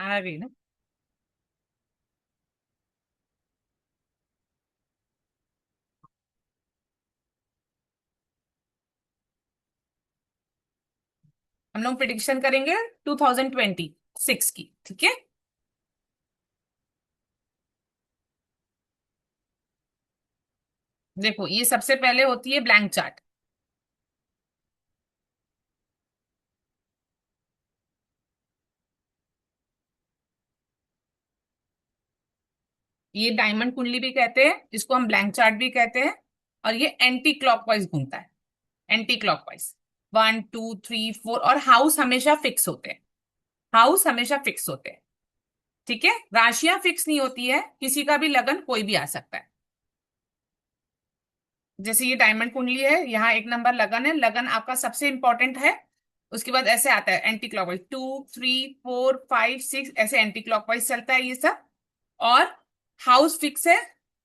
आ गई ना। हम लोग प्रिडिक्शन करेंगे 2026 की, ठीक है। देखो, ये सबसे पहले होती है ब्लैंक चार्ट। ये डायमंड कुंडली भी कहते हैं, इसको हम ब्लैंक चार्ट भी कहते हैं। और ये एंटी क्लॉकवाइज घूमता है, एंटी क्लॉकवाइज। 1 2 3 4, और हाउस हमेशा फिक्स होते हैं। हाउस हमेशा फिक्स होते हैं, ठीक है। राशियां फिक्स नहीं होती है, किसी का भी लगन कोई भी आ सकता है। जैसे ये डायमंड कुंडली है, यहाँ 1 नंबर लगन है, लगन आपका सबसे इंपॉर्टेंट है। उसके बाद ऐसे आता है एंटी क्लॉकवाइज, 2 3 4 5 6, ऐसे एंटी क्लॉकवाइज चलता है ये सब। और हाउस फिक्स है।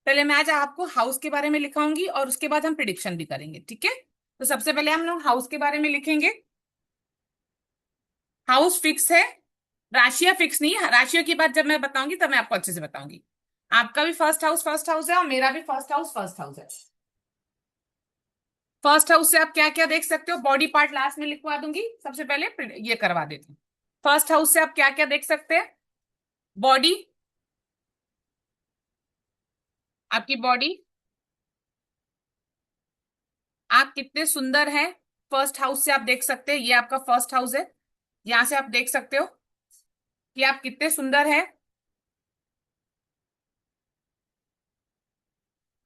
पहले मैं आज आपको हाउस के बारे में लिखाऊंगी और उसके बाद हम प्रिडिक्शन भी करेंगे, ठीक है। तो सबसे पहले हम लोग हाउस के बारे में लिखेंगे। हाउस फिक्स है। राशियां फिक्स नहीं है, राशियों की बात जब मैं बताऊंगी तब मैं आपको अच्छे से बताऊंगी। आपका भी फर्स्ट हाउस है और मेरा भी फर्स्ट हाउस है। फर्स्ट हाउस से आप क्या क्या देख सकते हो, बॉडी पार्ट लास्ट में लिखवा दूंगी, सबसे पहले ये करवा देती हूँ। फर्स्ट हाउस से आप क्या क्या देख सकते हैं। बॉडी, आपकी बॉडी, आप कितने सुंदर हैं। फर्स्ट हाउस से आप देख सकते हैं, ये आपका फर्स्ट हाउस है। यहां से आप देख सकते हो कि आप कितने सुंदर हैं।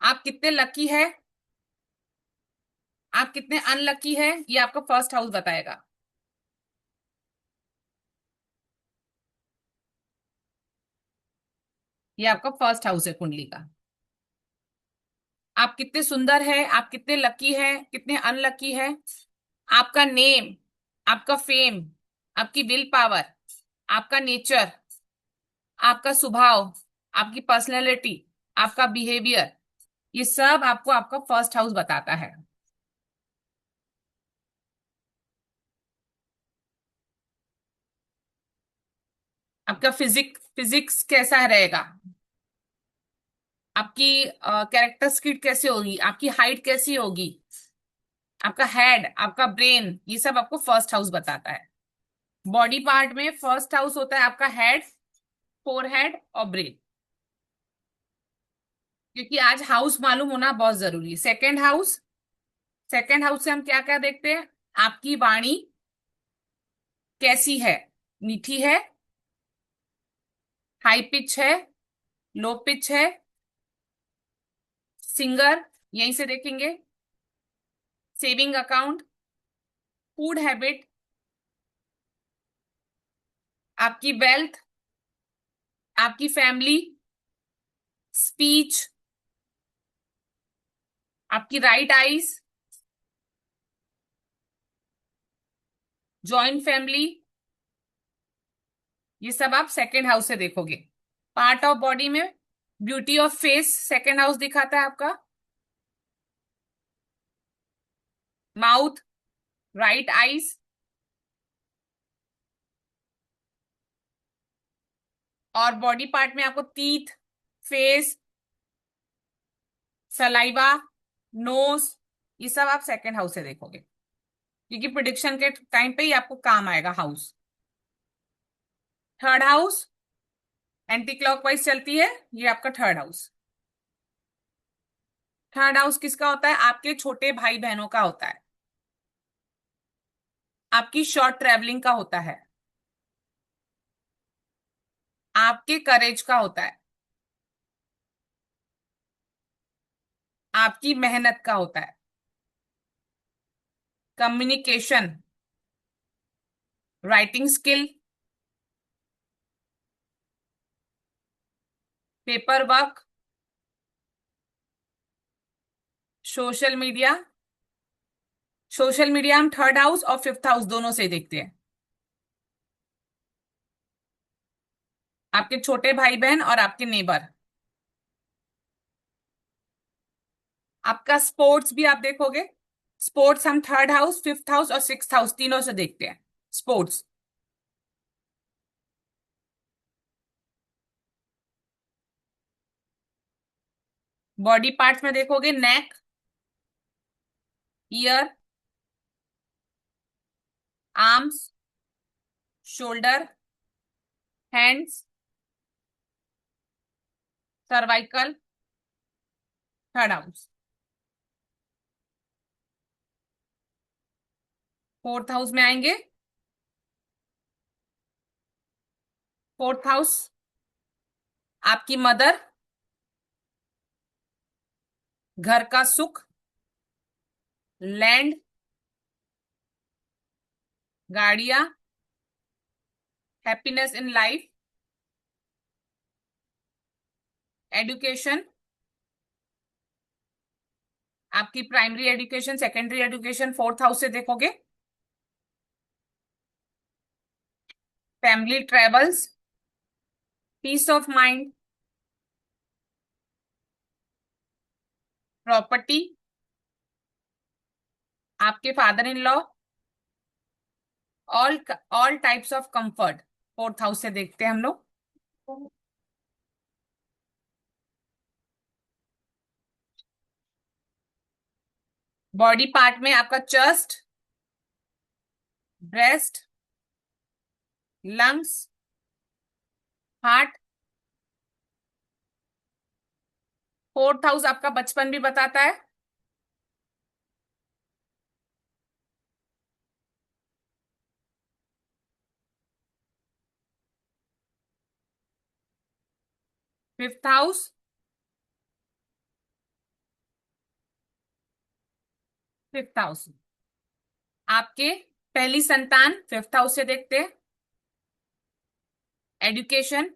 आप कितने लकी है, आप कितने अनलकी है, ये आपका फर्स्ट हाउस बताएगा। ये आपका फर्स्ट हाउस है कुंडली का। आप कितने सुंदर है, आप कितने लकी है, कितने अनलकी है। आपका नेम, आपका फेम, आपकी विल पावर, आपका नेचर, आपका स्वभाव, आपकी पर्सनैलिटी, आपका बिहेवियर, ये सब आपको आपका फर्स्ट हाउस बताता है। आपका फिजिक्स कैसा रहेगा, आपकी कैरेक्टर स्किट कैसे होगी, आपकी हाइट कैसी होगी, आपका हेड, आपका ब्रेन, ये सब आपको फर्स्ट हाउस बताता है। बॉडी पार्ट में फर्स्ट हाउस होता है आपका हेड, फोरहेड और ब्रेन। क्योंकि आज हाउस मालूम होना बहुत जरूरी है। सेकंड हाउस, सेकंड हाउस से हम क्या क्या देखते हैं। आपकी वाणी कैसी है, मीठी है, हाई पिच है, लो पिच है, सिंगर, यहीं से देखेंगे। सेविंग अकाउंट, फूड हैबिट, आपकी वेल्थ, आपकी फैमिली, स्पीच, आपकी राइट आईज, जॉइंट फैमिली, ये सब आप सेकेंड हाउस से देखोगे। पार्ट ऑफ बॉडी में beauty of face second house दिखाता है आपका। माउथ, राइट आईज, और बॉडी पार्ट में आपको टीथ, फेस, सलाइवा, नोज, ये सब आप सेकेंड हाउस से देखोगे। क्योंकि प्रिडिक्शन के टाइम पे ही आपको काम आएगा house. Third house anti clockwise चलती है, ये आपका थर्ड हाउस। थर्ड हाउस किसका होता है, आपके छोटे भाई बहनों का होता है। आपकी शॉर्ट ट्रेवलिंग का होता है, आपके करेज का होता है, आपकी मेहनत का होता है, communication, writing skill, paper work, social media. Social media हम थर्ड हाउस और फिफ्थ हाउस दोनों से देखते हैं। आपके छोटे भाई बहन और आपके नेबर। आपका स्पोर्ट्स भी आप देखोगे। स्पोर्ट्स हम थर्ड हाउस, फिफ्थ हाउस और सिक्स्थ हाउस तीनों से देखते हैं। स्पोर्ट्स, बॉडी पार्ट्स में देखोगे, neck, ear, arms, shoulder, hands, cervical, third house. Fourth house में आएंगे। फोर्थ हाउस आपकी मदर, घर का सुख, लैंड, गाड़ियां, हैप्पीनेस इन लाइफ, एडुकेशन, आपकी primary education, secondary education fourth house से देखोगे। Family, travels, peace of mind, property, आपके father in law, all all types of comfort fourth house से देखते हैं हम लोग। बॉडी पार्ट में आपका chest, breast, lungs, heart. Fourth house आपका बचपन भी बताता है। फिफ्थ हाउस, फिफ्थ हाउस आपके पहली संतान फिफ्थ हाउस से देखते हैं। एजुकेशन,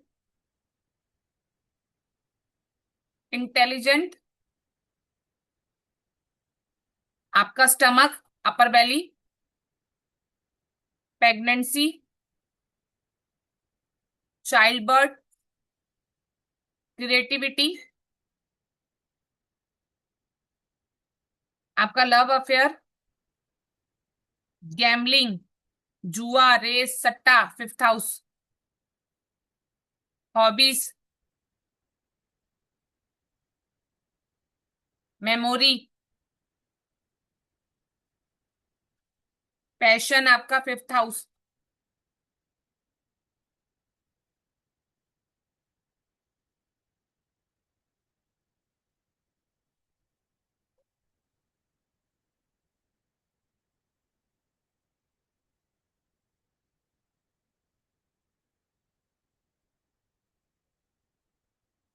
इंटेलिजेंट, आपका stomach, upper belly, pregnancy, child birth, creativity, आपका लव अफेयर, गैम्बलिंग, जुआ, रेस, सट्टा fifth house, hobbies, memory, passion आपका fifth house.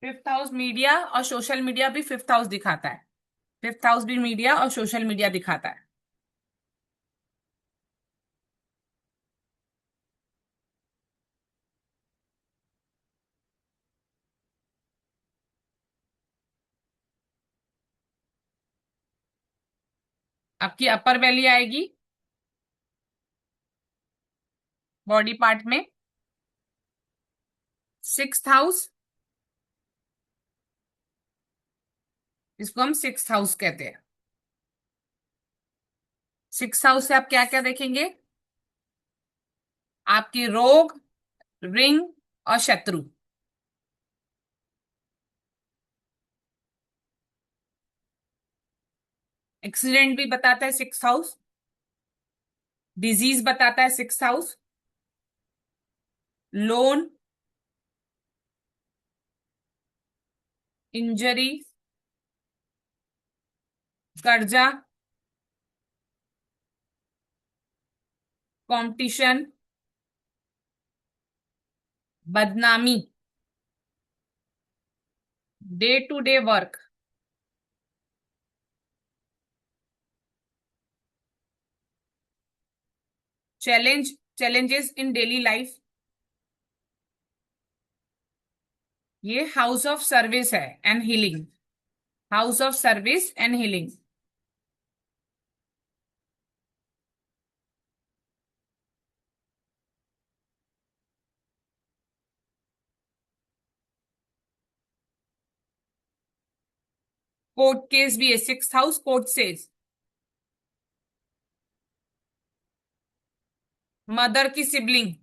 Fifth house media और सोशल मीडिया भी फिफ्थ हाउस दिखाता है। फिफ्थ हाउस भी मीडिया और सोशल मीडिया दिखाता है। आपकी अपर वैली आएगी बॉडी पार्ट में। सिक्स्थ हाउस, इसको हम सिक्स्थ हाउस कहते हैं। सिक्स्थ हाउस से आप क्या क्या देखेंगे? आपकी रोग, रिंग और शत्रु। एक्सीडेंट भी बताता है सिक्स्थ हाउस। डिजीज बताता है सिक्स्थ हाउस। लोन, इंजरी, कर्जा, कंपटीशन, बदनामी, day to day work, challenge, challenges in daily life. ये हाउस ऑफ सर्विस है and healing. House of service and healing. Court case भी है six house, court cases. Mother की sibling,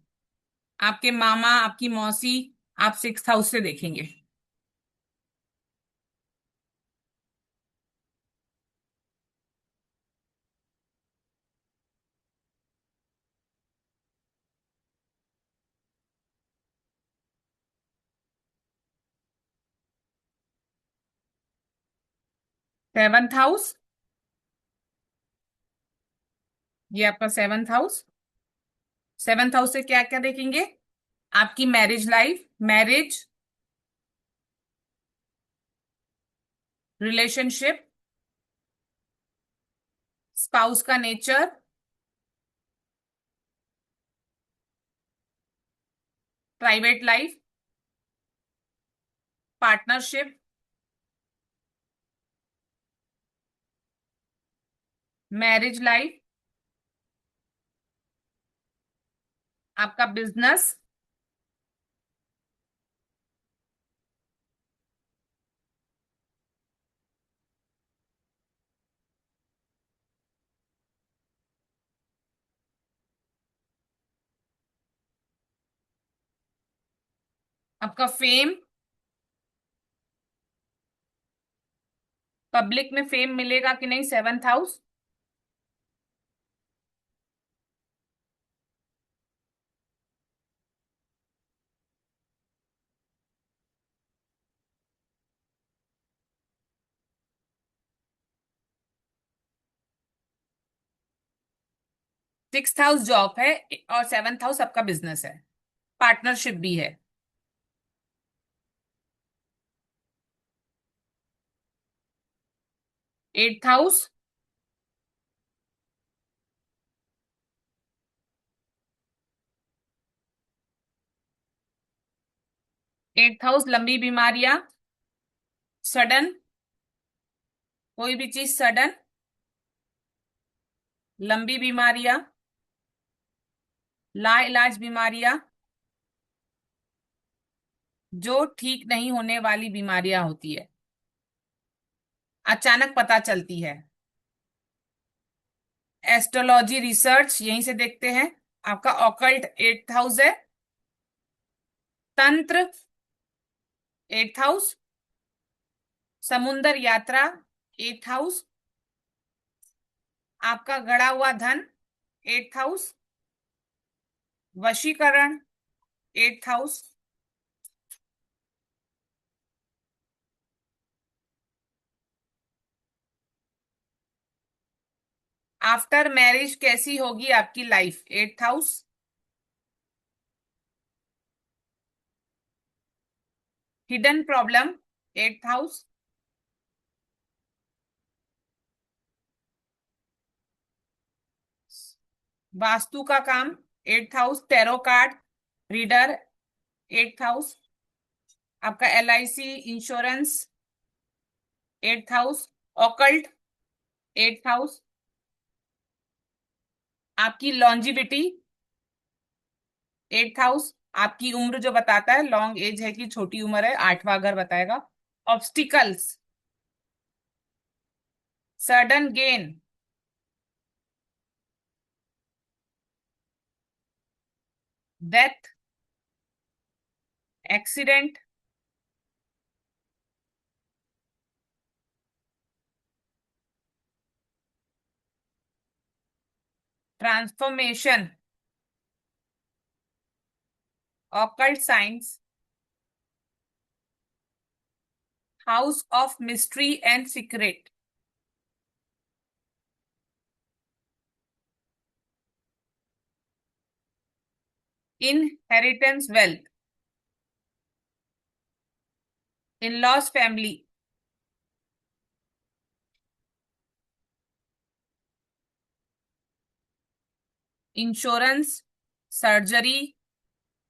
आपके मामा, आपकी मौसी, आप सिक्स हाउस से देखेंगे। सेवंथ हाउस, ये आपका सेवंथ हाउस। सेवंथ हाउस से क्या क्या देखेंगे? आपकी marriage life, marriage, relationship, spouse का nature, private life, partnership, marriage life, आपका बिजनेस, आपका फेम, पब्लिक में फेम मिलेगा कि नहीं seventh house. 6th house job है और सेवंथ हाउस आपका बिजनेस है, पार्टनरशिप भी है। 8th हाउस, 8th हाउस लंबी बीमारियां, सडन, कोई भी चीज सडन, लंबी बीमारियां, लाइलाज बीमारियां, जो ठीक नहीं होने वाली बीमारियां होती है, अचानक पता चलती है। एस्ट्रोलॉजी रिसर्च यहीं से देखते हैं। आपका ऑकल्ट 8th हाउस है। तंत्र 8th हाउस, समुंदर यात्रा 8th हाउस, आपका गड़ा हुआ धन 8th हाउस, वशीकरण 8th हाउस, आफ्टर मैरिज कैसी होगी आपकी life 8th house, hidden problem 8th house, वास्तु का काम 8th house, tarot card reader 8th house, आपका LIC insurance 8th house, occult 8th house, आपकी लॉन्जिविटी 8th हाउस, आपकी उम्र जो बताता है लॉन्ग एज है कि छोटी उम्र है, 8वां घर बताएगा। Obstacles, sudden gain, death, accident, transformation, occult science, house of mystery and secret, inheritance wealth, in loss family, insurance, surgery,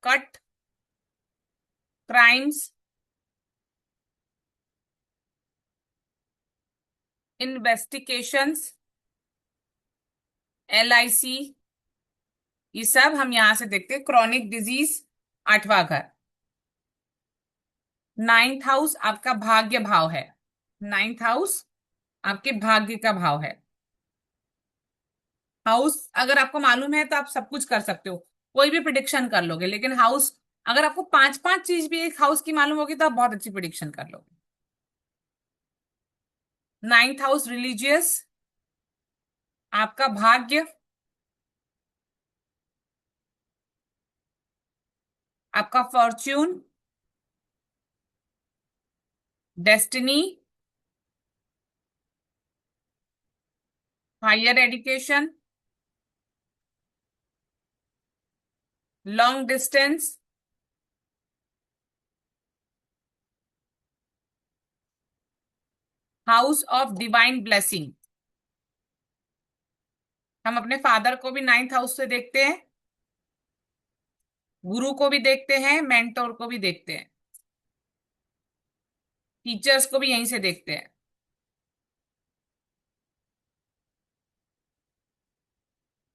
cut, crimes, investigations, LIC, ये सब हम यहां से देखते हैं। क्रॉनिक डिजीज 8वां घर। 9th हाउस आपका भाग्य भाव है। 9th हाउस आपके भाग्य का भाव है। हाउस अगर आपको मालूम है तो आप सब कुछ कर सकते हो, कोई भी प्रिडिक्शन कर लोगे, लेकिन हाउस अगर आपको पांच पांच चीज भी एक हाउस की मालूम होगी तो आप बहुत अच्छी प्रिडिक्शन कर लोगे। 9th हाउस रिलीजियस, आपका भाग्य, आपका fortune, destiny, higher education, long distance, house of divine blessing. हम अपने फादर को भी नाइन्थ हाउस से देखते हैं, गुरु को भी देखते हैं, मेंटोर को भी देखते हैं, टीचर्स को भी यहीं से देखते हैं।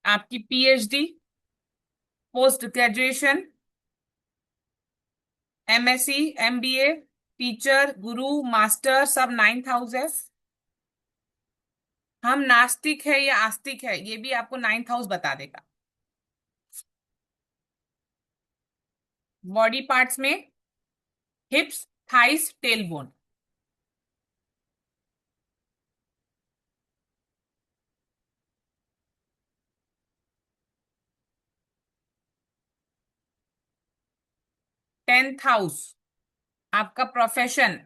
आपकी PhD, post graduation, MSc, MBA, teacher, गुरु, मास्टर, सब नाइन्थ हाउस है। हम नास्तिक है या आस्तिक है ये भी आपको नाइन्थ हाउस बता देगा। बॉडी पार्ट्स में हिप्स, thighs, tail bone. 10th house आपका प्रोफेशन,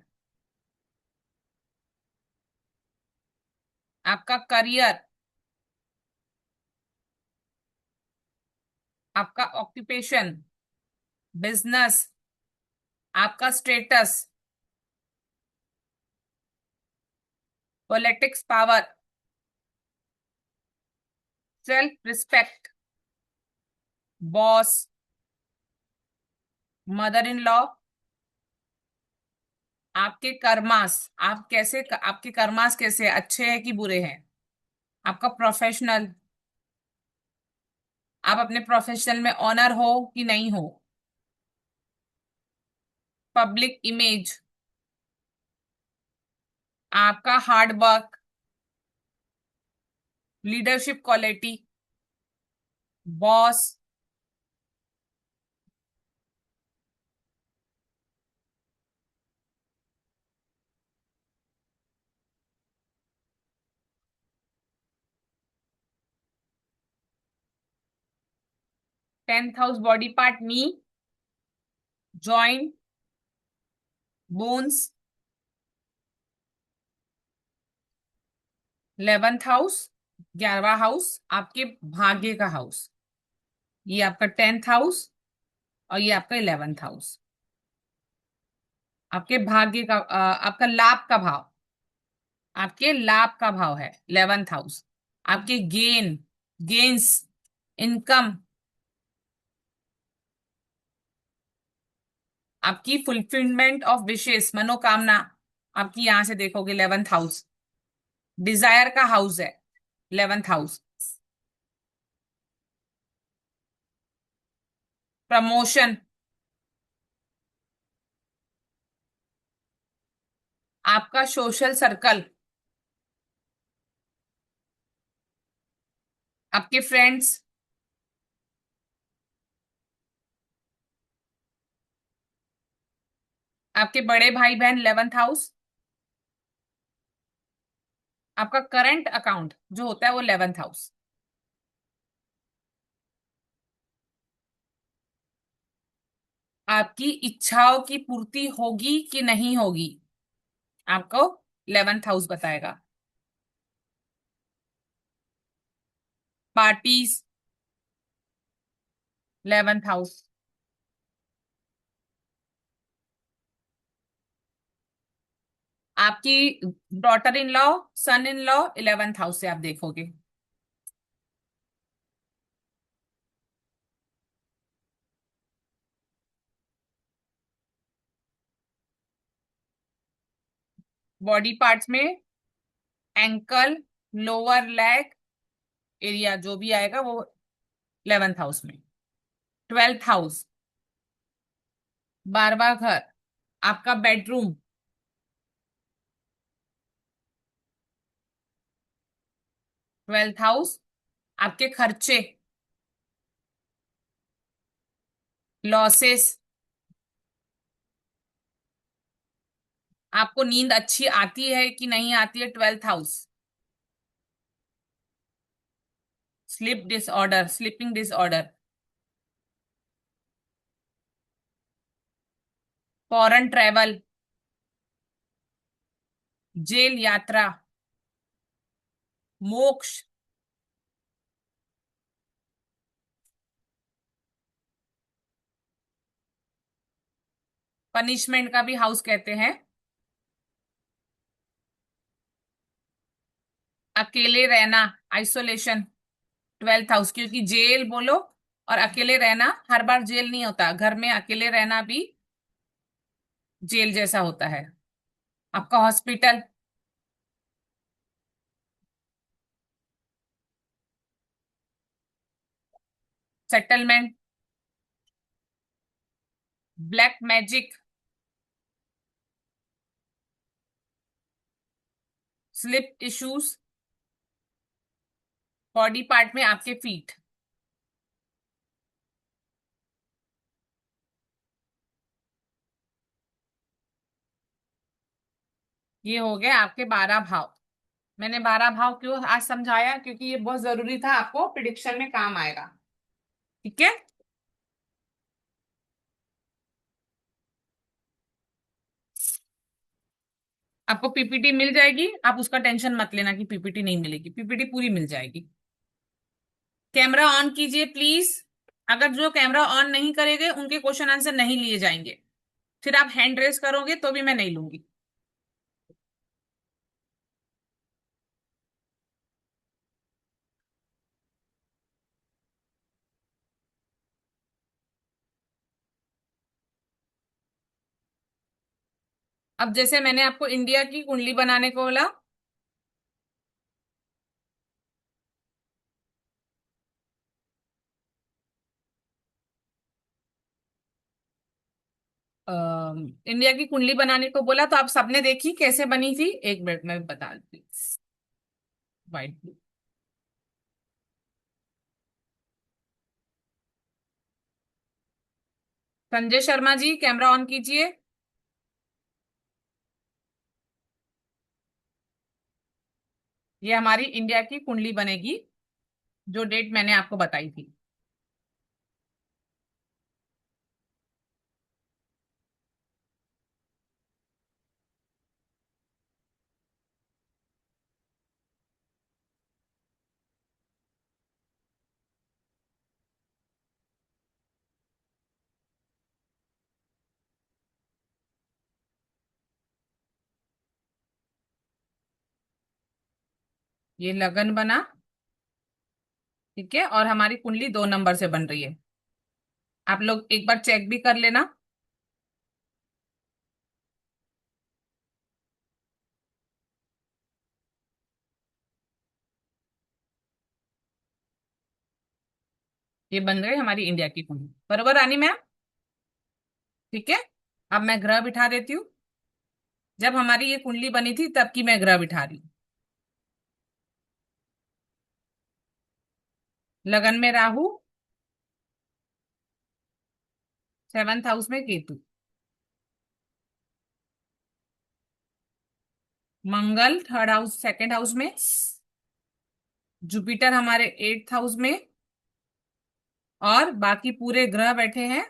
आपका करियर, आपका ऑक्यूपेशन, बिजनेस, आपका status, politics, power, self respect, boss, mother in law, आपके कर्मास, आप कैसे, आपके कर्मास कैसे, अच्छे हैं कि बुरे हैं, आपका प्रोफेशनल, आप अपने प्रोफेशनल में ऑनर हो कि नहीं हो, पब्लिक इमेज, आपका hard work, leadership quality, boss. 10th house body part, knee, joint, bones. 11th house, 11वां हाउस आपके भाग्य का हाउस। ये आपका 10th हाउस और ये आपका 11th हाउस, आपके भाग्य का आपका लाभ का भाव, आपके लाभ का भाव है 11th हाउस। आपके गेन्स, इनकम, आपकी फुलफिलमेंट ऑफ विशेस, मनोकामना, आपकी यहां से देखोगे 11th हाउस। डिजायर का हाउस है 11th हाउस। प्रमोशन, आपका सोशल सर्कल, आपके फ्रेंड्स, आपके बड़े भाई बहन 11th हाउस। आपका करंट अकाउंट जो होता है वो 11th हाउस। आपकी इच्छाओं की पूर्ति होगी कि नहीं होगी, आपको 11th हाउस बताएगा। Parties, 11th house. आपकी daughter in law, son in law 11th house से आप देखोगे। बॉडी पार्ट्स में एंकल, लोअर लेग एरिया जो भी आएगा वो 11th हाउस में। 12th हाउस, 12वां घर, आपका बेडरूम। 12th हाउस आपके खर्चे, लॉसेस, आपको नींद अच्छी आती है कि नहीं आती है 12th house. Sleep disorder, sleeping disorder, foreign travel, jail यात्रा, मोक्ष, पनिशमेंट का भी हाउस कहते हैं। अकेले रहना, आइसोलेशन, 12th हाउस, क्योंकि जेल बोलो और अकेले रहना, हर बार जेल नहीं होता, घर में अकेले रहना भी जेल जैसा होता है। आपका hospital, settlement, black magic, slip issues, body part में आपके फीट। ये हो गए आपके 12 भाव। मैंने 12 भाव क्यों आज समझाया, क्योंकि ये बहुत जरूरी था, आपको प्रिडिक्शन में काम आएगा। ठीक है। आपको पीपीटी मिल जाएगी, आप उसका टेंशन मत लेना कि पीपीटी नहीं मिलेगी, पीपीटी पूरी मिल जाएगी। कैमरा ऑन कीजिए प्लीज। अगर जो कैमरा ऑन नहीं करेंगे उनके क्वेश्चन आंसर नहीं लिए जाएंगे, फिर आप हैंड रेस करोगे तो भी मैं नहीं लूंगी। अब जैसे मैंने आपको इंडिया की कुंडली बनाने को बोला, इंडिया की कुंडली बनाने को बोला, तो आप सबने देखी कैसे बनी थी, एक मिनट में बता दी। White blue. Sanjay Sharma ji, camera on कीजिए। ये हमारी इंडिया की कुंडली बनेगी, जो डेट मैंने आपको बताई थी। ये लगन बना। ठीक है, और हमारी कुंडली 2 नंबर से बन रही है। आप लोग एक बार चेक भी कर लेना। ये बन गई हमारी इंडिया की कुंडली, बरोबर रानी मैम। ठीक है। अब मैं ग्रह बिठा देती हूँ। जब हमारी ये कुंडली बनी थी तब की मैं ग्रह बिठा रही हूँ। लगन में राहु, 7th हाउस में केतु, मंगल 3rd हाउस, 2nd हाउस में, जुपिटर हमारे 8th हाउस में, और बाकी पूरे ग्रह बैठे हैं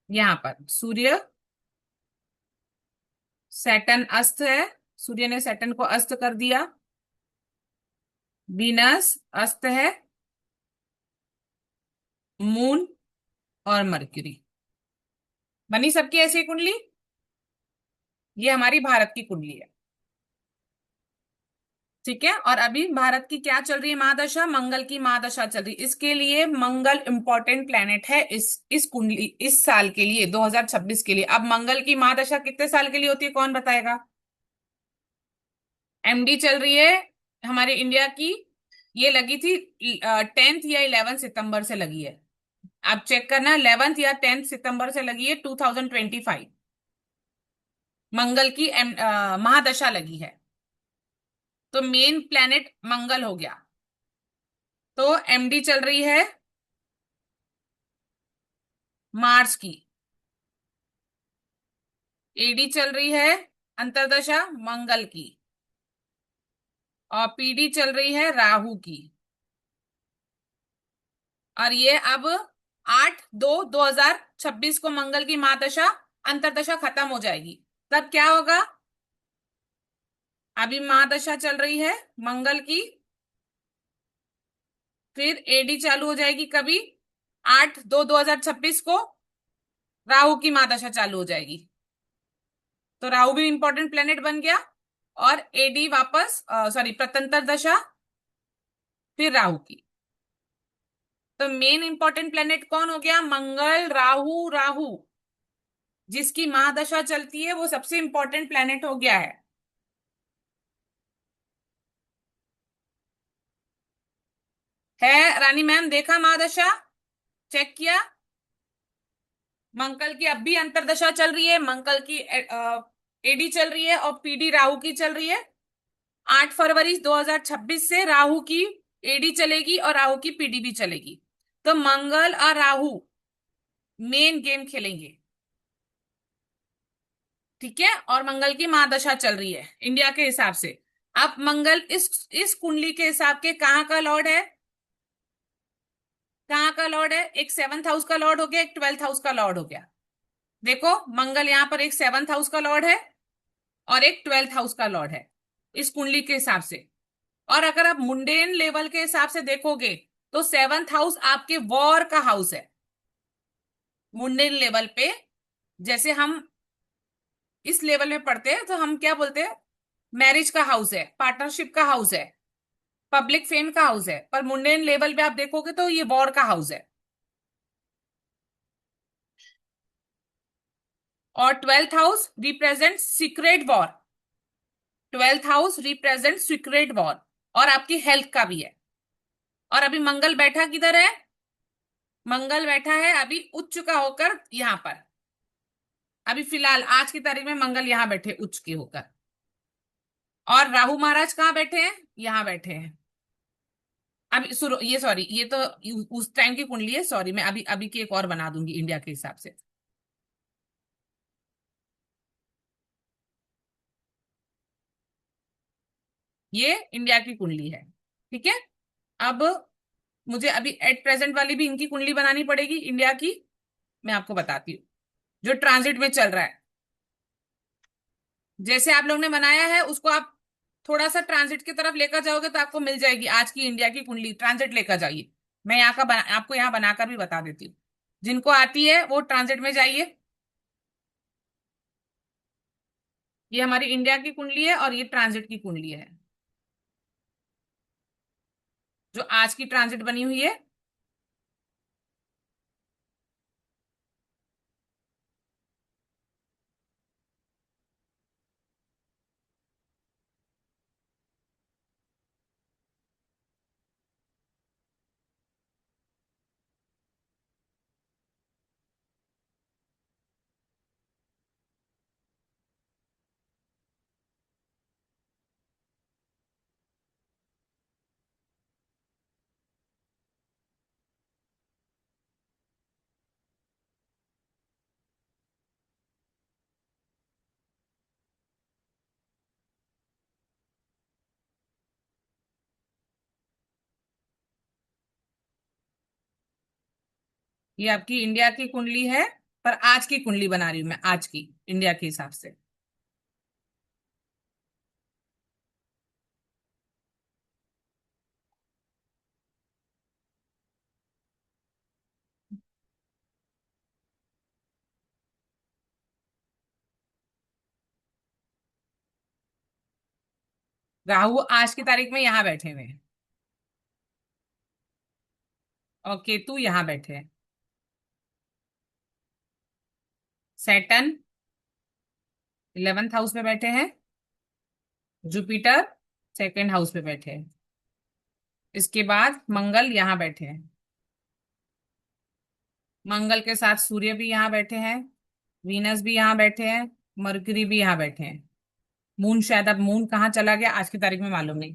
यहाँ पर। सूर्य, सैटर्न अस्त है, सूर्य ने सैटर्न को अस्त कर दिया। वीनस अस्त है, मून और मरकरी। बनी सबकी ऐसी कुंडली। ये हमारी भारत की कुंडली है। ठीक है, और अभी भारत की क्या चल रही है महादशा, मंगल की महादशा चल रही है। इसके लिए मंगल इंपॉर्टेंट प्लेनेट है इस कुंडली, इस साल के लिए, 2026 के लिए। अब मंगल की महादशा कितने साल के लिए होती है, कौन बताएगा। एमडी चल रही है हमारे इंडिया की। ये लगी थी 10th या 11 सितंबर से लगी है। आप चेक करना, 11th या 10th सितंबर से लगी है, 2025। मंगल की महादशा लगी है। तो मेन प्लेनेट मंगल हो गया। तो एमडी चल रही है मार्स की, एडी चल रही है अंतर्दशा मंगल की, और पीडी चल रही है राहु की। और ये अब 8/2/2026 को मंगल की महादशा अंतर्दशा खत्म हो जाएगी। तब क्या होगा, अभी महादशा चल रही है मंगल की, फिर एडी चालू हो जाएगी कभी, 8/2/2026 को, राहु की महादशा चालू हो जाएगी। तो राहु भी इंपॉर्टेंट प्लेनेट बन गया। और एडी वापस, सॉरी, प्रतंत्र दशा, फिर राहु की। तो मेन इंपॉर्टेंट प्लेनेट कौन हो गया? मंगल, राहु। राहु जिसकी महादशा चलती है वो सबसे इंपॉर्टेंट प्लेनेट हो गया है रानी मैम, देखा महादशा? चेक किया? मंगल की अब भी अंतरदशा चल रही है, मंगल की एडी चल रही है और पीडी राहु की चल रही है। 8 फरवरी 2026 से राहु की एडी चलेगी और राहु की पीडी भी चलेगी। तो मंगल और राहु मेन गेम खेलेंगे। ठीक है, और मंगल की महादशा चल रही है इंडिया के हिसाब से। अब मंगल इस कुंडली के हिसाब के कहाँ का लॉर्ड है? कहाँ का लॉर्ड है? एक 7th हाउस का लॉर्ड हो गया, एक 12th हाउस का लॉर्ड हो गया। देखो, मंगल यहाँ पर एक 7th हाउस का लॉर्ड है और एक 12th हाउस का लॉर्ड है इस कुंडली के हिसाब से। और अगर आप मुंडेन लेवल के हिसाब से देखोगे तो 7th हाउस आपके वॉर का हाउस है। मुंडेन लेवल पे जैसे हम इस लेवल में पढ़ते हैं तो हम क्या बोलते हैं? मैरिज का हाउस है, पार्टनरशिप का हाउस है, पब्लिक फेम का हाउस है। पर मुंडेन लेवल पे आप देखोगे तो ये वॉर का हाउस है। और 12th house represent secret war. 12th house represent secret war और आपकी हेल्थ का भी है। और अभी मंगल बैठा किधर है? मंगल बैठा है अभी उच्च का होकर यहां पर। अभी फिलहाल आज की तारीख में मंगल यहां बैठे उच्च के होकर। और राहु महाराज कहाँ बैठे हैं? यहाँ बैठे हैं। अभी सुनो, ये सॉरी, ये तो उस टाइम की कुंडली है। सॉरी, मैं अभी अभी की एक और बना दूंगी इंडिया के हिसाब से। ये इंडिया की कुंडली है। ठीक है। अब मुझे अभी एट प्रेजेंट वाली भी इनकी कुंडली बनानी पड़ेगी इंडिया की। मैं आपको बताती हूँ जो ट्रांजिट में चल रहा है। जैसे आप लोग ने बनाया है उसको आप थोड़ा सा ट्रांजिट की तरफ लेकर जाओगे तो आपको मिल जाएगी आज की इंडिया की कुंडली। ट्रांजिट लेकर जाइए। मैं यहाँ का आपको यहाँ बनाकर भी बता देती हूँ। जिनको आती है वो ट्रांजिट में जाइए। ये हमारी इंडिया की कुंडली है और ये ट्रांजिट की कुंडली है जो आज की ट्रांजिट बनी हुई है। ये आपकी इंडिया की कुंडली है। पर आज की कुंडली बना रही हूं मैं, आज की इंडिया के हिसाब से। राहु आज की तारीख में यहाँ बैठे हुए हैं और केतु यहाँ बैठे हैं। सैटर्न 11th हाउस में बैठे हैं। जुपिटर 2nd हाउस में बैठे हैं। इसके बाद मंगल यहाँ बैठे हैं। मंगल के साथ सूर्य भी यहाँ बैठे हैं। वीनस भी यहाँ बैठे हैं। मरकरी भी यहाँ बैठे हैं। मून शायद, अब मून कहाँ चला गया आज की तारीख में मालूम नहीं।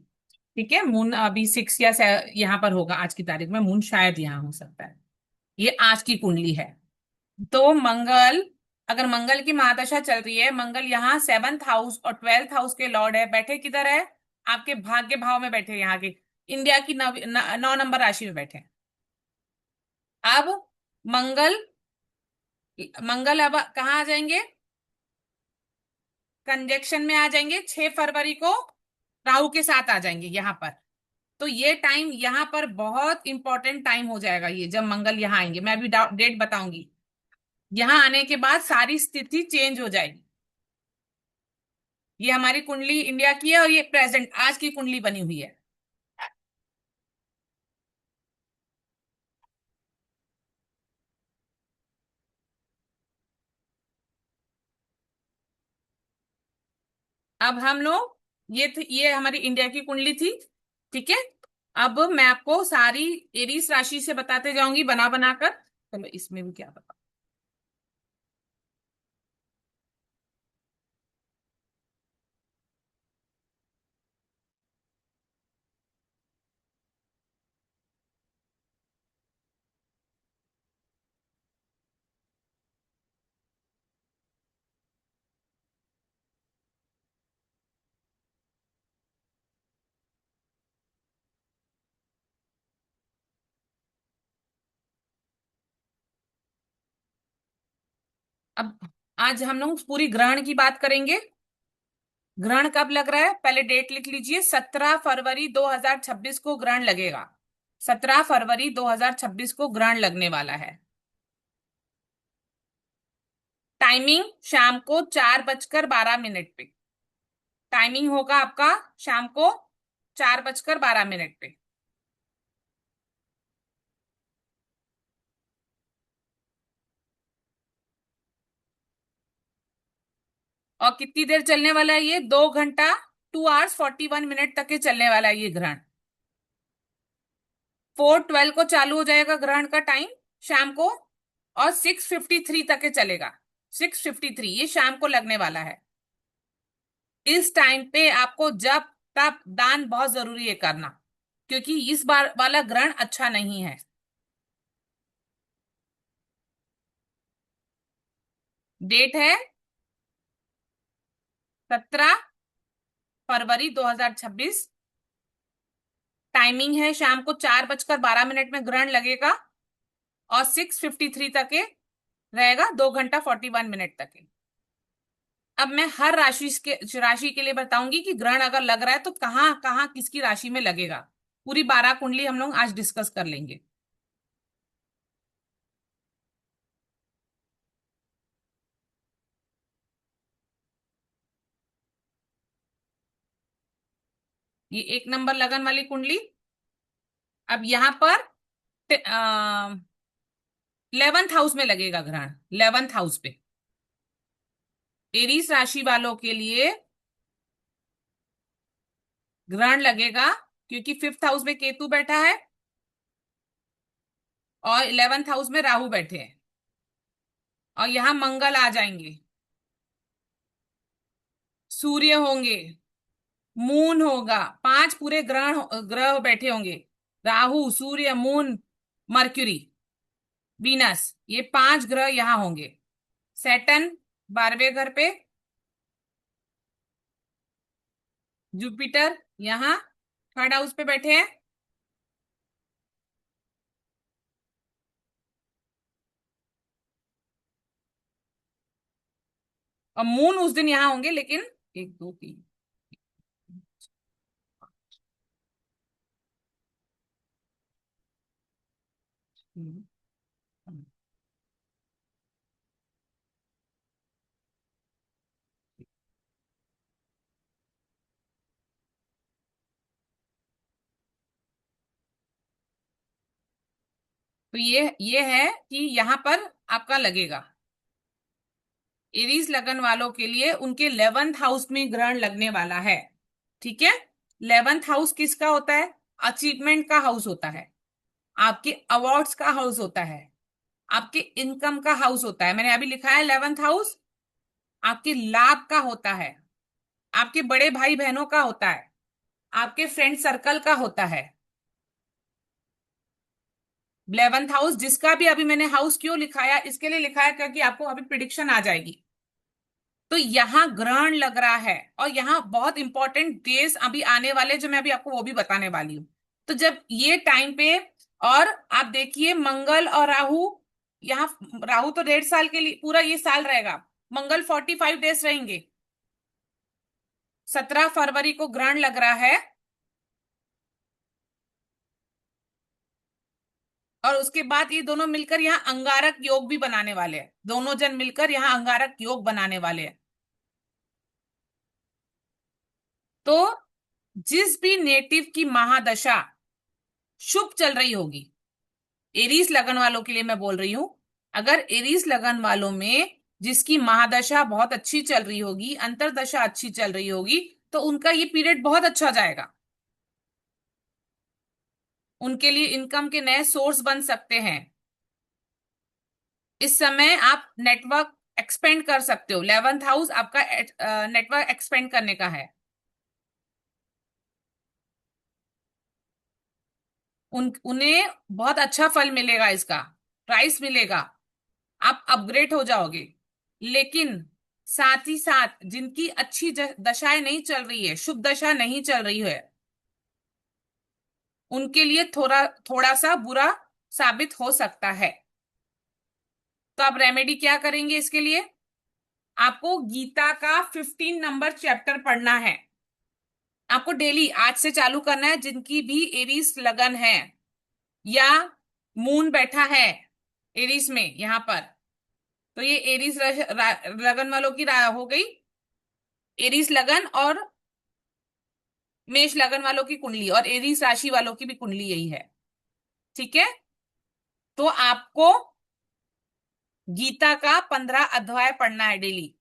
ठीक है, मून अभी 6 या यहाँ पर होगा आज की तारीख में। मून शायद यहाँ हो सकता है। ये आज की कुंडली है। तो मंगल, अगर मंगल की महादशा चल रही है, मंगल यहाँ 7th हाउस और 12th हाउस के लॉर्ड है। बैठे किधर है? आपके भाग्य भाव में बैठे, यहाँ के इंडिया की 9 नंबर राशि में बैठे। अब मंगल, मंगल अब कहाँ आ जाएंगे? कंजक्शन में आ जाएंगे 6 फरवरी को। राहु के साथ आ जाएंगे यहाँ पर। तो ये टाइम यहाँ पर बहुत इंपॉर्टेंट टाइम हो जाएगा ये, जब मंगल यहाँ आएंगे। मैं अभी डेट बताऊंगी। यहाँ आने के बाद सारी स्थिति चेंज हो जाएगी। ये हमारी कुंडली इंडिया की है और ये प्रेजेंट आज की कुंडली बनी हुई है। अब हम लोग ये हमारी इंडिया की कुंडली थी। ठीक है। अब मैं आपको सारी एरीज राशि से बताते जाऊंगी बना बना कर। चलो इसमें भी क्या बता। अब आज हम लोग पूरी ग्रहण की बात करेंगे। ग्रहण कब लग रहा है पहले डेट लिख लीजिए। 17 फरवरी 2026 को ग्रहण लगेगा। 17 फरवरी 2026 को ग्रहण लगने वाला है। टाइमिंग शाम को 4:12 पे। टाइमिंग होगा आपका शाम को 4:12 पे। और कितनी देर चलने वाला है ये? 2 घंटा 2 hours 41 minute तक के चलने वाला है ये ग्रहण। 4:12 को चालू हो जाएगा ग्रहण का टाइम शाम को। और 6:53 तक के चलेगा। 6:53 ये शाम को लगने वाला है। इस टाइम पे आपको जप तप दान बहुत जरूरी है करना, क्योंकि इस बार वाला ग्रहण अच्छा नहीं है। डेट है 17 फरवरी 2026। टाइमिंग है शाम को 4:12 में ग्रहण लगेगा और 6:53 तक के रहेगा। 2 घंटा 41 मिनट तक के। अब मैं हर राशि के लिए बताऊंगी कि ग्रहण अगर लग रहा है तो कहाँ कहाँ किसकी राशि में लगेगा। पूरी 12 कुंडली हम लोग आज डिस्कस कर लेंगे। ये 1 नंबर लगन वाली कुंडली। अब यहाँ पर 11th हाउस में लगेगा ग्रहण। 11th हाउस पे एरीस राशि वालों के लिए ग्रहण लगेगा, क्योंकि 5th हाउस में केतु बैठा है और 11th हाउस में राहु बैठे हैं। और यहाँ मंगल आ जाएंगे, सूर्य होंगे, मून होगा। 5 पूरे ग्रह बैठे होंगे। Rahu Surya Moon mercury Venus, ये 5 ग्रह यहाँ होंगे। सैटर्न 12वें घर पे। जुपिटर यहाँ 3rd हाउस पे बैठे हैं। और मून उस दिन यहाँ होंगे, लेकिन 1 2 3 तो ये है कि यहाँ पर आपका लगेगा। एरीज लगन वालों के लिए उनके 11th हाउस में ग्रहण लगने वाला है। ठीक है। 11th हाउस किसका होता है? अचीवमेंट का हाउस होता है। आपके अवार्ड्स का हाउस होता है। आपके इनकम का हाउस होता है। मैंने अभी लिखा है 11th हाउस आपके लाभ का होता है। आपके बड़े भाई बहनों का होता है। आपके फ्रेंड सर्कल का होता है। 11th हाउस जिसका भी अभी मैंने हाउस क्यों लिखाया, इसके लिए लिखा है क्योंकि आपको अभी प्रिडिक्शन आ जाएगी। तो यहाँ ग्रहण लग रहा है और यहाँ बहुत इंपॉर्टेंट डेज अभी आने वाले, जो मैं अभी आपको वो भी बताने वाली हूँ। तो जब ये टाइम पे, और आप देखिए मंगल और राहु यहाँ। राहु तो 1.5 साल के लिए पूरा ये साल रहेगा। मंगल 45 डेज रहेंगे। 17 फरवरी को ग्रहण लग रहा है और उसके बाद ये दोनों मिलकर यहाँ अंगारक योग भी बनाने वाले हैं, दोनों जन मिलकर यहाँ अंगारक योग बनाने वाले हैं। तो जिस भी नेटिव की महादशा शुभ चल रही होगी, एरीस लगन वालों के लिए मैं बोल रही हूं, अगर एरीस लगन वालों में जिसकी महादशा बहुत अच्छी चल रही होगी, अंतरदशा अच्छी चल रही होगी, तो उनका ये पीरियड बहुत अच्छा जाएगा। उनके लिए इनकम के नए सोर्स बन सकते हैं। इस समय आप नेटवर्क एक्सपेंड कर सकते हो। 11th हाउस आपका नेटवर्क एक्सपेंड करने का है। उन्हें बहुत अच्छा फल मिलेगा, इसका प्राइस मिलेगा, आप अपग्रेड हो जाओगे। लेकिन साथ ही साथ जिनकी अच्छी दशाएं नहीं चल रही है, शुभ दशा नहीं चल रही है, उनके लिए थोड़ा थोड़ा सा बुरा साबित हो सकता है। तो आप रेमेडी क्या करेंगे इसके लिए? आपको गीता का 15 नंबर चैप्टर पढ़ना है। आपको डेली आज से चालू करना है। जिनकी भी एरीज लगन है या मून बैठा है एरीज में यहाँ पर, तो ये एरीज लगन वालों की हो गई। एरीज लगन और मेष लगन वालों की कुंडली और एरीज राशि वालों की भी कुंडली यही है। ठीक है, तो आपको गीता का 15 अध्याय पढ़ना है डेली।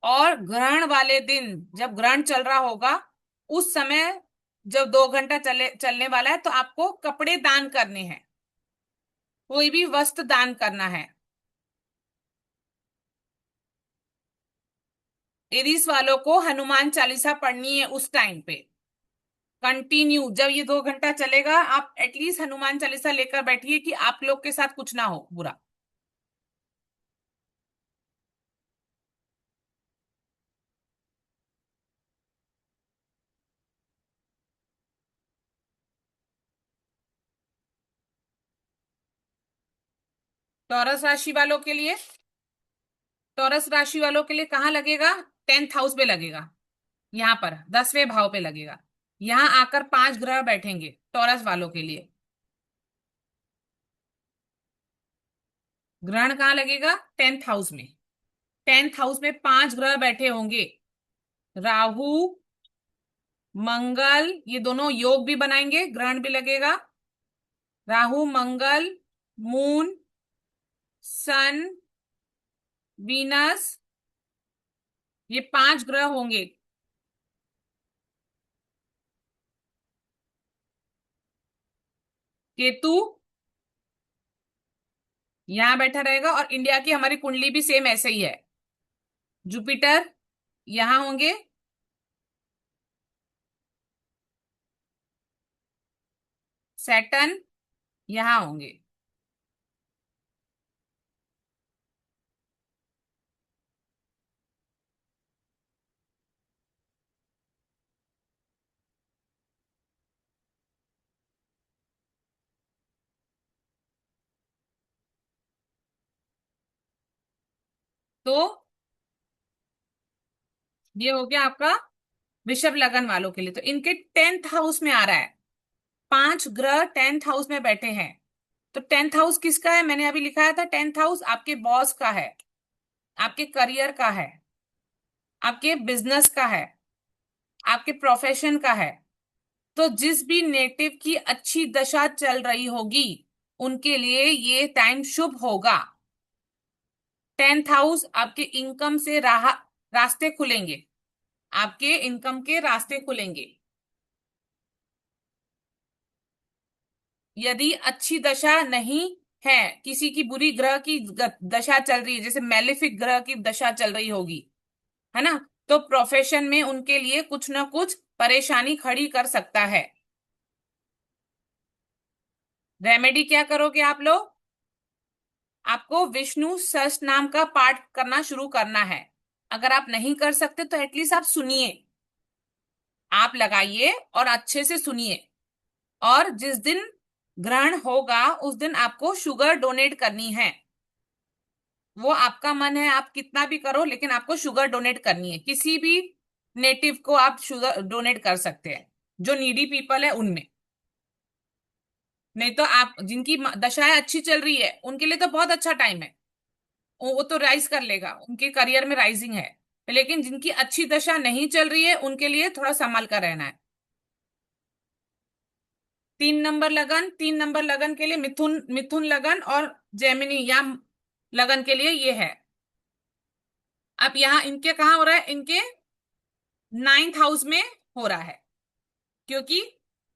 और ग्रहण वाले दिन, जब ग्रहण चल रहा होगा उस समय, जब 2 घंटा चलने वाला है, तो आपको कपड़े दान करने हैं, कोई भी वस्त्र दान करना है। एरीस वालों को हनुमान चालीसा पढ़नी है उस टाइम पे कंटिन्यू। जब ये 2 घंटा चलेगा, आप एटलीस्ट हनुमान चालीसा लेकर बैठिए कि आप लोग के साथ कुछ ना हो बुरा। टॉरस राशि वालों के लिए, टॉरस राशि वालों के लिए कहाँ लगेगा? 10th हाउस पे लगेगा, यहाँ पर 10वें भाव पे लगेगा। यहाँ आकर 5 ग्रह बैठेंगे टॉरस वालों के लिए। ग्रहण कहाँ लगेगा? 10th हाउस में। 10th हाउस में 5 ग्रह बैठे होंगे। राहु, मंगल, ये दोनों योग भी बनाएंगे, ग्रहण भी लगेगा। राहु, मंगल, मून, सन, वीनस, ये 5 ग्रह होंगे। केतु यहां बैठा रहेगा और इंडिया की हमारी कुंडली भी सेम ऐसे ही है। जुपिटर यहां होंगे। सैटर्न यहां होंगे। तो ये हो गया आपका वृषभ लगन वालों के लिए। तो इनके 10th हाउस में आ रहा है, 5 ग्रह 10th हाउस में बैठे हैं। तो 10th हाउस किसका है? मैंने अभी लिखाया था, 10th हाउस आपके बॉस का है, आपके करियर का है, आपके बिजनेस का है, आपके प्रोफेशन का है। तो जिस भी नेटिव की अच्छी दशा चल रही होगी, उनके लिए ये टाइम शुभ होगा। 10th हाउस आपके इनकम से रास्ते खुलेंगे, आपके इनकम के रास्ते खुलेंगे। यदि अच्छी दशा नहीं है, किसी की बुरी ग्रह की दशा चल रही है, जैसे मेलेफिक ग्रह की दशा चल रही होगी, है ना, तो प्रोफेशन में उनके लिए कुछ ना कुछ परेशानी खड़ी कर सकता है। रेमेडी क्या करोगे आप लोग? आपको विष्णु सहस्त्र नाम का पाठ करना शुरू करना है। अगर आप नहीं कर सकते तो एटलीस्ट आप सुनिए, आप लगाइए और अच्छे से सुनिए। और जिस दिन ग्रहण होगा उस दिन आपको शुगर डोनेट करनी है। वो आपका मन है, आप कितना भी करो, लेकिन आपको शुगर डोनेट करनी है। किसी भी नेटिव को आप शुगर डोनेट कर सकते हैं, जो नीडी पीपल है उनमें। नहीं तो आप जिनकी दशाएं अच्छी चल रही है उनके लिए तो बहुत अच्छा टाइम है, वो तो राइज कर लेगा, उनके करियर में राइजिंग है। लेकिन जिनकी अच्छी दशा नहीं चल रही है उनके लिए थोड़ा संभल कर रहना है। 3 नंबर लगन के लिए मिथुन, मिथुन लगन और जेमिनी या लगन के लिए ये है। अब यहाँ इनके कहाँ हो रहा है, इनके 9th हाउस में हो रहा है, क्योंकि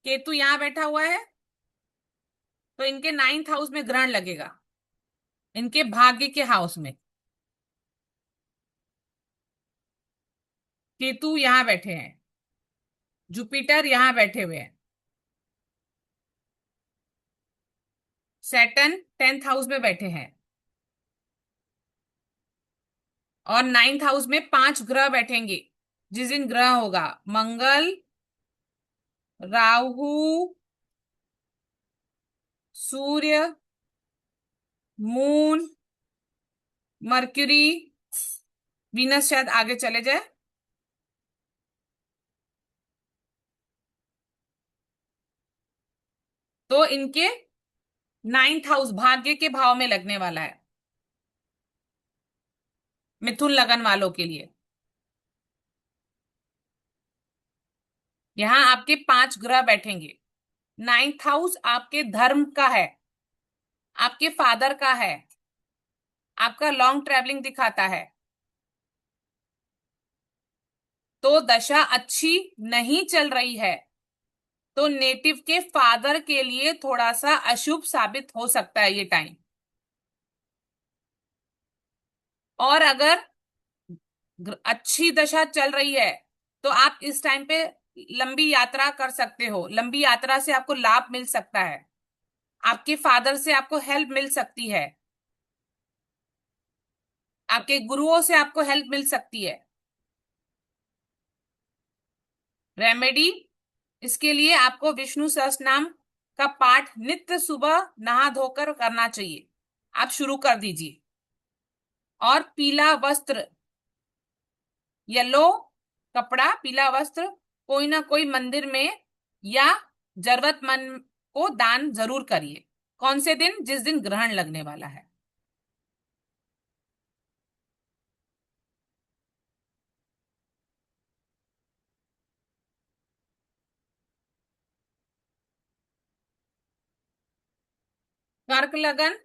केतु यहाँ बैठा हुआ है, तो इनके 9th हाउस में ग्रहण लगेगा, इनके भाग्य के हाउस में। केतु यहाँ बैठे हैं, जुपिटर यहाँ बैठे हुए हैं, सैटर्न 10th हाउस में बैठे हैं, और 9th हाउस में 5 ग्रह बैठेंगे। जिस दिन ग्रह होगा, मंगल, Rahu, Surya, Moon, mercury, Venus शायद आगे चले जाए, तो इनके 9th हाउस भाग्य के भाव में लगने वाला है, मिथुन लगन वालों के लिए। यहां आपके 5 ग्रह बैठेंगे। 9th हाउस आपके धर्म का है, आपके फादर का है, आपका लॉन्ग ट्रैवलिंग दिखाता है। तो दशा अच्छी नहीं चल रही है, तो नेटिव के फादर के लिए थोड़ा सा अशुभ साबित हो सकता है ये टाइम। और अगर अच्छी दशा चल रही है तो आप इस टाइम पे लंबी यात्रा कर सकते हो, लंबी यात्रा से आपको लाभ मिल सकता है, आपके फादर से आपको हेल्प मिल सकती है, आपके गुरुओं से आपको हेल्प मिल सकती है। रेमेडी, इसके लिए आपको विष्णु सहस्त्र नाम का पाठ नित्य सुबह नहा धोकर करना चाहिए। आप शुरू कर दीजिए। और पीला वस्त्र, येलो कपड़ा, पीला वस्त्र कोई ना कोई मंदिर में या जरूरतमंद को दान जरूर करिए। कौन से दिन? जिस दिन ग्रहण लगने वाला है। कर्क लगन,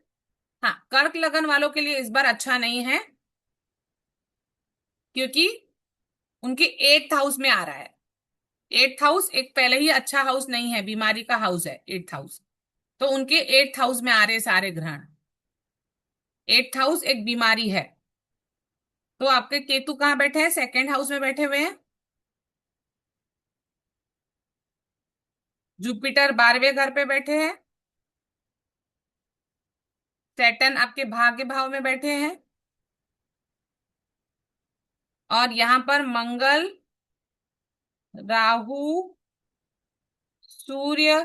हाँ कर्क लगन वालों के लिए इस बार अच्छा नहीं है, क्योंकि उनके 8th हाउस में आ रहा है। 8th हाउस एक पहले ही अच्छा हाउस नहीं है, बीमारी का हाउस है 8th हाउस। तो उनके 8th हाउस में आ रहे सारे ग्रहण। 8th हाउस एक बीमारी है। तो आपके केतु कहाँ बैठे हैं? 2nd हाउस में बैठे हुए हैं। जुपिटर 12वें घर पे बैठे हैं। सैटर्न आपके भाग्य भाव में बैठे हैं। और यहां पर मंगल, Rahu, Surya,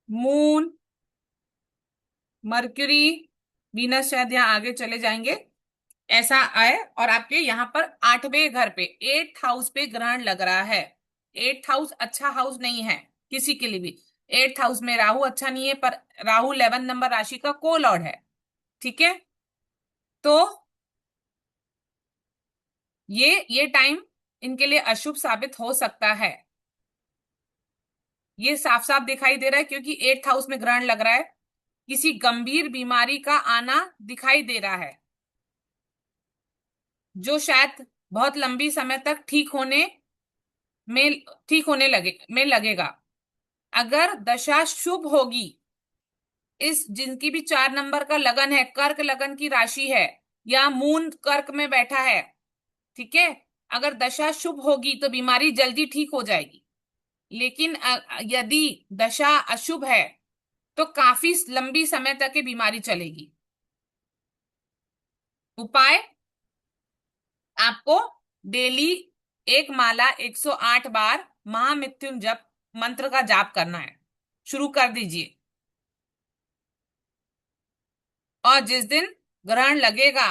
Moon, mercury, Venus शायद यहाँ आगे चले जाएंगे, ऐसा आए। और आपके यहाँ पर 8वें घर पे, 8th हाउस पे ग्रहण लग रहा है। 8th हाउस अच्छा हाउस नहीं है किसी के लिए भी। 8th हाउस में राहु अच्छा नहीं है, पर राहु 11 नंबर राशि का को लॉर्ड है। ठीक है, तो ये टाइम इनके लिए अशुभ साबित हो सकता है। ये साफ साफ दिखाई दे रहा है, क्योंकि 8th हाउस में ग्रहण लग रहा है। किसी गंभीर बीमारी का आना दिखाई दे रहा है, जो शायद बहुत लंबी समय तक में ठीक होने लगेगा। अगर दशा शुभ होगी, इस जिनकी भी 4 नंबर का लगन है, कर्क लगन की राशि है, या मून कर्क में बैठा है, ठीक है, अगर दशा शुभ होगी तो बीमारी जल्दी ठीक हो जाएगी। लेकिन यदि दशा अशुभ है तो काफी लंबी समय तक ये बीमारी चलेगी। उपाय, आपको डेली एक माला 108 बार महामृत्युंजय जप मंत्र का जाप करना है। शुरू कर दीजिए। और जिस दिन ग्रहण लगेगा,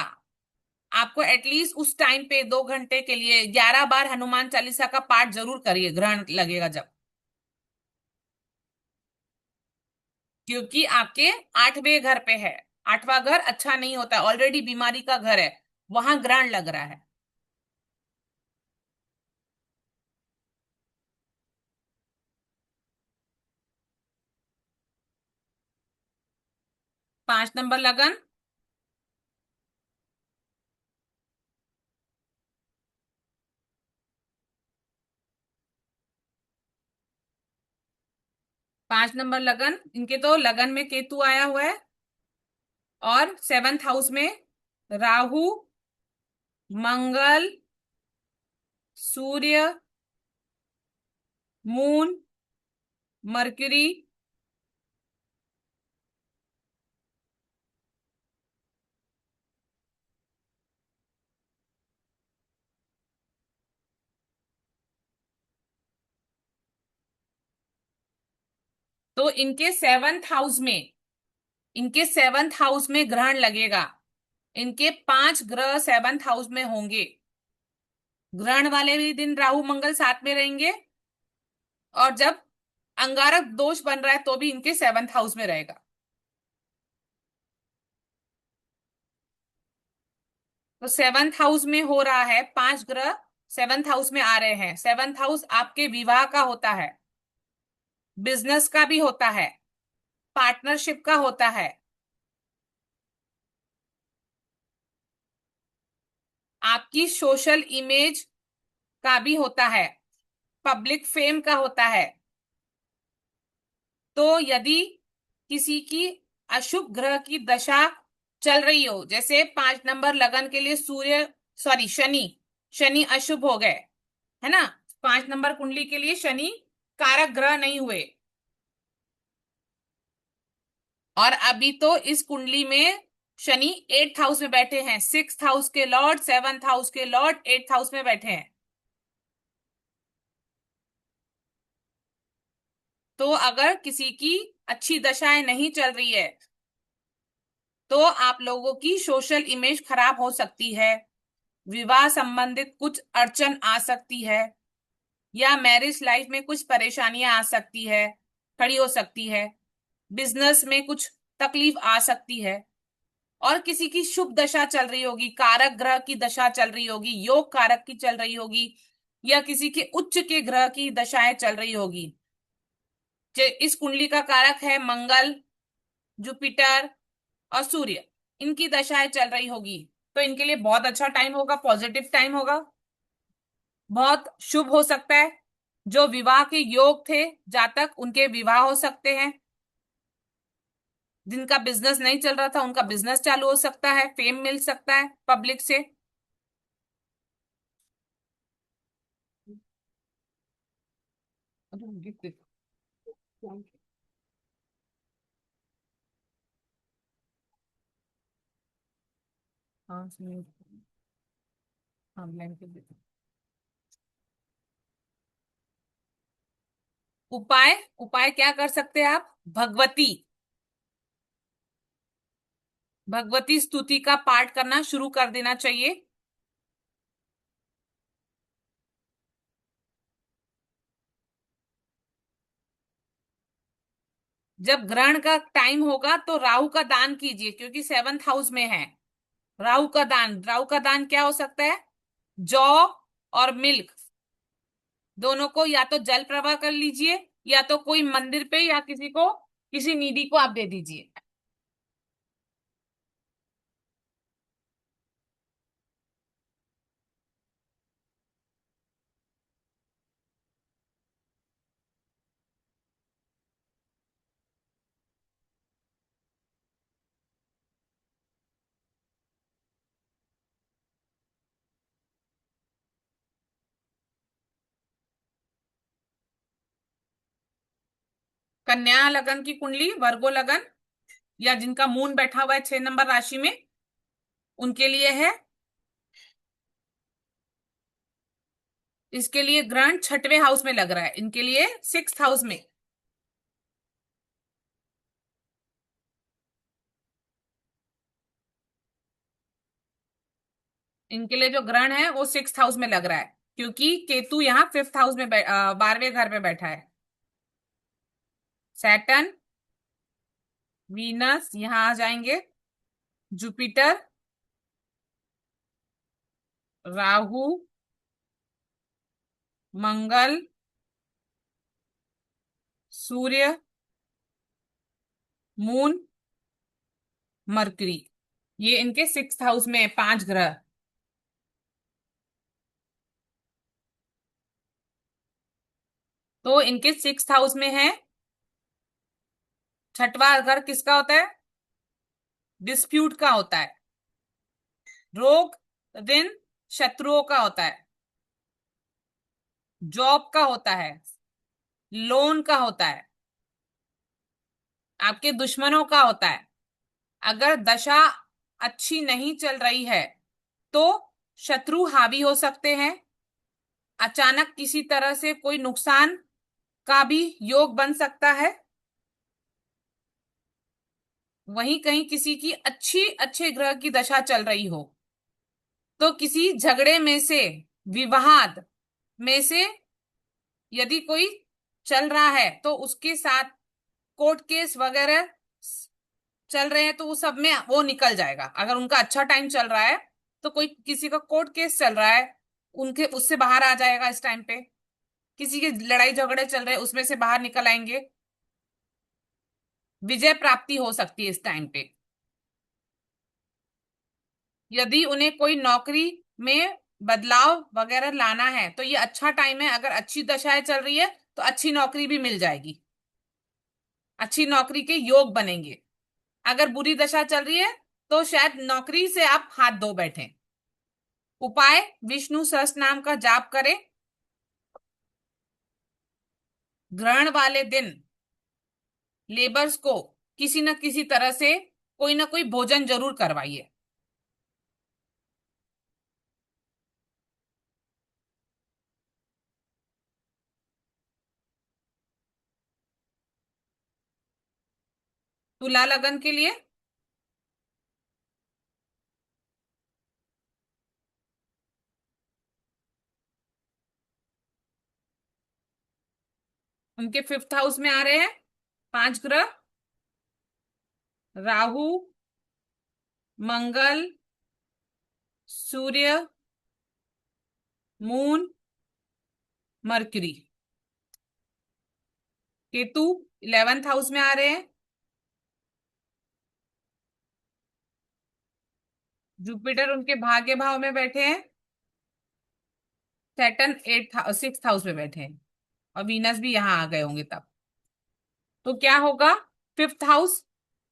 आपको एटलीस्ट उस टाइम पे 2 घंटे के लिए 11 बार हनुमान चालीसा का पाठ जरूर करिए, ग्रहण लगेगा जब। क्योंकि आपके 8वें घर पे है। 8वां घर अच्छा नहीं होता, ऑलरेडी बीमारी का घर है, वहां ग्रहण लग रहा है। 5 नंबर लगन। 5 नंबर लगन, इनके तो लगन में केतु आया हुआ है, और 7th हाउस में राहु, मंगल, सूर्य, मून, मरकरी। तो इनके सेवंथ हाउस में ग्रहण लगेगा। इनके 5 ग्रह 7th हाउस में होंगे। ग्रहण वाले भी दिन राहु मंगल साथ में रहेंगे, और जब अंगारक दोष बन रहा है तो भी इनके 7th हाउस में रहेगा। तो 7th हाउस में हो रहा है, 5 ग्रह 7th हाउस में आ रहे हैं। 7th हाउस आपके विवाह का होता है, बिजनेस का भी होता है, पार्टनरशिप का होता है, आपकी सोशल इमेज का भी होता है, पब्लिक फेम का होता है। तो यदि किसी की अशुभ ग्रह की दशा चल रही हो, जैसे 5 नंबर लगन के लिए सूर्य, सॉरी शनि, शनि अशुभ हो गए, है ना। 5 नंबर कुंडली के लिए शनि कारक ग्रह नहीं हुए, और अभी तो इस कुंडली में शनि 8th हाउस में बैठे हैं। 6th हाउस के लॉर्ड, 7th हाउस के लॉर्ड 8th हाउस में बैठे हैं। तो अगर किसी की अच्छी दशाएं नहीं चल रही है, तो आप लोगों की सोशल इमेज खराब हो सकती है, विवाह संबंधित कुछ अड़चन आ सकती है, या मैरिज लाइफ में कुछ परेशानियां आ सकती है, खड़ी हो सकती है, बिजनेस में कुछ तकलीफ आ सकती है। और किसी की शुभ दशा चल रही होगी, कारक ग्रह की दशा चल रही होगी, योग कारक की चल रही होगी, या किसी के उच्च के ग्रह की दशाएं चल रही होगी। इस कुंडली का कारक है मंगल, जुपिटर और सूर्य, इनकी दशाएं चल रही होगी, तो इनके लिए बहुत अच्छा टाइम होगा, पॉजिटिव टाइम होगा, बहुत शुभ हो सकता है। जो विवाह के योग थे जातक, उनके विवाह हो सकते हैं। जिनका बिजनेस नहीं चल रहा था उनका बिजनेस चालू हो सकता है, फेम मिल सकता है पब्लिक से। हाँ हाँ, उपाय, उपाय क्या कर सकते हैं आप? भगवती, भगवती स्तुति का पाठ करना शुरू कर देना चाहिए। जब ग्रहण का टाइम होगा तो राहु का दान कीजिए, क्योंकि 7th हाउस में है। राहु का दान, राहु का दान क्या हो सकता है? जौ और मिल्क, दोनों को या तो जल प्रवाह कर लीजिए, या तो कोई मंदिर पे या किसी को, किसी नीडी को आप दे दीजिए। कन्या लगन की कुंडली, वर्गो लगन, या जिनका मून बैठा हुआ है 6 नंबर राशि में, उनके लिए है। इसके लिए ग्रहण 6वें हाउस में लग रहा है, इनके लिए 6th हाउस में। इनके लिए जो ग्रहण है वो 6th हाउस में लग रहा है, क्योंकि केतु यहाँ 5th हाउस में 12वें घर में बैठा है। सैटर्न, वीनस यहां आ जाएंगे, Jupiter, Rahu, Mangal, Surya, Moon, mercury. ये इनके 6th हाउस में है, 5 ग्रह। तो इनके 6th हाउस में है। छठवां घर किसका होता है? डिस्प्यूट का होता है। रोग, ऋण, शत्रुओं का होता है। जॉब का होता है। लोन का होता है। आपके दुश्मनों का होता है। अगर दशा अच्छी नहीं चल रही है तो शत्रु हावी हो सकते हैं। अचानक किसी तरह से कोई नुकसान का भी योग बन सकता है। वहीं कहीं किसी की अच्छी अच्छे ग्रह की दशा चल रही हो तो किसी झगड़े में से, विवाद में से यदि कोई चल रहा है तो उसके साथ कोर्ट केस वगैरह चल रहे हैं तो वो सब में वो निकल जाएगा। अगर उनका अच्छा टाइम चल रहा है तो कोई किसी का कोर्ट केस चल रहा है, उनके उससे बाहर आ जाएगा इस टाइम पे। किसी के लड़ाई झगड़े चल रहे हैं उसमें से बाहर निकल आएंगे। विजय प्राप्ति हो सकती है इस टाइम पे। यदि उन्हें कोई नौकरी में बदलाव वगैरह लाना है तो ये अच्छा टाइम है। अगर अच्छी दशाएं चल रही है तो अच्छी नौकरी भी मिल जाएगी, अच्छी नौकरी के योग बनेंगे। अगर बुरी दशा चल रही है तो शायद नौकरी से आप हाथ धो बैठे। उपाय, विष्णु सहस्त्र नाम का जाप करें। ग्रहण वाले दिन लेबर्स को किसी न किसी तरह से कोई ना कोई भोजन जरूर करवाइए। तुला लगन के लिए उनके 5th हाउस में आ रहे हैं 5 ग्रह, Rahu, Mangal, Surya, Moon, Mercury. Ketu 11th house में आ रहे हैं। जुपिटर उनके भाग्य भाव में बैठे हैं। सैटर्न 6th हाउस में बैठे हैं। और वीनस भी यहां आ गए होंगे तब। तो क्या होगा? 5th हाउस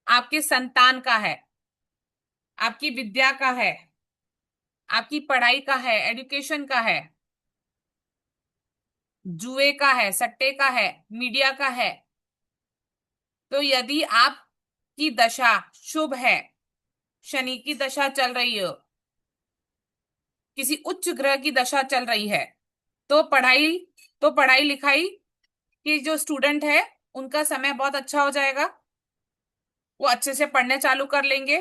आपके संतान का है, आपकी विद्या का है, आपकी पढ़ाई का है, एजुकेशन का है, जुए का है, सट्टे का है, मीडिया का है। तो यदि आपकी दशा शुभ है, शनि की दशा चल रही हो, किसी उच्च ग्रह की दशा चल रही है तो पढ़ाई लिखाई के जो स्टूडेंट है उनका समय बहुत अच्छा हो जाएगा। वो अच्छे से पढ़ने चालू कर लेंगे।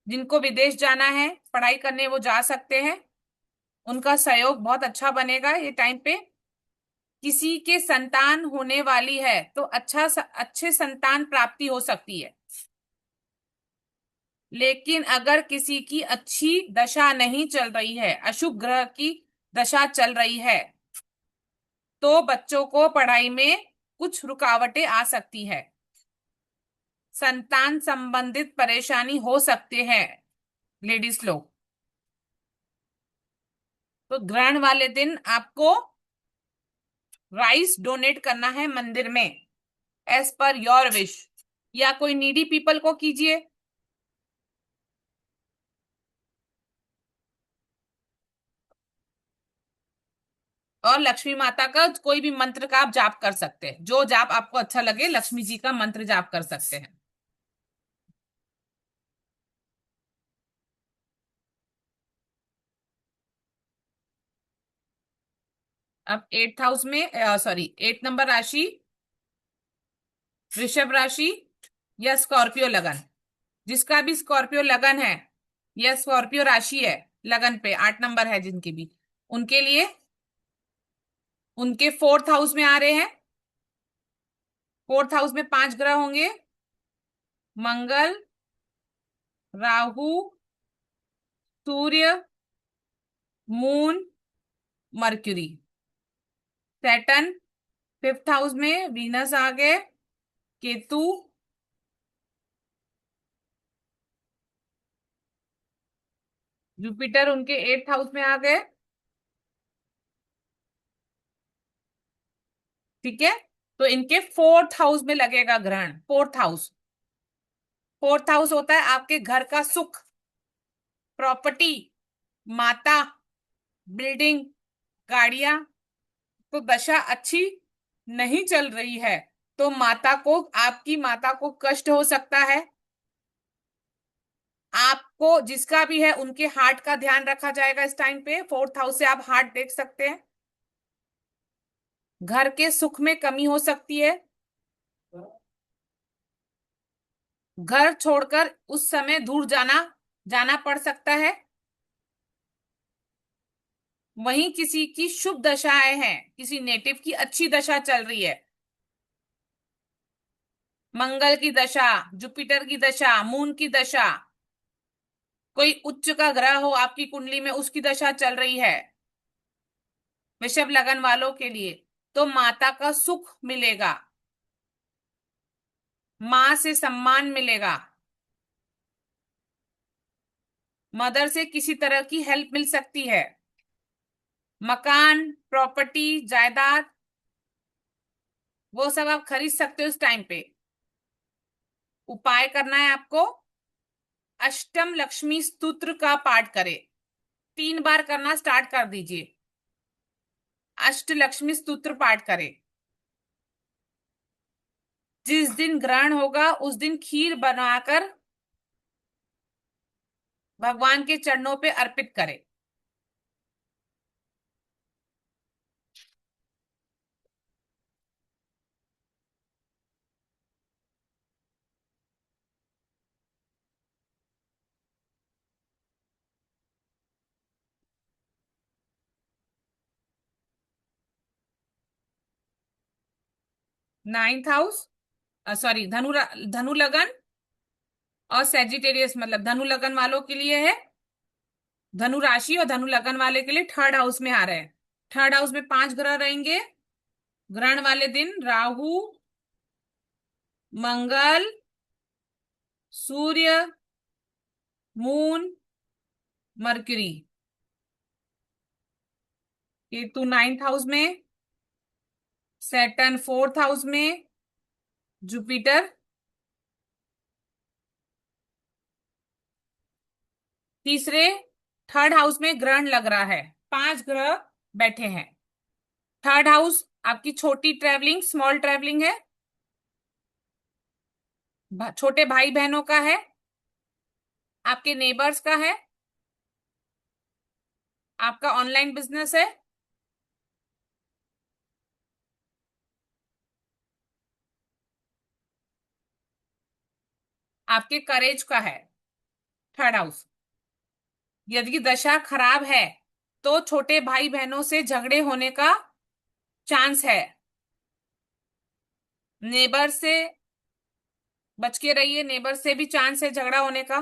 जिनको विदेश जाना है पढ़ाई करने वो जा सकते हैं। उनका सहयोग बहुत अच्छा बनेगा ये टाइम पे। किसी के संतान होने वाली है तो अच्छे संतान प्राप्ति हो सकती है। लेकिन अगर किसी की अच्छी दशा नहीं चल रही है, अशुभ ग्रह की दशा चल रही है, तो बच्चों को पढ़ाई में कुछ रुकावटें आ सकती है। संतान संबंधित परेशानी हो सकते हैं लेडीज लोग। तो ग्रहण वाले दिन आपको राइस डोनेट करना है मंदिर में, एज पर योर विश। या कोई नीडी पीपल को कीजिए। और लक्ष्मी माता का कोई भी मंत्र का आप जाप कर सकते हैं, जो जाप आपको अच्छा लगे, लक्ष्मी जी का मंत्र जाप कर सकते हैं। अब 8th हाउस में, सॉरी, 8 नंबर राशि वृषभ राशि या स्कॉर्पियो लगन। जिसका भी स्कॉर्पियो लगन है या स्कॉर्पियो राशि है, लगन पे 8 नंबर है जिनकी भी, उनके लिए उनके 4th हाउस में आ रहे हैं फोर्थ हाउस में 5 ग्रह होंगे। Mangal, Rahu, Surya, Moon, Mercury. Saturn fifth house में, वीनस आ गए, केतु, जुपिटर उनके एट्थ हाउस में आ गए। ठीक है, तो इनके फोर्थ हाउस में लगेगा ग्रहण। फोर्थ हाउस, फोर्थ हाउस होता है आपके घर का सुख, प्रॉपर्टी, माता, बिल्डिंग, गाड़ियां। तो दशा अच्छी नहीं चल रही है, तो माता को, आपकी माता को कष्ट हो सकता है। आपको जिसका भी है उनके हार्ट का ध्यान रखा जाएगा इस टाइम पे। फोर्थ हाउस से आप हार्ट देख सकते हैं। घर के सुख में कमी हो सकती है। घर छोड़कर उस समय दूर जाना जाना पड़ सकता है। वहीं किसी की शुभ दशाएं हैं, किसी नेटिव की अच्छी दशा चल रही है। मंगल की दशा, जुपिटर की दशा, मून की दशा, कोई उच्च का ग्रह हो आपकी कुंडली में उसकी दशा चल रही है। वृषभ लगन वालों के लिए तो माता का सुख मिलेगा, माँ से सम्मान मिलेगा, मदर से किसी तरह की हेल्प मिल सकती है। मकान, प्रॉपर्टी, जायदाद, वो सब आप खरीद सकते हो इस टाइम पे। उपाय करना है आपको, अष्टम लक्ष्मी स्तोत्र का पाठ करें। 3 बार करना स्टार्ट कर दीजिए। अष्ट लक्ष्मी स्तोत्र पाठ करें। जिस दिन ग्रहण होगा उस दिन खीर बनाकर भगवान के चरणों पे अर्पित करें। नाइन्थ हाउस, सॉरी, धनु लगन और सेजिटेरियस, मतलब धनु लगन वालों के लिए है। धनु राशि और धनु लगन वाले के लिए थर्ड हाउस में आ रहे हैं। थर्ड हाउस में 5 ग्रह रहेंगे ग्रहण वाले दिन। Rahu, Mangal, Surya, Moon, Mercury. Ketu ninth house में, सैटर्न फोर्थ हाउस में, जुपिटर। तीसरे, थर्ड हाउस में ग्रहण लग रहा है, 5 ग्रह बैठे हैं। थर्ड हाउस आपकी छोटी ट्रैवलिंग, स्मॉल ट्रैवलिंग है, छोटे भाई बहनों का है, आपके नेबर्स का है, आपका ऑनलाइन बिजनेस है, आपके करेज का है। थर्ड हाउस, यदि दशा खराब है तो छोटे भाई बहनों से झगड़े होने का चांस है। नेबर से बच के रहिए, नेबर से भी चांस है झगड़ा होने का।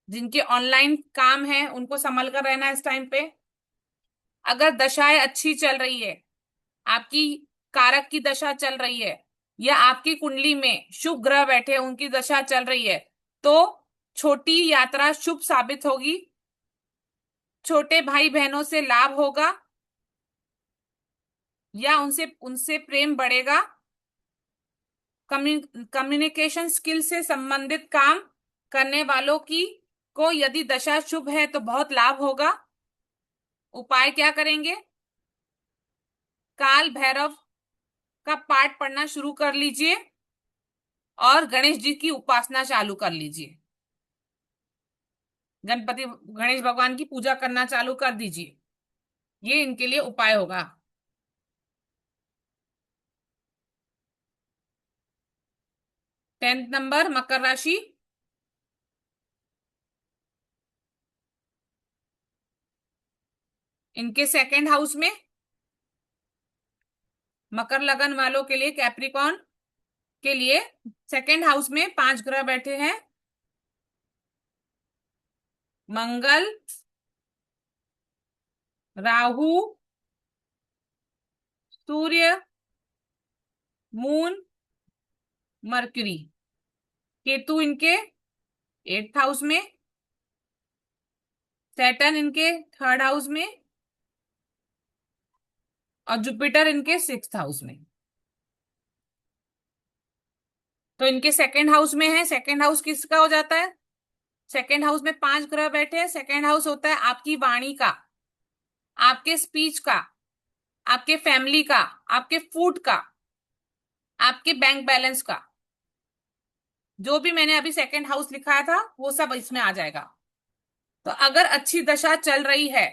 जिनके ऑनलाइन काम है उनको संभल कर रहना है इस टाइम पे। अगर दशाएं अच्छी चल रही है, आपकी कारक की दशा चल रही है, या आपकी कुंडली में शुभ ग्रह बैठे हैं, उनकी दशा चल रही है, तो छोटी यात्रा शुभ साबित होगी। छोटे भाई बहनों से लाभ होगा, या उनसे उनसे प्रेम बढ़ेगा। कम्युनिकेशन स्किल से संबंधित काम करने वालों की को यदि दशा शुभ है तो बहुत लाभ होगा। उपाय क्या करेंगे? काल भैरव का पाठ पढ़ना शुरू कर लीजिए और गणेश जी की उपासना चालू कर लीजिए। गणपति गणेश भगवान की पूजा करना चालू कर दीजिए। ये इनके लिए उपाय होगा। 10th नंबर, मकर राशि। इनके सेकंड हाउस में मकर लगन वालों के लिए, कैप्रिकॉर्न के लिए सेकंड हाउस में 5 ग्रह बैठे हैं। मंगल, राहु, सूर्य, मून, मरकरी। केतु इनके 8th हाउस में, सैटर्न इनके 3rd हाउस में, और जुपिटर इनके 6th हाउस में। तो इनके सेकंड हाउस में है। सेकंड हाउस किसका हो जाता है? सेकंड हाउस में 5 ग्रह बैठे हैं। सेकंड हाउस होता है आपकी वाणी का, आपके स्पीच का, आपके फैमिली का, आपके फूड का, आपके बैंक बैलेंस का। जो भी मैंने अभी सेकंड हाउस लिखाया था वो सब इसमें आ जाएगा। तो अगर अच्छी दशा चल रही है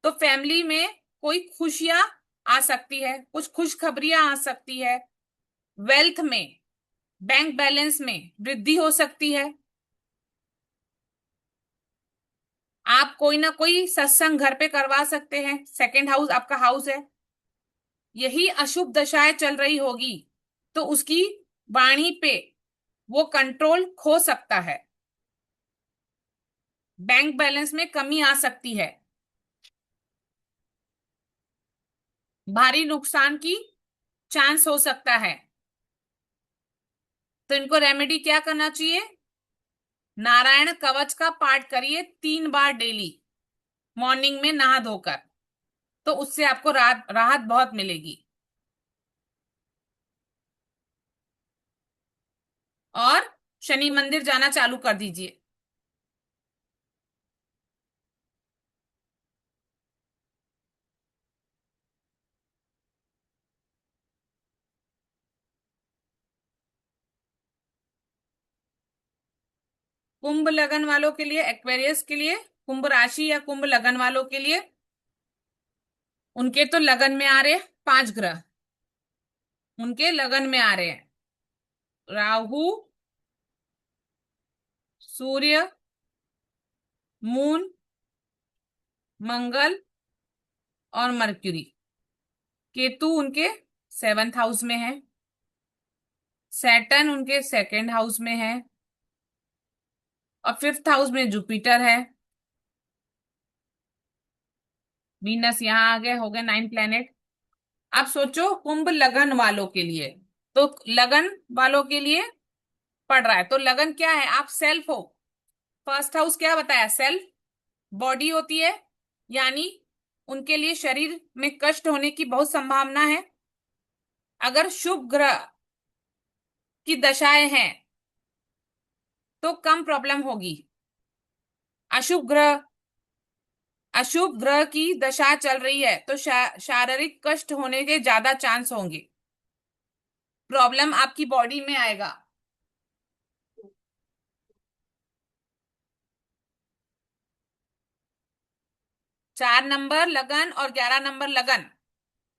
तो फैमिली में कोई खुशियां आ सकती है, कुछ खुशखबरियां आ सकती है, वेल्थ में, बैंक बैलेंस में वृद्धि हो सकती है। आप कोई ना कोई सत्संग घर पे करवा सकते हैं, सेकंड हाउस आपका हाउस है। यही अशुभ दशाएं चल रही होगी तो उसकी वाणी पे वो कंट्रोल खो सकता है, बैंक बैलेंस में कमी आ सकती है, भारी नुकसान की चांस हो सकता है। तो इनको रेमेडी क्या करना चाहिए? नारायण कवच का पाठ करिए 3 बार डेली, मॉर्निंग में नहा धोकर। तो उससे आपको राहत राहत बहुत मिलेगी। और शनि मंदिर जाना चालू कर दीजिए। कुंभ लगन वालों के लिए, एक्वेरियस के लिए, कुंभ राशि या कुंभ लगन वालों के लिए, उनके तो लगन में आ रहे हैं 5 ग्रह। उनके लगन में आ रहे हैं राहु, सूर्य, मून, मंगल और मरकरी। केतु उनके 7th हाउस में है, सैटर्न उनके सेकंड हाउस में है, और 5th हाउस में जुपिटर है। वीनस यहाँ आ गए, हो गए 9 प्लेनेट। अब सोचो कुंभ लगन वालों के लिए। तो लगन वालों के लिए पड़ रहा है, तो लगन क्या है? आप सेल्फ हो। फर्स्ट हाउस क्या बताया? सेल्फ, बॉडी होती है, यानी उनके लिए शरीर में कष्ट होने की बहुत संभावना है। अगर शुभ ग्रह की दशाएं हैं तो कम प्रॉब्लम होगी। अशुभ ग्रह, अशुभ ग्रह की दशा चल रही है तो शारीरिक कष्ट होने के ज्यादा चांस होंगे, प्रॉब्लम आपकी बॉडी में आएगा। 4 नंबर लगन और 11 नंबर लगन,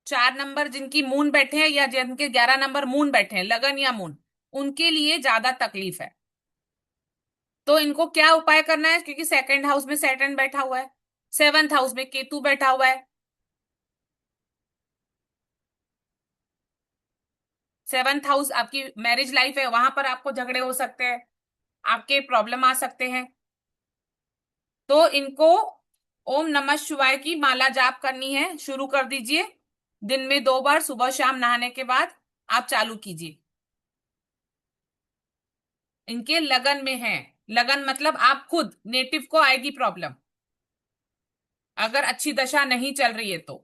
4 नंबर जिनकी मून बैठे हैं या जिनके 11 नंबर मून बैठे हैं, लगन या मून, उनके लिए ज्यादा तकलीफ है। तो इनको क्या उपाय करना है? क्योंकि सेकंड हाउस में सैटर्न बैठा हुआ है, 7th हाउस में केतु बैठा हुआ है। 7th हाउस आपकी मैरिज लाइफ है, वहां पर आपको झगड़े हो सकते हैं, आपके प्रॉब्लम आ सकते हैं। तो इनको ओम नमः शिवाय की माला जाप करनी है, शुरू कर दीजिए। दिन में 2 बार, सुबह शाम नहाने के बाद आप चालू कीजिए। इनके लगन में है, लगन मतलब आप खुद नेटिव को आएगी प्रॉब्लम अगर अच्छी दशा नहीं चल रही है तो।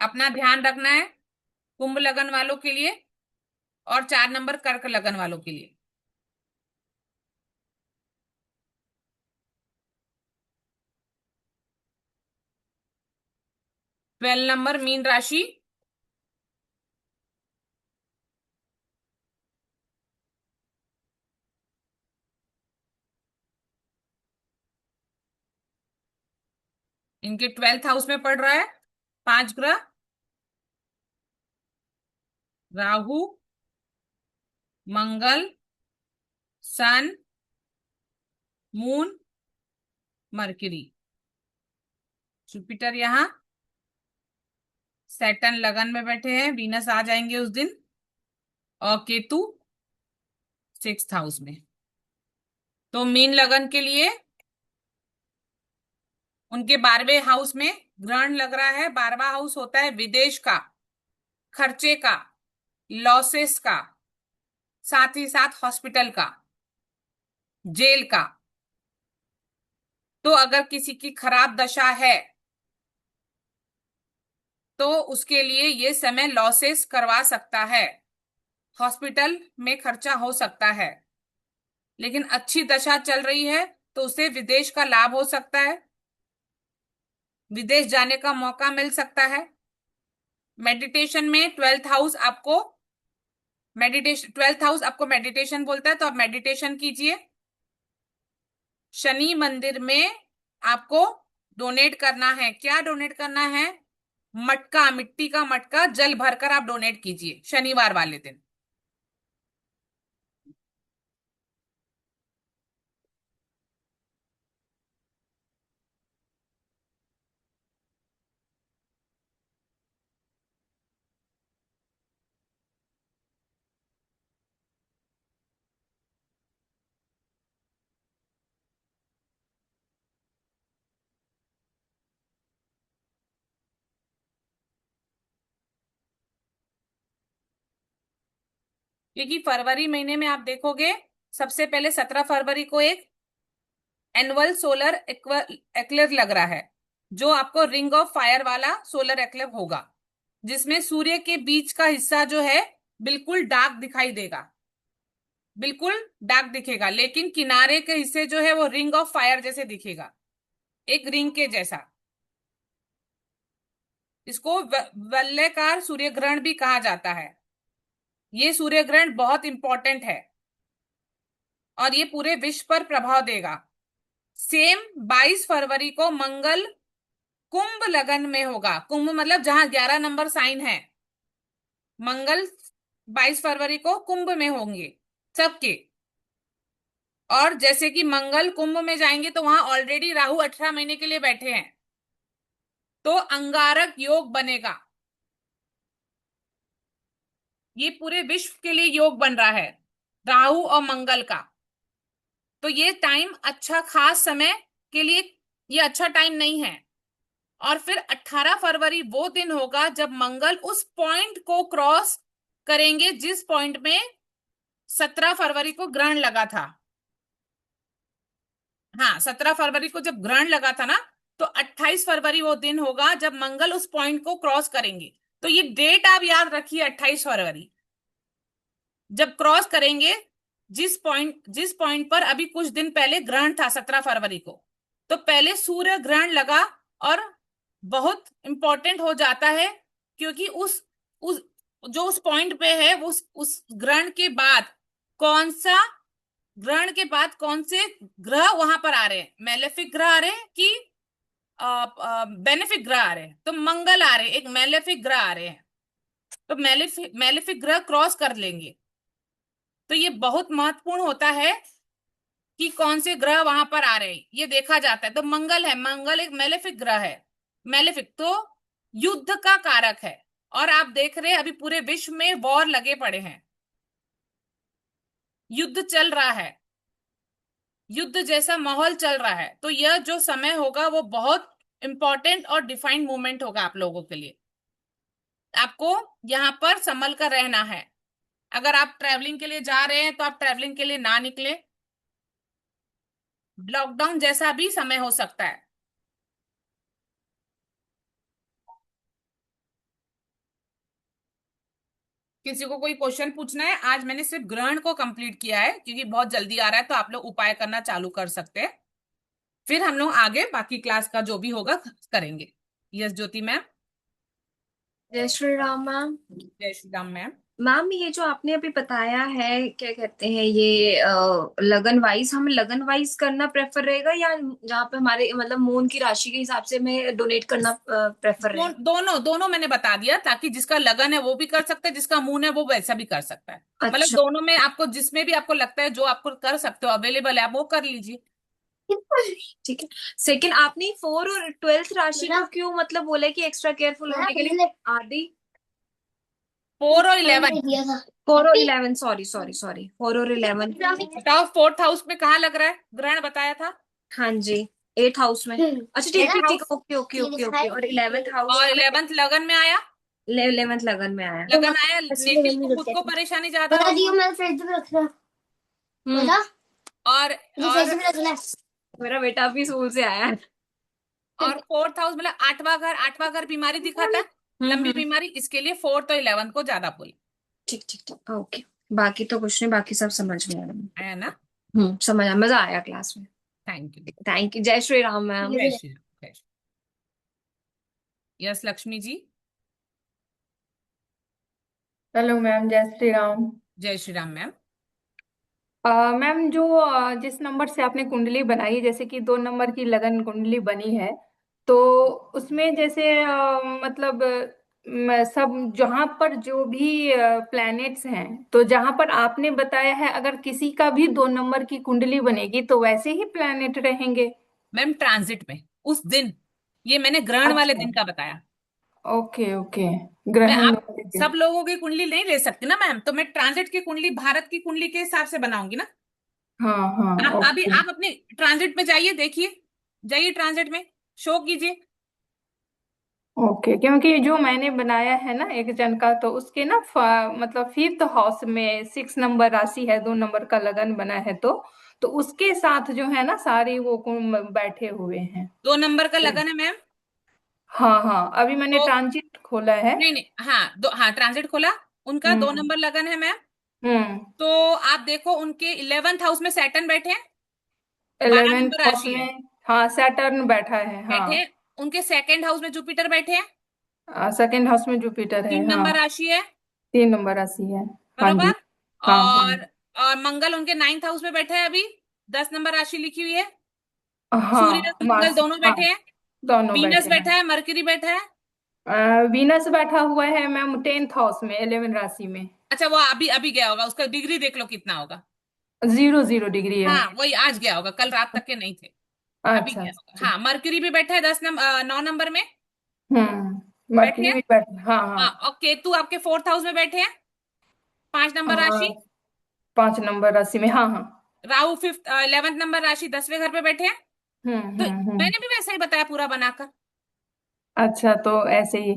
अपना ध्यान रखना है कुंभ लगन वालों के लिए, और 4 नंबर कर्क लगन वालों के लिए। 12 नंबर मीन राशि, इनके 12th हाउस में पड़ रहा है 5 ग्रह, राहु, मंगल, सन, मून, मरकरी। जुपिटर यहाँ सैटर्न लगन में बैठे हैं, वीनस आ जाएंगे उस दिन, और केतु 6th हाउस में। तो मीन लगन के लिए उनके 12वें हाउस में ग्रहण लग रहा है। 12वां हाउस होता है विदेश का, खर्चे का, लॉसेस का, साथ ही साथ हॉस्पिटल का, जेल का। तो अगर किसी की खराब दशा है तो उसके लिए ये समय लॉसेस करवा सकता है, हॉस्पिटल में खर्चा हो सकता है। लेकिन अच्छी दशा चल रही है तो उसे विदेश का लाभ हो सकता है, विदेश जाने का मौका मिल सकता है। मेडिटेशन में 12th हाउस आपको मेडिटेशन बोलता है, तो आप मेडिटेशन कीजिए। शनि मंदिर में आपको डोनेट करना है। क्या डोनेट करना है? मटका, मिट्टी का मटका जल भरकर आप डोनेट कीजिए शनिवार वाले दिन। क्योंकि फरवरी महीने में आप देखोगे, सबसे पहले 17 फरवरी को एक एनुअल सोलर एक्लिप्स लग रहा है, जो आपको रिंग ऑफ फायर वाला सोलर एक्लिप्स होगा, जिसमें सूर्य के बीच का हिस्सा जो है बिल्कुल डार्क दिखाई देगा, बिल्कुल डार्क दिखेगा, लेकिन किनारे के हिस्से जो है वो रिंग ऑफ फायर जैसे दिखेगा, एक रिंग के जैसा। इसको वलयाकार सूर्य ग्रहण भी कहा जाता है। ये सूर्य ग्रहण बहुत इंपॉर्टेंट है और ये पूरे विश्व पर प्रभाव देगा। सेम 22 फरवरी को मंगल कुंभ लगन में होगा। कुंभ मतलब जहां 11 नंबर साइन है। मंगल 22 फरवरी को कुंभ में होंगे सबके। और जैसे कि मंगल कुंभ में जाएंगे तो वहां ऑलरेडी राहु 18 महीने के लिए बैठे हैं, तो अंगारक योग बनेगा। ये पूरे विश्व के लिए योग बन रहा है, राहु और मंगल का। तो ये टाइम अच्छा, खास समय के लिए ये अच्छा टाइम नहीं है। और फिर 18 फरवरी वो दिन होगा जब मंगल उस पॉइंट को क्रॉस करेंगे जिस पॉइंट में 17 फरवरी को ग्रहण लगा था। हाँ, 17 फरवरी को जब ग्रहण लगा था ना, तो 28 फरवरी वो दिन होगा जब मंगल उस पॉइंट को क्रॉस करेंगे। तो ये डेट आप याद रखिए, 28 फरवरी जब क्रॉस करेंगे, जिस पॉइंट पर अभी कुछ दिन पहले ग्रहण था 17 फरवरी को। तो पहले सूर्य ग्रहण लगा और बहुत इंपॉर्टेंट हो जाता है, क्योंकि उस जो उस पॉइंट पे है, उस ग्रहण के बाद कौन सा, ग्रहण के बाद कौन से ग्रह वहां पर आ रहे हैं, मेलेफिक ग्रह आ रहे हैं कि बेनिफिक ग्रह आ रहे हैं। तो मंगल आ रहे हैं, एक मेलेफिक ग्रह आ रहे हैं। तो मेलेफिक ग्रह क्रॉस कर लेंगे। तो ये बहुत महत्वपूर्ण होता है कि कौन से ग्रह वहां पर आ रहे हैं, ये देखा जाता है। तो मंगल है, मंगल एक मेलेफिक ग्रह है। मेलेफिक तो युद्ध का कारक है। और आप देख रहे हैं अभी पूरे विश्व में वॉर लगे पड़े हैं, युद्ध चल रहा है, युद्ध जैसा माहौल चल रहा है। तो यह जो समय होगा वो बहुत इंपॉर्टेंट और डिफाइंड मोमेंट होगा आप लोगों के लिए। आपको यहाँ पर संभल कर रहना है। अगर आप ट्रैवलिंग के लिए जा रहे हैं तो आप ट्रैवलिंग के लिए ना निकले, लॉकडाउन जैसा भी समय हो सकता है। किसी को कोई क्वेश्चन पूछना है? आज मैंने सिर्फ ग्रहण को कंप्लीट किया है क्योंकि बहुत जल्दी आ रहा है, तो आप लोग उपाय करना चालू कर सकते हैं। फिर हम लोग आगे बाकी क्लास का जो भी होगा करेंगे। यस ज्योति मैम। जय श्री राम मैम। जय श्री राम मैम। मैम, ये जो आपने अभी बताया है, क्या कहते हैं ये, लगन वाइज हमें लगन वाइज करना प्रेफर रहेगा, या जहाँ पे हमारे मतलब मून की राशि के हिसाब से हमें डोनेट करना प्रेफर रहेगा? दोनों दोनों मैंने बता दिया, ताकि जिसका लगन है वो भी कर सकता है, जिसका मून है वो वैसा भी कर सकता है। मतलब अच्छा। दोनों में आपको जिसमें भी आपको लगता है जो आपको कर सकते हो, अवेलेबल है, आप वो कर लीजिए। ठीक है। सेकंड, आपने 4 और 12th राशि को क्यों मतलब बोला कि एक्स्ट्रा केयरफुल होने के लिए? आदि। 4 और 11। 4 और 11, सॉरी सॉरी सॉरी, 4 और 11। बताओ फोर्थ हाउस में कहाँ लग रहा है, ग्रहण बताया था। हाँ जी, 8th हाउस में। अच्छा ठीक एट ठीक ठीक, house okay okay okay okay. और 11th हाउस और में? 11th लगन में आया। 11th लगन में आया। लगन आया, नेटिव को खुद को परेशानी ज्यादा होगी। हम्म। और मेरा बेटा अभी स्कूल से आया है। और फोर्थ हाउस मतलब आठवां घर, आठवां घर बीमारी दिखाता है, लंबी हम्म। बीमारी, इसके लिए फोर्थ और 11th को ज्यादा बोली। ठीक ठीक ठीक, ओके। बाकी तो कुछ नहीं, बाकी सब समझ में आया। है ना। समझ आया, मजा आया क्लास में। Thank you. थैंक यू, जय श्री राम मैम। जय श्री राम। जय yes Lakshmi ji. Hello ma'am, जय श्री राम। जय श्री राम मैम। मैम जो जिस नंबर से आपने कुंडली बनाई है, जैसे कि 2 नंबर की लगन कुंडली बनी है, तो उसमें जैसे मतलब सब जहाँ पर जो भी प्लैनेट्स हैं, तो जहाँ पर आपने बताया है अगर किसी का भी 2 नंबर की कुंडली बनेगी तो वैसे ही प्लैनेट रहेंगे। मैम ट्रांजिट में उस दिन, ये मैंने ग्रहण वाले अच्छा। दिन का बताया। Okay okay. मैं ग्रहण आप वाले दिन। सब लोगों की कुंडली नहीं ले सकती ना मैम, तो मैं ट्रांजिट की कुंडली, भारत की कुंडली के हिसाब से बनाऊंगी ना। हाँ हाँ। आप अभी ओके आप अपने ट्रांजिट में जाइए, देखिए, जाइए ट्रांजिट में, शो कीजिए। ओके। क्योंकि जो मैंने बनाया है ना एक जन का, तो उसके ना मतलब 5th हाउस में 6 नंबर राशि है, 2 नंबर का लगन बना है, तो उसके साथ जो है ना सारे वो बैठे हुए हैं। 2 नंबर का तो लगन है मैम। हाँ हाँ, अभी मैंने तो ट्रांजिट खोला है। नहीं नहीं, हाँ हाँ ट्रांजिट खोला, उनका दो हम्म नंबर लगन है मैम। हम्म। तो आप देखो उनके 11th हाउस में सैटर्न बैठे हैं, 11th नंबर हाउस राशि है, में हाँ सैटर्न बैठा है हाँ। बैठे हैं। उनके सेकंड हाउस में जुपिटर बैठे हैं, 2nd हाउस में जुपिटर है 3 नंबर हाँ। राशि है, 3 नंबर राशि है। हाँ जी। बरोबर। हाँ हाँ। और मंगल उनके 9th हाउस में बैठा है अभी, 10 नंबर राशि लिखी हुई है। सूर्य हाँ और मंगल मास। दोनों हाँ बैठे हैं। दोनों वीनस बैठे बैठा हैं। है, मरकरी बैठा है। वीनस बैठा हुआ है मैम 10th हाउस में, 11 राशि में। अच्छा वो अभी अभी गया होगा, उसका डिग्री देख लो कितना होगा। 0 0 डिग्री है। हाँ वही आज गया होगा, कल रात तक के नहीं थे, अभी अच्छा गया होगा। अच्छा। हाँ मरकरी भी बैठा है 9 नंबर में बैठे मरकरी हैं। भी बैठा हाँ हाँ। हाँ और केतु आपके 4th हाउस में बैठे हैं, 5 नंबर हाँ राशि। 5 नंबर राशि में हाँ हाँ। राहु 11th नंबर राशि 10वें घर पे बैठे हैं। तो हम्म। मैंने भी वैसा ही बताया पूरा बनाकर। अच्छा तो ऐसे ही।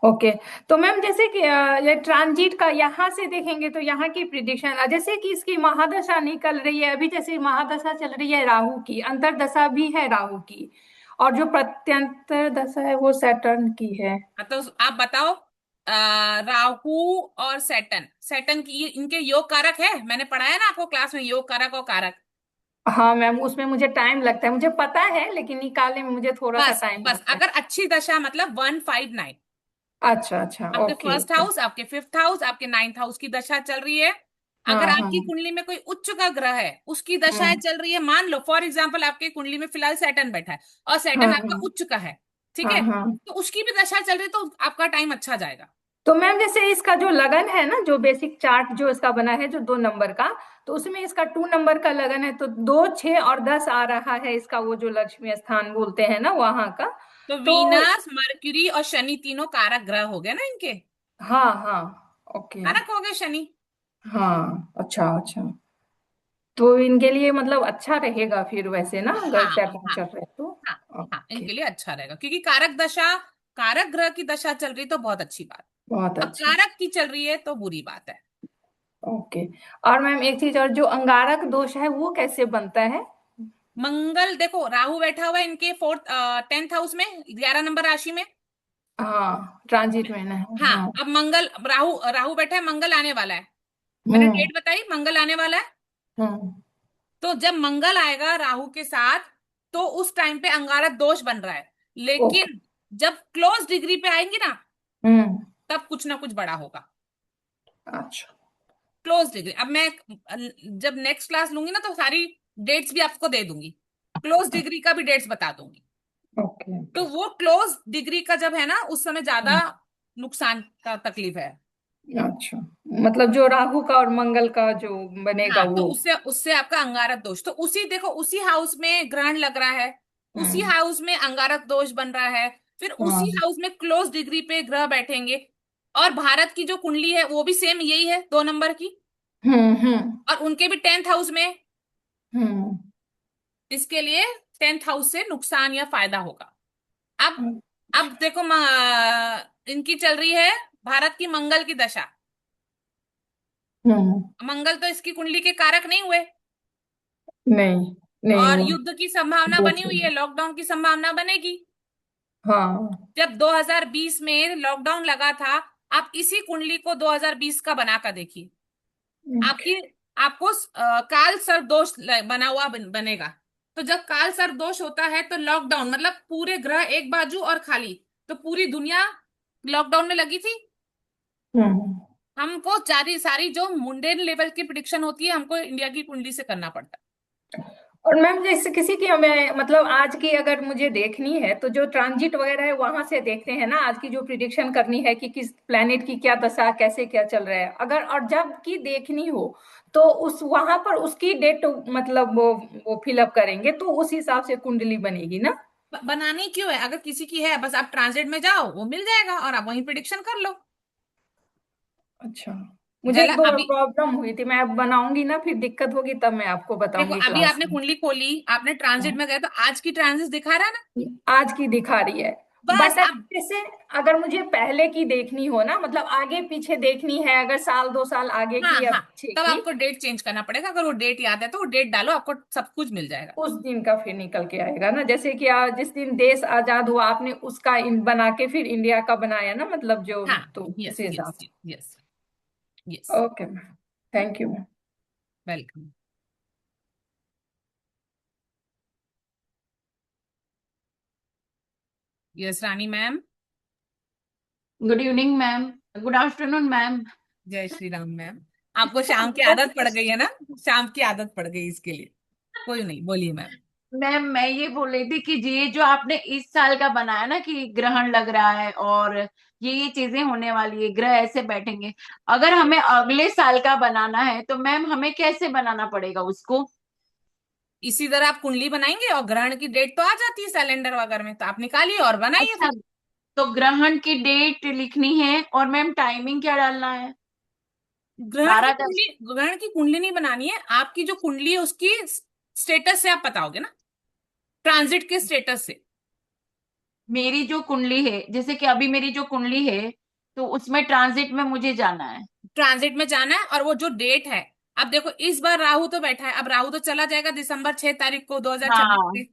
ओके। तो मैम जैसे कि ये ट्रांजिट का यहाँ से देखेंगे तो यहाँ की प्रिडिक्शन, जैसे कि इसकी महादशा निकल रही है अभी, जैसे महादशा चल रही है राहु की, अंतर्दशा भी है राहु की, और जो प्रत्यंतर दशा है वो सैटर्न की है। हाँ, तो आप बताओ, राहु और सैटर्न, सैटर्न की इनके योग कारक है, मैंने पढ़ाया ना आपको क्लास में, योग कारक और कारक। हाँ मैम, उसमें मुझे टाइम लगता है, मुझे पता है लेकिन निकालने में मुझे थोड़ा सा बस टाइम बस लगता है। अगर अच्छी दशा मतलब 159, अच्छा अच्छा। आपके ओके फर्स्ट ओके। हाउस, आपके 5th हाउस, आपके 9th हाउस की दशा चल रही है। हाँ अगर हाँ। आपकी कुंडली में कोई उच्च का ग्रह है, उसकी दशाएं हम्म। चल रही है, मान लो फॉर एग्जाम्पल आपकी कुंडली में फिलहाल सैटर्न बैठा है और हाँ सैटर्न आपका हाँ। उच्च का है, ठीक हाँ है, हाँ। तो उसकी भी दशा चल रही है, तो आपका टाइम अच्छा जाएगा। तो मैम जैसे इसका जो लगन है ना, जो बेसिक चार्ट जो इसका बना है जो 2 नंबर का, तो उसमें इसका 2 नंबर का लगन है, तो 2 6 और 10 आ रहा है इसका, वो जो लक्ष्मी स्थान बोलते हैं ना वहां का। तो तो वीनस मरक्यूरी और शनि तीनों कारक ग्रह हो गए ना इनके, हाँ हाँ। ओके। कारक हो गए शनि। हाँ अच्छा अच्छा। तो इनके लिए मतलब अच्छा रहेगा फिर वैसे ना, अगर हाँ सैटर्न हाँ चल रहे तो। हाँ हाँ, ओके। इनके लिए अच्छा रहेगा क्योंकि कारक दशा, कारक ग्रह की दशा चल रही तो बहुत अच्छी बात, बहुत अब अच्छा। कारक की चल रही है तो बुरी बात है। ओके। और मैम एक चीज और, जो अंगारक दोष है वो कैसे बनता है? मंगल देखो, राहु बैठा हुआ है इनके 10th हाउस में, 11 नंबर राशि में। हाँ ट्रांजिट में ना। हाँ हाँ। अब मंगल, राहु राहु बैठा है, मंगल आने वाला है, मैंने हम्म डेट बताई, मंगल आने वाला है। हम्म। तो जब मंगल आएगा राहु के साथ, तो उस टाइम पे अंगारक दोष बन रहा है, ओके। लेकिन जब क्लोज डिग्री पे आएंगे ना, हम्म। तब कुछ ना कुछ बड़ा होगा। अच्छा। क्लोज डिग्री, अब मैं जब नेक्स्ट क्लास लूंगी ना तो सारी डेट्स भी आपको दे दूंगी, क्लोज डिग्री का भी डेट्स बता दूंगी। ओके तो ओके। वो क्लोज डिग्री का जब है ना, उस समय ज्यादा नुकसान का तकलीफ है। अच्छा, मतलब जो राहु का और मंगल का जो बनेगा हाँ, तो वो। उससे उससे आपका अंगारक दोष, तो उसी देखो उसी हाउस में ग्रहण लग रहा है, उसी हम्म। हाउस में अंगारक दोष बन रहा है, फिर उसी हाँ। हाउस में क्लोज डिग्री पे ग्रह बैठेंगे। और भारत की जो कुंडली है वो भी सेम यही है, 2 नंबर की, हम्म। और उनके भी 10th हाउस में। हम्म। इसके लिए 10th हाउस से नुकसान या फायदा होगा। अब अच्छा। अब देखो इनकी चल रही है, भारत की मंगल की दशा। हम्म। मंगल तो इसकी कुंडली के कारक नहीं हुए, नहीं, नहीं और हुआ। युद्ध की संभावना वो बनी हुई है, सही। लॉकडाउन की संभावना बनेगी। हाँ। जब 2020 में लॉकडाउन लगा था, आप इसी कुंडली को 2020 का बनाकर देखिए। ओके। आपकी आपको काल सर्प दोष बना हुआ बनेगा। तो जब काल सर्प दोष होता है तो लॉकडाउन मतलब पूरे ग्रह एक बाजू और खाली, तो पूरी दुनिया लॉकडाउन में लगी थी। हम्म। हमको सारी सारी जो मुंडेन लेवल की प्रिडिक्शन होती है, हमको इंडिया की कुंडली से करना पड़ता और मैम जैसे किसी की हमें मतलब आज की अगर मुझे देखनी है तो जो ट्रांजिट वगैरह है वहां से देखते हैं ना, आज की जो प्रिडिक्शन करनी है कि किस प्लेनेट की क्या दशा कैसे क्या चल रहा है, अगर और जब की देखनी हो तो उस वहां पर उसकी डेट मतलब वो फिलअप करेंगे तो उस हिसाब से कुंडली बनेगी ना। है। बनानी क्यों है, अगर किसी की है बस आप ट्रांसलेट में जाओ, वो मिल जाएगा और आप वहीं प्रिडिक्शन कर लो। अच्छा। मुझे एक जला दो बार अभी प्रॉब्लम हुई थी, मैं अब बनाऊंगी ना फिर दिक्कत होगी तब मैं आपको देखो, बताऊंगी अभी क्लास आपने में। कुंडली खोली, आपने ट्रांजिट हाँ। में गए, तो आज की ट्रांजिट दिखा रहा है ना। आज की दिखा रही है। बस बट अगर अब, जैसे अगर मुझे पहले की देखनी हो ना, मतलब आगे पीछे देखनी है, अगर साल 2 साल आगे हाँ की या हाँ, पीछे तब की, आपको डेट चेंज करना पड़ेगा। अगर वो डेट याद है तो वो डेट डालो, आपको सब कुछ मिल जाएगा। उस दिन का फिर निकल के आएगा ना, जैसे कि जिस दिन देश आजाद हुआ आपने उसका बना के फिर इंडिया का बनाया ना, मतलब जो, हाँ, तो उस यस हिसाब यस से। Yes yes. Okay ma'am, thank you. Welcome. Yes Rani ma'am. Good evening ma'am. Good afternoon ma'am. जय श्री राम मैम। आपको शाम की आदत पड़ गई है ना, शाम की आदत पड़ गई इसके लिए। कोई नहीं, बोलिए मैम। मैम मैं ये बोल रही थी कि ये जो आपने इस साल का बनाया ना कि ग्रहण लग रहा है और ये चीजें होने वाली है, ग्रह ऐसे बैठेंगे, अगर हमें अगले साल का बनाना है तो मैम हमें कैसे बनाना पड़ेगा उसको? इसी तरह आप कुंडली बनाएंगे और ग्रहण की डेट तो आ जाती है कैलेंडर वगैरह में, तो आप निकालिए और बनाइए अच्छा, फिर। तो ग्रहण की डेट लिखनी है और मैम टाइमिंग क्या डालना है? ग्रहण की 12-10। कुंडली, ग्रहण की कुंडली नहीं बनानी है, आपकी जो कुंडली है उसकी स्टेटस से आप बताओगे ना, ट्रांजिट के स्टेटस से। मेरी जो कुंडली है, जैसे कि अभी मेरी जो कुंडली है तो उसमें ट्रांजिट में मुझे जाना है। ट्रांजिट में जाना है, और वो जो डेट है, अब देखो इस बार राहु तो बैठा है, अब राहु तो चला जाएगा दिसंबर 6 तारीख को 2026 हाँ, से।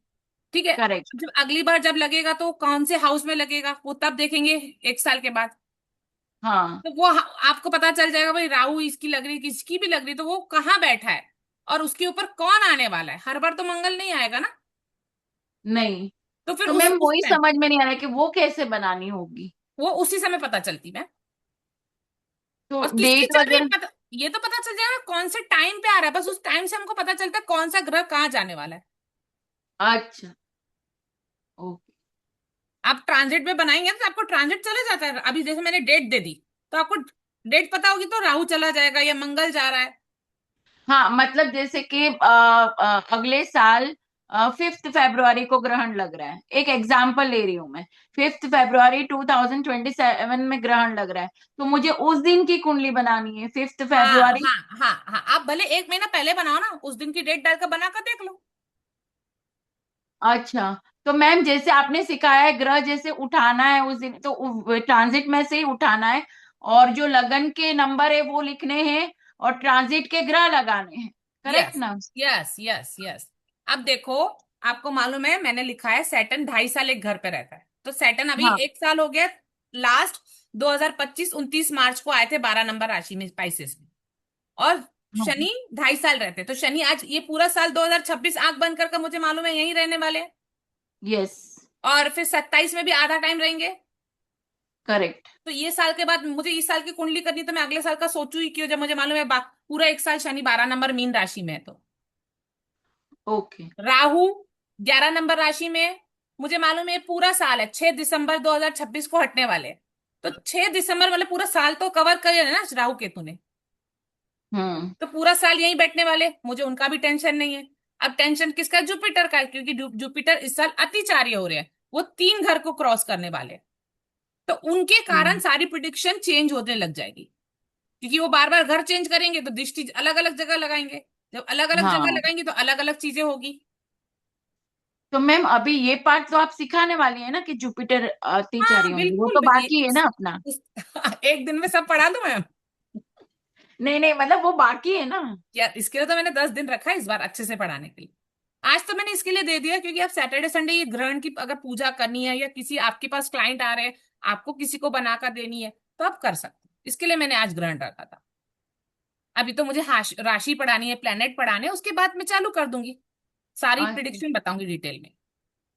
ठीक है। करेक्ट। जब अगली बार जब लगेगा तो कौन से हाउस में लगेगा वो तब देखेंगे, 1 साल के बाद। हाँ। तो वो आपको पता चल जाएगा भाई, राहु इसकी लग रही, किसकी भी लग रही, तो वो कहाँ बैठा है और उसके ऊपर कौन आने वाला है। हर बार तो मंगल नहीं आएगा ना, नहीं, तो फिर तो उस मैम उस वही टाइम समझ में नहीं आ रहा कि वो कैसे बनानी होगी। वो उसी समय पता चलती है। तो और किसकी डेट चल रही है वगैरह। पता, ये तो पता चल जाएगा कौन से टाइम पे आ रहा है, बस उस टाइम से हमको पता चलता है कौन सा ग्रह कहाँ जाने वाला है। अच्छा। ओके। आप ट्रांजिट में बनाएंगे तो आपको ट्रांजिट चले जाता है। अभी जैसे मैंने डेट दे दी, तो आपको डेट पता होगी तो राहु चला जाएगा या मंगल जा रहा है। हाँ, मतलब जैसे कि अगले साल 5 फरवरी को ग्रहण लग रहा है, एक एग्जाम्पल ले रही हूँ मैं। 5 फरवरी 2027 में ग्रहण लग रहा है, तो मुझे उस दिन की कुंडली बनानी है, फिफ्थ हाँ फरवरी हाँ हाँ हाँ, आप भले 1 महीना पहले बनाओ ना, उस दिन की डेट डालकर बनाकर देख लो। अच्छा, तो मैम जैसे आपने सिखाया है ग्रह जैसे उठाना है उस दिन, तो ट्रांजिट में से ही उठाना है, और जो लगन के नंबर है वो लिखने हैं, और ट्रांजिट के ग्रह लगाने हैं। करेक्ट यस ना? Yes yes yes. अब देखो, आपको मालूम है मैंने लिखा है सैटर्न 2.5 साल एक घर पे रहता है, तो सैटर्न अभी हाँ। 1 साल हो गया। लास्ट 2025 29 मार्च को आए थे 12 नंबर राशि में, स्पाइसेस में। और हाँ। शनि 2.5 साल रहते, तो शनि आज ये पूरा साल 2026 आंख बंद करके मुझे मालूम है यहीं रहने वाले हैं। यस। और फिर 27 में भी आधा टाइम रहेंगे। करेक्ट। तो ये साल के बाद मुझे इस साल की कुंडली करनी, तो मैं अगले साल का सोचू ही क्यों, जब मुझे मालूम है पूरा 1 साल शनि 12 नंबर मीन राशि में है। तो ओके। राहु 11 नंबर राशि में, मुझे मालूम है ये पूरा साल है, 6 दिसंबर 2026 को हटने वाले हैं। तो 6 दिसंबर मतलब पूरा साल तो कवर कर लेना ना राहु केतु ने। हम्म। तो पूरा साल यहीं बैठने वाले, मुझे उनका भी टेंशन नहीं है। अब टेंशन किसका है? जुपिटर का है, क्योंकि जुपिटर इस साल अतिचार्य हो रहे हैं, वो 3 घर को क्रॉस करने वाले हैं। तो उनके कारण हम्म। सारी प्रिडिक्शन चेंज होने लग जाएगी, क्योंकि वो बार बार घर चेंज करेंगे तो दृष्टि अलग अलग जगह लगाएंगे। जब अलग अलग जगह हाँ, लगाएंगे तो अलग अलग चीजें होगी। तो मैम अभी ये पार्ट तो आप सिखाने वाली है ना कि जुपिटर अतिचारी हाँ होंगे, वो बिल्कुल। तो बाकी है ना अपना। उस, एक दिन में सब पढ़ा दूं मैं? नहीं नहीं, मतलब वो बाकी है ना। यार इसके लिए तो मैंने 10 दिन रखा है इस बार अच्छे से पढ़ाने के लिए। आज तो मैंने इसके लिए दे दिया, क्योंकि अब सैटरडे संडे ये ग्रहण की अगर पूजा करनी है, या किसी आपके पास क्लाइंट आ रहे हैं, आपको किसी को बनाकर देनी है, तो आप कर सकते हो। इसके लिए मैंने आज ग्रहण रखा था। अभी तो मुझे राशि पढ़ानी है, प्लेनेट पढ़ाने हैं, उसके बाद मैं चालू कर दूंगी, सारी अच्छा, प्रिडिक्शन बताऊंगी डिटेल में।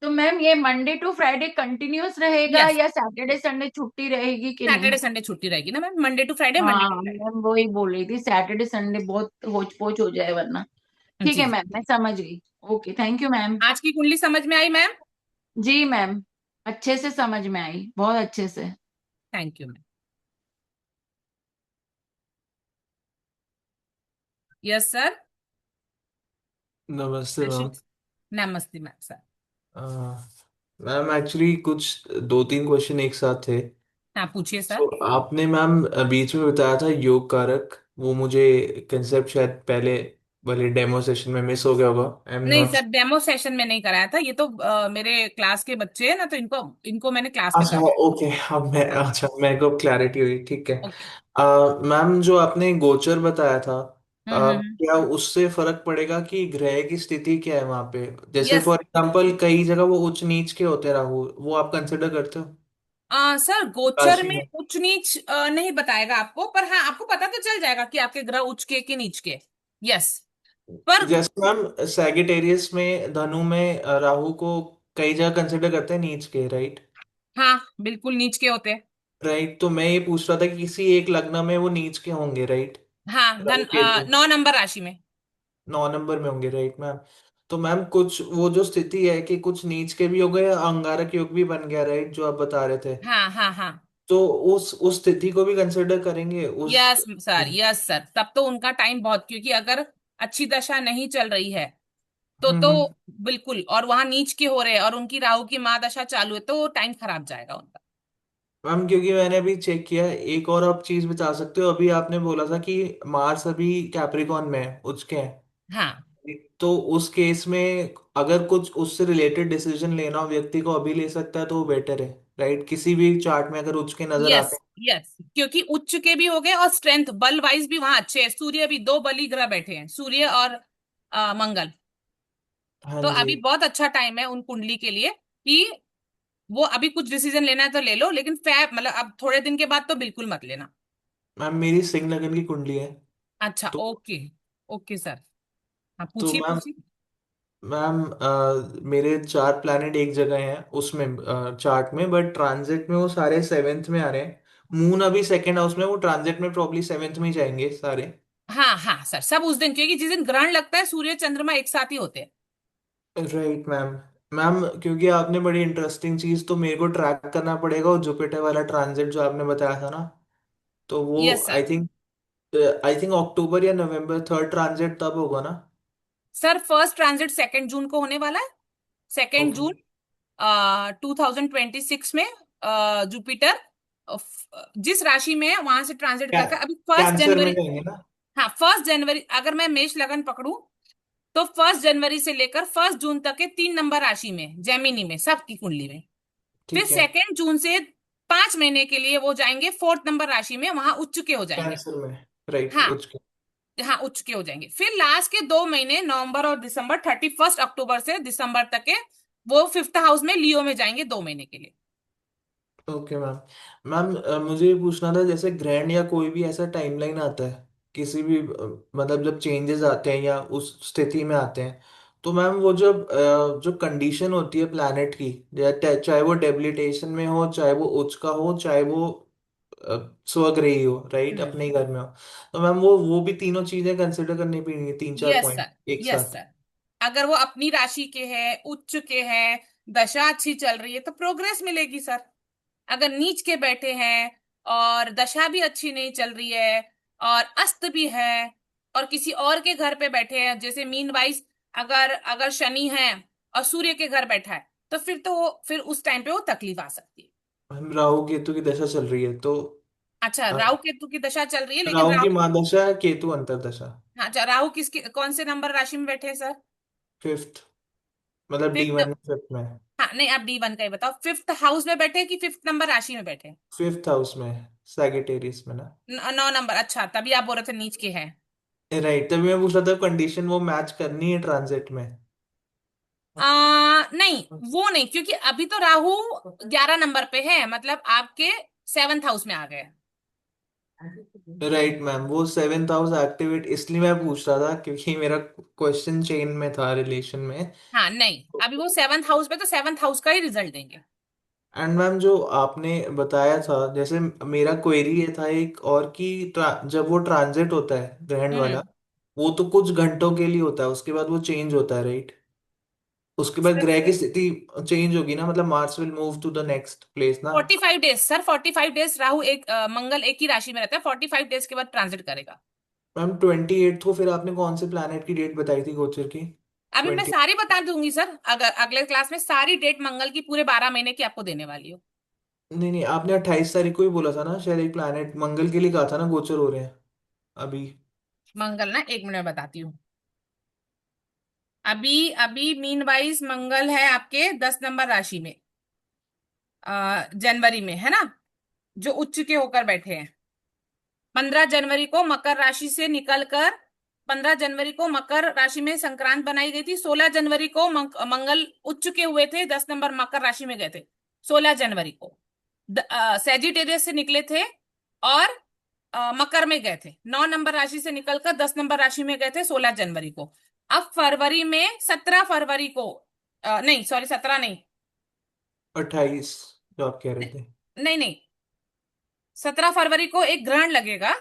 तो मैम ये मंडे टू फ्राइडे कंटिन्यूअस रहेगा यस। या सैटरडे संडे छुट्टी रहेगी कि नहीं? सैटरडे संडे छुट्टी रहेगी ना ma'am, Monday to Friday, Monday हाँ, टू फ्राइडे। मैम वही बोल रही थी, सैटरडे संडे बहुत होच पोच हो जाए वरना। ठीक जी है जी। मैम, मैं समझ गई। Okay, thank you ma'am. आज की कुंडली समझ में आई मैम? जी मैम, अच्छे से समझ में आई, बहुत अच्छे से। Thank you ma'am. Yes sir. नमस्ते मैम। नमस्ते मैम सर। अ, मैम एक्चुअली कुछ दो तीन क्वेश्चन एक साथ थे। हाँ पूछिए तो सर। आपने मैम बीच में बताया था योग कारक, वो मुझे कंसेप्ट शायद पहले वाले डेमो सेशन में मिस हो गया होगा। आई एम नहीं नॉट। सर, डेमो सेशन में नहीं कराया था, ये तो मेरे क्लास के बच्चे हैं ना, तो इनको इनको मैंने क्लास में अच्छा कराया। ओके, अब मैं, हाँ। अच्छा मेरे को क्लैरिटी हुई, ठीक है। ओके। मैम जो आपने गोचर बताया था, हम्म। क्या उससे फर्क पड़ेगा कि ग्रह की स्थिति क्या है वहां पे? जैसे यस। फॉर एग्जांपल कई जगह वो उच्च नीच के होते हैं राहु, वो आप कंसिडर करते हो सर गोचर राशि में में? उच्च नीच नहीं बताएगा आपको, पर हाँ आपको पता तो चल जाएगा कि आपके ग्रह उच्च के कि नीच के। यस। पर जैसे मैम सैगिटेरियस में, धनु में राहु को कई जगह कंसिडर करते हैं नीच के, राइट? हाँ बिल्कुल नीच के होते हैं। राइट, तो मैं ये पूछ रहा था कि किसी एक लग्न में वो नीच के होंगे, राइट? हाँ राहु केतु 9 नंबर राशि में। 9 नंबर में होंगे, राइट मैम? तो मैम कुछ वो जो स्थिति है कि कुछ नीच के भी हो गए, अंगारक योग भी बन गया, राइट, जो आप बता रहे थे। हाँ हाँ हाँ। तो उस स्थिति को भी कंसिडर करेंगे उस? यस सर, यस सर, तब तो उनका टाइम बहुत, क्योंकि अगर अच्छी दशा नहीं चल रही है तो हम्म। बिल्कुल, और वहां नीच के हो रहे हैं और उनकी राहु की महादशा चालू है, तो टाइम खराब जाएगा उनका। मैम क्योंकि मैंने अभी चेक किया है, एक और आप चीज बता सकते हो? अभी आपने बोला था कि मार्स अभी कैप्रिकॉन में है, उसके हैं। हाँ। तो उस केस में अगर कुछ उससे रिलेटेड डिसीजन लेना हो व्यक्ति को, अभी ले सकता है तो वो बेटर है, राइट? किसी भी चार्ट में अगर उसके नजर यस। आते यस, क्योंकि उच्च के भी हो गए और स्ट्रेंथ बल वाइज भी वहां अच्छे हैं, सूर्य भी 2 बली ग्रह बैठे हैं, सूर्य और मंगल। हैं। हाँ तो जी। अभी बहुत अच्छा टाइम है उन कुंडली के लिए कि वो अभी कुछ डिसीजन लेना है तो ले लो, लेकिन फैब मतलब अब थोड़े दिन के बाद तो बिल्कुल मत लेना। मैम मेरी सिंह लगन की कुंडली है। अच्छा तो ओके। Okay sir. हाँ तो पूछिए मैम, पूछिए। मेरे 4 प्लैनेट एक जगह हैं उसमें, चार्ट में, बट ट्रांजिट में वो सारे सेवेंथ में आ रहे हैं। मून अभी सेकंड हाउस में, वो ट्रांजिट में प्रॉब्ली सेवेंथ में ही जाएंगे सारे। हाँ हाँ सर, सब उस दिन, क्योंकि जिस दिन ग्रहण लगता है सूर्य चंद्रमा एक साथ ही होते हैं। Right ma'am. मैम क्योंकि आपने बड़ी इंटरेस्टिंग चीज, तो मेरे को ट्रैक करना पड़ेगा वो जुपिटर वाला ट्रांजिट जो आपने बताया था ना। तो वो यस सर। आई थिंक अक्टूबर या नवंबर, थर्ड ट्रांजिट तब होगा ना? सर फर्स्ट ट्रांजिट 2 जून को होने वाला है। Second okay. जून 2026 में जुपिटर जिस राशि में है वहां से ट्रांजिट क्या करके अभी फर्स्ट कैंसर में जनवरी जाएंगे ना? हाँ 1 जनवरी, अगर मैं मेष लगन पकड़ूं तो 1 जनवरी से लेकर 1 जून तक के 3 नंबर राशि में, जेमिनी में, सबकी कुंडली में। फिर ठीक है। 2 जून से 5 महीने के लिए वो जाएंगे 4th नंबर राशि में, वहां उच्च के हो जाएंगे। कैंसर में, राइट, हाँ। उच के। हाँ उच्च के हो जाएंगे। फिर लास्ट के 2 महीने नवंबर और दिसंबर, 31 अक्टूबर से दिसंबर तक के, वो 5th हाउस में लियो में जाएंगे 2 महीने के लिए। Okay ma'am. मैम मुझे ये पूछना था, जैसे ग्रैंड या कोई भी ऐसा टाइमलाइन आता है किसी भी, मतलब जब चेंजेस आते हैं या उस स्थिति में आते हैं, तो मैम वो जब जो कंडीशन होती है प्लैनेट की, चाहे वो डेबिलिटेशन में हो, चाहे वो उच्च का हो, चाहे वो स्वग्रही हो, राइट, हम्म। अपने ही घर में हो, तो मैम वो भी तीनों चीजें कंसिडर करनी पड़ेंगी, तीन चार यस पॉइंट सर। एक यस साथ? सर। अगर वो अपनी राशि के है, उच्च के है, दशा अच्छी चल रही है तो प्रोग्रेस मिलेगी सर। अगर नीच के बैठे हैं, और दशा भी अच्छी नहीं चल रही है, और अस्त भी है, और किसी और के घर पे बैठे हैं, जैसे मीन वाइज अगर अगर शनि है और सूर्य के घर बैठा है, तो फिर उस टाइम पे वो तकलीफ आ सकती है। मैम राहु केतु की दशा चल रही है तो अच्छा, अ, राहु केतु की दशा चल रही है, लेकिन राहु की राहु, महादशा है, केतु अंतरदशा। हाँ, अच्छा, राहु किसके कौन से नंबर राशि में बैठे हैं सर? फिफ्थ, मतलब फिफ्थ। D1 में, फिफ्थ में। हाँ, नहीं, आप D1 का ही बताओ, फिफ्थ हाउस में बैठे हैं कि फिफ्थ नंबर राशि में बैठे हैं? फिफ्थ हाउस में, सैगिटेरियस में ना। 9 नंबर, अच्छा, तभी आप बोल रहे थे नीच के हैं। राइट, तभी मैं पूछ रहा था कंडीशन वो मैच करनी है ट्रांजिट में। नहीं, वो नहीं, क्योंकि अभी तो राहु 11 नंबर पे है, मतलब आपके 7th हाउस में आ गए। राइट मैम, वो सेवेंथ हाउस एक्टिवेट इसलिए मैं पूछ रहा था क्योंकि मेरा क्वेश्चन चेन में था रिलेशन में। हाँ, नहीं, अभी वो 7th हाउस पे, तो 7th हाउस का ही रिजल्ट देंगे। एंड मैम जो आपने बताया था, जैसे मेरा क्वेरी ये था एक और कि जब वो ट्रांजिट होता है ग्रहण वाला, हम्म। वो तो कुछ घंटों के लिए होता है, उसके बाद वो चेंज होता है, राइट? उसके बाद सर, ग्रह की स्थिति चेंज होगी ना, मतलब Mars will move to the next place ना। 45 days sir, 45 days Rahu Mangal एक ही राशि में रहता है, 45 डेज के बाद ट्रांजिट करेगा। मैम 28 को फिर आपने कौन से प्लैनेट की डेट बताई थी गोचर की? अभी मैं 20। सारी बता दूंगी सर, अगर अगले क्लास में सारी डेट मंगल की पूरे 12 महीने की आपको देने वाली हो। नहीं नहीं, आपने 28 तारीख को ही बोला था ना, शायद एक प्लैनेट मंगल के लिए कहा था ना गोचर हो रहे हैं अभी। मंगल ना, 1 मिनट में बताती हूँ। अभी अभी मीन वाइज मंगल है आपके 10 नंबर राशि में, जनवरी में, है ना, जो उच्च के होकर बैठे हैं। 15 जनवरी को मकर राशि से निकलकर, 15 जनवरी को मकर राशि में संक्रांत बनाई गई थी। 16 जनवरी को मंगल उच्च के हुए थे, 10 नंबर मकर राशि में गए थे। 16 जनवरी को सेजिटेरियस से निकले थे, और मकर में गए थे। 9 नंबर राशि से निकलकर 10 नंबर राशि में गए थे 16 जनवरी को। अब फरवरी में, 17 फरवरी को, नहीं सॉरी, 17 नहीं, 28 जो आप कह रहे थे। नहीं नहीं, 17 फरवरी को एक ग्रहण लगेगा,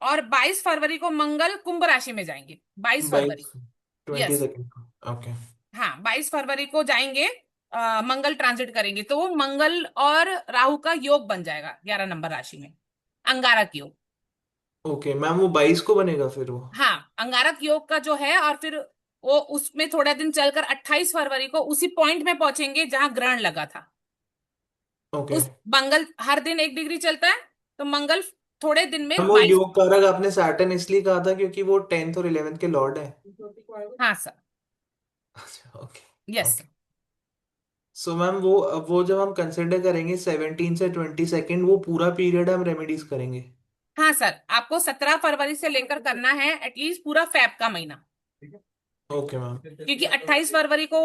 और 22 फरवरी को मंगल कुंभ राशि में जाएंगे, 22 फरवरी। 22, 20 यस, सेकेंड को, ओके। हाँ, 22 फरवरी को जाएंगे, मंगल ट्रांजिट करेंगे, तो वो मंगल और राहु का योग बन जाएगा 11 नंबर राशि में, अंगारक योग। ओके मैम, वो 22 को बनेगा फिर वो? हाँ, अंगारक योग का जो है, और फिर वो उसमें थोड़ा दिन चलकर 28 फरवरी को उसी पॉइंट में पहुंचेंगे जहां ग्रहण लगा था। ओके उस मंगल हर दिन 1 डिग्री चलता है, तो मंगल थोड़े दिन में मैम, वो 22। योग कारक आपने सैटर्न इसलिए कहा था क्योंकि वो 10th और 11th के लॉर्ड है। हाँ सर। अच्छा okay. Yes. Okay, so ma'am वो जब हम कंसिडर करेंगे 17 से 22, वो पूरा पीरियड हम रेमेडीज करेंगे? हाँ सर, आपको 17 फरवरी से लेकर करना है एटलीस्ट पूरा फैब का महीना, ओके मैम। क्योंकि 28 फरवरी को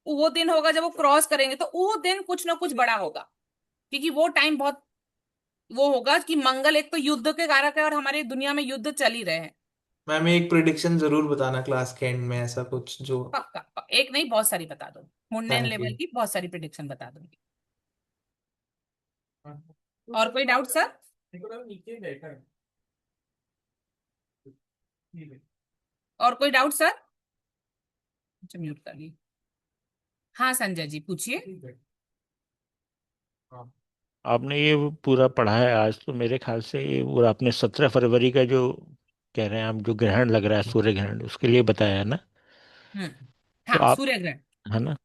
वो दिन होगा जब वो क्रॉस करेंगे, तो वो दिन कुछ ना कुछ बड़ा होगा, क्योंकि वो टाइम बहुत वो होगा कि मंगल एक तो युद्ध के कारक है, और हमारी दुनिया में युद्ध चल ही रहे हैं। मैम एक प्रिडिक्शन जरूर बताना क्लास के एंड में, ऐसा कुछ जो। पक्का, एक नहीं, बहुत सारी बता दो, मुंडेन थैंक लेवल यू। की बहुत सारी प्रिडिक्शन बता दूंगी। और कोई डाउट सर? और कोई डाउट सर? अच्छा, म्यूट कर ली। हाँ संजय जी, पूछिए। आपने ये पूरा पढ़ा है आज, तो मेरे ख्याल से ये पूरा आपने 17 फरवरी का जो कह रहे हैं आप, जो ग्रहण लग रहा है सूर्य ग्रहण, उसके लिए बताया है ना? हम्म। तो हाँ, आप, सूर्य ग्रहण। है ना,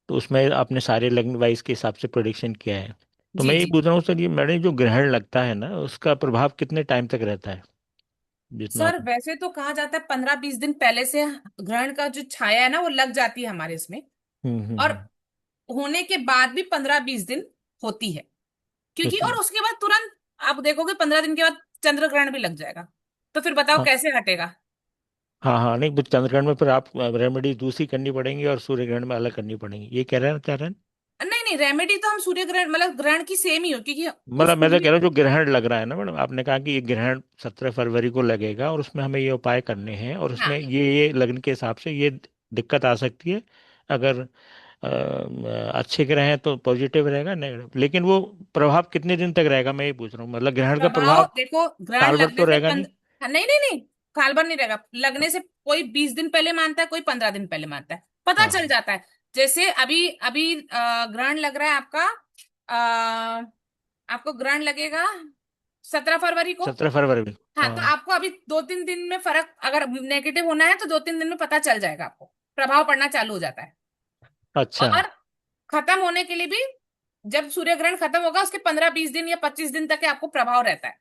तो उसमें आपने सारे लग्न वाइज के हिसाब से प्रोडिक्शन किया है। तो जी मैं ये जी। पूछ रहा हूँ सर, ये मैंने जो ग्रहण लगता है ना, उसका प्रभाव कितने टाइम तक रहता है, जितना सर, आप। वैसे तो कहा जाता है 15-20 दिन पहले से ग्रहण का जो छाया है ना, वो लग जाती है हमारे इसमें, और हम्म। होने के बाद भी 15-20 दिन होती है, क्योंकि होती और है। उसके बाद तुरंत आप देखोगे 15 दिन के बाद चंद्र ग्रहण भी लग जाएगा, तो फिर बताओ हाँ कैसे हटेगा? हाँ हाँ, नहीं, but चंद्रग्रहण में फिर आप रेमेडी दूसरी करनी पड़ेंगी और सूर्य ग्रहण में अलग करनी पड़ेंगी, ये कह रहे हैं, चाह रहे हैं? नहीं नहीं, रेमेडी तो हम सूर्य ग्रहण, मतलब ग्रहण की सेम ही हो, क्योंकि उस मतलब मैं तो कह पूरे। रहा हूँ जो ग्रहण लग रहा है ना मैडम, आपने कहा कि ये ग्रहण 17 फरवरी को लगेगा और उसमें हमें ये उपाय करने हैं, और उसमें हाँ, ये लग्न के हिसाब से ये दिक्कत आ सकती है। अगर अच्छे ग्रह हैं तो पॉजिटिव रहेगा, नेगेटिव, लेकिन वो प्रभाव कितने दिन तक रहेगा, मैं ये पूछ रहा हूँ, मतलब ग्रहण का प्रभाव प्रभाव देखो, ग्रहण साल भर लगने तो से रहेगा नहीं? नहीं नहीं नहीं, साल भर नहीं रहेगा, लगने से कोई 20 दिन पहले मानता है, कोई 15 दिन पहले मानता है, पता हाँ चल जाता है। जैसे अभी अभी ग्रहण लग रहा है आपका आपको ग्रहण लगेगा 17 फरवरी को। 17 फरवरी में। हाँ, तो हाँ। आपको अभी 2-3 दिन में फर्क, अगर नेगेटिव होना है तो 2-3 दिन में पता चल जाएगा, आपको प्रभाव पड़ना चालू हो जाता है। अच्छा। और खत्म होने के लिए भी, जब सूर्य ग्रहण खत्म होगा उसके 15-20 दिन या 25 दिन तक के आपको प्रभाव रहता है।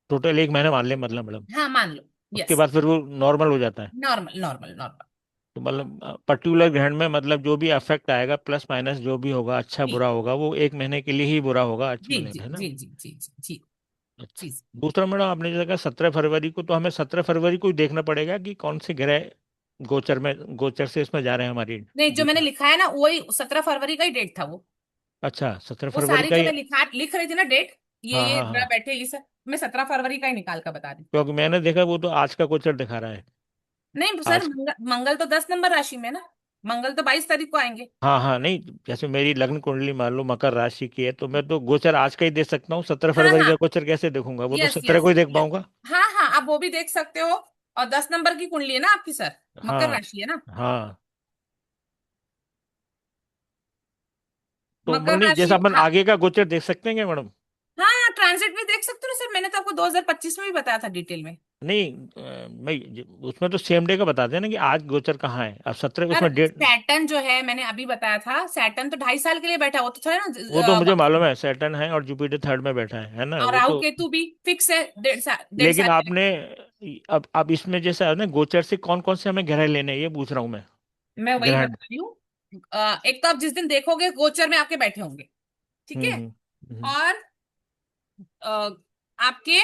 टोटल 1 महीना मान ले मतलब मैडम। हाँ, मान लो। उसके यस। बाद फिर वो नॉर्मल हो जाता है। Normal normal normal. तो मतलब पर्टिकुलर ग्रहण में मतलब जो भी अफेक्ट आएगा प्लस माइनस जो भी होगा अच्छा जी बुरा होगा वो 1 महीने के लिए ही बुरा होगा, अच्छा जी मतलब जी है ना। जी जी जी जी जी अच्छा। जी। दूसरा मैडम आपने जैसे कहा 17 फरवरी को, तो हमें 17 फरवरी को ही देखना पड़ेगा कि कौन से ग्रह गोचर से इसमें जा रहे हैं हमारी नहीं, जो मैंने ड्यूटी। लिखा है ना, वही 17 फरवरी का ही डेट था वो। अच्छा, सत्रह वो फरवरी सारी का जो ही। मैं लिख रही थी ना डेट, हाँ ये हाँ ग्रह हाँ। बैठे, ये सब मैं 17 फरवरी का ही निकाल कर बता रही हूँ। क्योंकि मैंने देखा वो तो आज का गोचर दिखा रहा है। नहीं सर, आज। मंगल तो 10 नंबर राशि में ना, मंगल तो 22 तारीख को आएंगे। हाँ हाँ, नहीं जैसे मेरी लग्न कुंडली मान लो मकर राशि की है तो मैं तो गोचर आज का ही देख सकता हूँ, सत्रह हाँ फरवरी हाँ। का गोचर कैसे देखूंगा, वो तो यस 17 को यस। ही देख पाऊंगा। हाँ हाँ, आप वो भी देख सकते हो। और 10 नंबर की कुंडली है ना आपकी सर, मकर हाँ राशि है ना। हाँ। तो मकर नहीं जैसे राशि, अपन हाँ। आगे का गोचर देख सकते हैं क्या मैडम। हाँ, ट्रांजिट भी देख सकते हो ना सर, मैंने तो आपको 2025 में भी बताया था डिटेल में। नहीं उसमें तो सेम डे का बताते हैं ना कि आज गोचर कहाँ है, अब 17 सर उसमें डेट। सैटर्न जो है, मैंने अभी बताया था, सैटर्न तो 2.5 साल के लिए बैठा, वो तो थोड़ा वो तो ना मुझे मालूम है, सैटर्न है और जुपिटर थर्ड में बैठा है ना और वो राहु तो। केतु भी फिक्स है 1.5 साल, डेढ़ लेकिन साल के लिए। आपने अब इसमें जैसा है ना गोचर से कौन कौन से हमें ग्रह लेने हैं ये पूछ रहा हूँ मैं। मैं वही ग्रहण। बता रही हूँ। एक तो आप जिस दिन देखोगे गोचर में आपके बैठे होंगे, ठीक है। हम्म। हम्म। और अ, आपके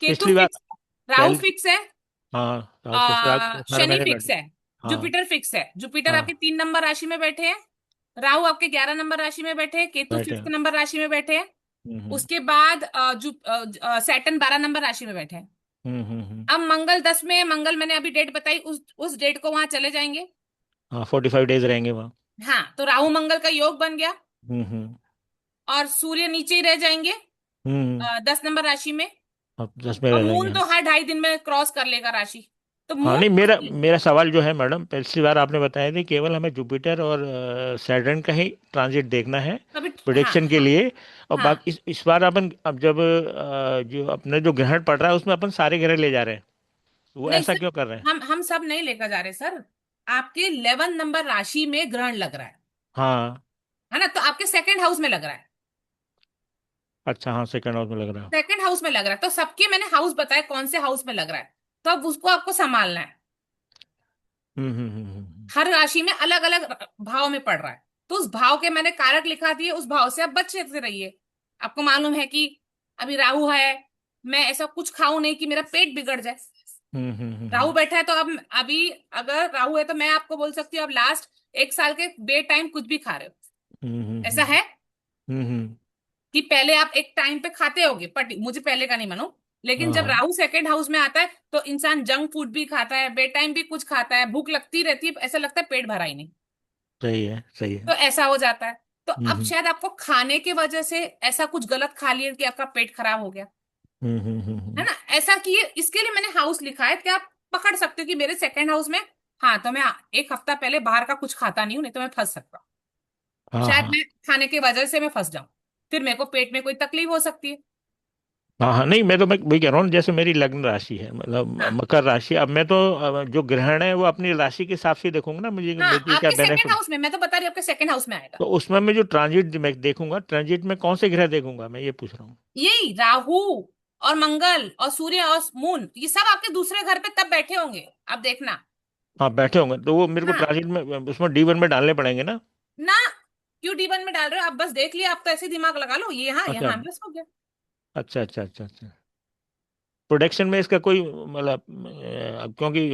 केतु पिछली बार फिक्स, राहु पहले। फिक्स है, हाँ राहु फिक्स राहु हर शनि महीने फिक्स बैठे। है, हाँ जुपिटर फिक्स है। जुपिटर हाँ। आपके 3 नंबर राशि में बैठे हैं, राहु आपके 11 नंबर राशि में बैठे हैं, केतु बैठे फिफ्थ हैं। नंबर राशि में बैठे हैं। हम्म। उसके बाद सैटर्न 12 नंबर राशि में बैठे हैं। हम्म। अब मंगल 10 में है, मंगल मैंने अभी डेट बताई, उस डेट को वहां चले जाएंगे। हाँ 45 डेज रहेंगे वहाँ। हाँ, तो राहु मंगल का योग बन गया। हम्म। और सूर्य नीचे ही रह जाएंगे हम्म। 10 नंबर राशि में। अब 10 में और रह जाएंगे मून हाँ। तो हर 2.5 दिन में क्रॉस कर लेगा राशि। तो हाँ मून नहीं मेरा मेरा सवाल जो है मैडम, पिछली बार आपने बताया था केवल हमें जुपिटर और सैटर्न का ही ट्रांजिट देखना है कभी, हाँ प्रोडिक्शन के हाँ लिए। और हाँ। बाकी इस बार अपन अब जब जो अपने जो ग्रहण पड़ रहा है उसमें अपन सारे ग्रह ले जा रहे हैं, वो नहीं ऐसा सर, क्यों कर रहे हैं। हम सब नहीं लेकर जा रहे सर। आपके 11 नंबर राशि में ग्रहण लग रहा हाँ। है ना, तो आपके सेकंड हाउस में लग रहा है। अच्छा हाँ सेकंड हाउस में लग रहा है। सेकंड हाउस में लग रहा है, तो सबके मैंने हाउस बताया कौन से हाउस में लग रहा है। तो अब उसको आपको संभालना है। हर राशि में अलग अलग भाव में पड़ रहा है, तो उस भाव के मैंने कारक लिखा दिए, उस भाव से आप बचे से रहिए। आपको मालूम है कि अभी राहु है, मैं ऐसा कुछ खाऊं नहीं कि मेरा पेट बिगड़ जाए। राहु बैठा है तो अब अभी, अगर राहु है तो मैं आपको बोल सकती हूँ अब लास्ट 1 साल के बे टाइम कुछ भी खा रहे हो, ऐसा है। हम्म। कि पहले आप एक टाइम पे खाते होगे, बट मुझे पहले का नहीं मानो, लेकिन हाँ जब हाँ राहु सेकंड हाउस में आता है तो इंसान जंक फूड भी खाता है, बे टाइम भी कुछ खाता है, भूख लगती रहती है, ऐसा लगता है पेट भरा ही नहीं। सही है सही तो है। ऐसा हो जाता है। तो अब हम्म शायद आपको खाने की वजह से ऐसा कुछ गलत खा लिया कि आपका पेट खराब हो गया, है ना। ऐसा कि इसके लिए मैंने हाउस लिखा है कि आप पकड़ सकते हो कि मेरे सेकंड हाउस में, हाँ तो मैं 1 हफ्ता पहले बाहर का कुछ खाता नहीं हूं, नहीं तो मैं फंस सकता हूँ। हाँ शायद हाँ मैं खाने की वजह से मैं फंस जाऊं, फिर मेरे को पेट में कोई तकलीफ हो सकती है। हाँ हाँ। नहीं मैं तो मैं वही कह रहा हूँ, जैसे मेरी लग्न राशि है मतलब हाँ मकर राशि, अब मैं तो जो ग्रहण है वो अपनी राशि के हिसाब से ही देखूंगा ना, मुझे हाँ, मुझे क्या आपके सेकंड बेनिफिट। हाउस में, मैं तो बता रही हूँ आपके सेकंड हाउस में आएगा। तो उसमें मैं जो ट्रांजिट मैं देखूंगा, ट्रांजिट में कौन से ग्रह देखूंगा मैं ये पूछ रहा हूँ। यही राहु और मंगल और सूर्य और मून, ये सब आपके दूसरे घर पे तब बैठे होंगे, आप देखना। हाँ बैठे होंगे तो वो मेरे को हाँ ट्रांजिट में उसमें D1 में डालने पड़ेंगे ना। ना, क्यों D1 में डाल रहे हो, आप बस देख लिया, आप तो ऐसे ही दिमाग लगा लो, ये हाँ अच्छा यहाँ बस हो गया। अच्छा अच्छा अच्छा अच्छा। प्रोडक्शन में इसका कोई मतलब क्योंकि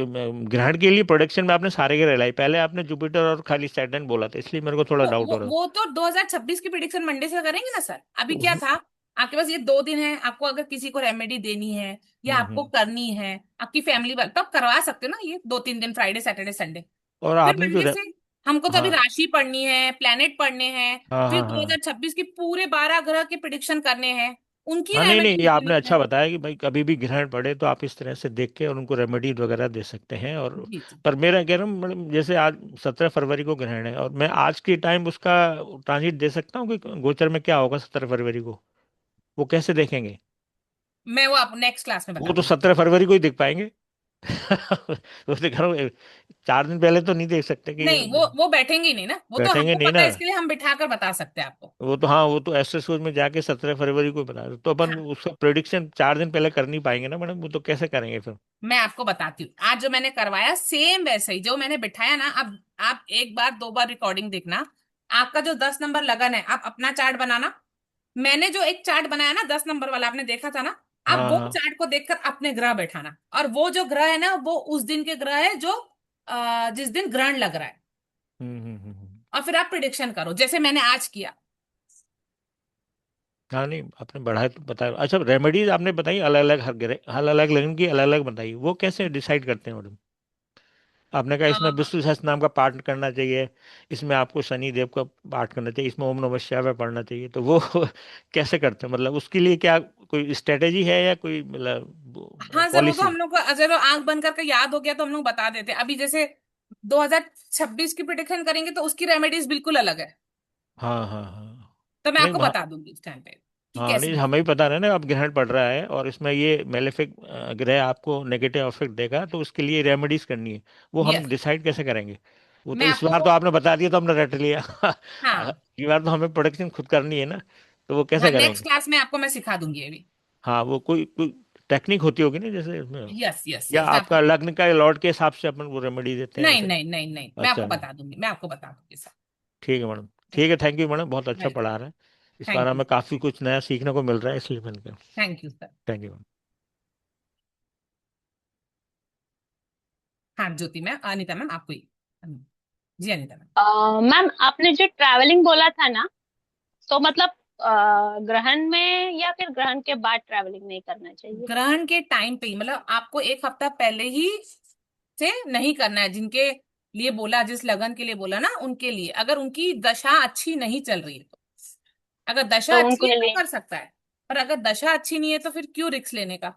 ग्रहण के लिए प्रोडक्शन में आपने सारे ग्रह लाई, पहले आपने जुपिटर और खाली सैटर्न बोला था इसलिए मेरे को थोड़ा वो डाउट वो हो रहा वो तो 2026 की प्रिडिक्शन मंडे से करेंगे ना सर, अभी क्या था। था। आपके पास ये 2 दिन है, आपको अगर किसी को रेमेडी देनी है या आपको हम्म। करनी है, आपकी फैमिली वाले तो आप करवा सकते हो ना, ये 2-3 दिन, फ्राइडे सैटरडे संडे। और फिर आपने जो मंडे से हमको तो अभी हाँ राशि पढ़नी है, प्लेनेट पढ़ने हैं, हाँ फिर हाँ हाँ 2026 की पूरे 12 ग्रह के प्रिडिक्शन करने हैं। उनकी हाँ नहीं नहीं, रेमेडी ये आपने निकली है। अच्छा बताया कि भाई कभी भी ग्रहण पड़े तो आप इस तरह से देख के और उनको रेमेडीज वगैरह दे सकते हैं। और जी जी। पर मेरा कह रहा हूँ मैडम, जैसे आज 17 फरवरी को ग्रहण है और मैं आज के टाइम उसका ट्रांजिट दे सकता हूँ कि गोचर में क्या होगा 17 फरवरी को, वो कैसे देखेंगे? मैं वो आप नेक्स्ट क्लास में वो बता तो दूंगी। 17 फरवरी को ही देख पाएंगे। वो तो कह रहा हूँ 4 दिन पहले तो नहीं देख सकते कि नहीं, वो बैठेंगे ही नहीं ना, वो तो बैठेंगे हमको नहीं पता ना। है, इसके लिए हम बिठा कर बता सकते हैं आपको। वो तो हाँ, वो तो एस्ट्रोसोच में जाके 17 फरवरी को ही बता दो, तो अपन हाँ, उसका प्रेडिक्शन 4 दिन पहले कर नहीं पाएंगे ना मैडम, वो तो कैसे करेंगे फिर? मैं आपको बताती हूँ, आज जो मैंने करवाया सेम वैसे ही जो मैंने बिठाया ना। अब आप एक बार दो बार रिकॉर्डिंग देखना। आपका जो 10 नंबर लगन है, आप अपना चार्ट बनाना। मैंने जो एक चार्ट बनाया ना 10 नंबर वाला, आपने देखा था ना। आप हाँ वो हाँ। चार्ट को देखकर अपने ग्रह बैठाना, और वो जो ग्रह है ना, वो उस दिन के ग्रह है जो जिस दिन ग्रहण लग रहा है। हम्म। और फिर आप प्रिडिक्शन करो जैसे मैंने आज किया। हाँ नहीं, आपने बढ़ाया तो बताया। अच्छा, रेमेडीज आपने बताई अलग अलग, हर अलग लगन की अलग अलग बताई, वो कैसे डिसाइड करते हैं मैडम? आपने कहा इसमें विष्णु सहस्त्र नाम का पाठ करना चाहिए, इसमें आपको शनि देव का पाठ करना चाहिए, इसमें ओम नमः शिवाय पढ़ना चाहिए, तो वो कैसे करते हैं? मतलब उसके लिए क्या कोई स्ट्रेटेजी है या कोई मतलब हाँ सर, वो तो पॉलिसी? हम लोग को चलो आंख बंद करके याद हो गया तो हम लोग बता देते हैं। अभी जैसे 2026 की प्रिडिक्शन करेंगे तो उसकी रेमेडीज बिल्कुल अलग है। हाँ हाँ हाँ। तो मैं नहीं आपको हाँ। बता दूंगी उस टाइम पे कि हाँ कैसे नहीं, होगा। हमें भी पता है ना, अब ग्रहण पड़ रहा है और इसमें ये मेलेफिक ग्रह आपको नेगेटिव इफेक्ट देगा, तो उसके लिए रेमेडीज करनी है। वो हम यस, डिसाइड कैसे करेंगे? वो तो मैं इस बार आपको। तो आपने बता दिया तो हमने रट लिया। हाँ अगली बार तो हमें प्रोडक्शन खुद करनी है ना, तो वो हाँ, कैसे नेक्स्ट करेंगे? क्लास में आपको मैं सिखा दूंगी अभी। हाँ, वो कोई कोई टेक्निक होती होगी ना जैसे इसमें, यस यस या यस, मैं आपको। आपका लग्न का लॉर्ड के हिसाब से अपन वो रेमेडी देते हैं नहीं ऐसे? नहीं नहीं नहीं, मैं अच्छा आपको अच्छा। बता दूंगी, मैं आपको बता दूंगी सर। ठीक है मैडम, ठीक है, थैंक यू मैडम, बहुत अच्छा वेलकम। पढ़ा रहे हैं। इस बार थैंक यू। हमें काफ़ी कुछ नया सीखने को मिल रहा है, इसलिए मैंने कहा thank you sir. Thank you. हाँ ज्योति मैम, अनिता मैम, आपको ही। जी अनिता मैम। मैम आपने जो ट्रैवलिंग बोला था ना, तो मतलब ग्रहण में या फिर ग्रहण के बाद ट्रैवलिंग नहीं करना चाहिए? ग्रहण के टाइम पे ही, मतलब आपको एक हफ्ता पहले ही से नहीं करना है। जिनके लिए बोला, जिस लगन के लिए बोला ना, उनके लिए अगर उनकी दशा अच्छी नहीं चल रही है तो। अगर दशा तो अच्छी है उनके तो लिए, कर सकता है, पर अगर दशा अच्छी नहीं है तो फिर क्यों रिस्क लेने का।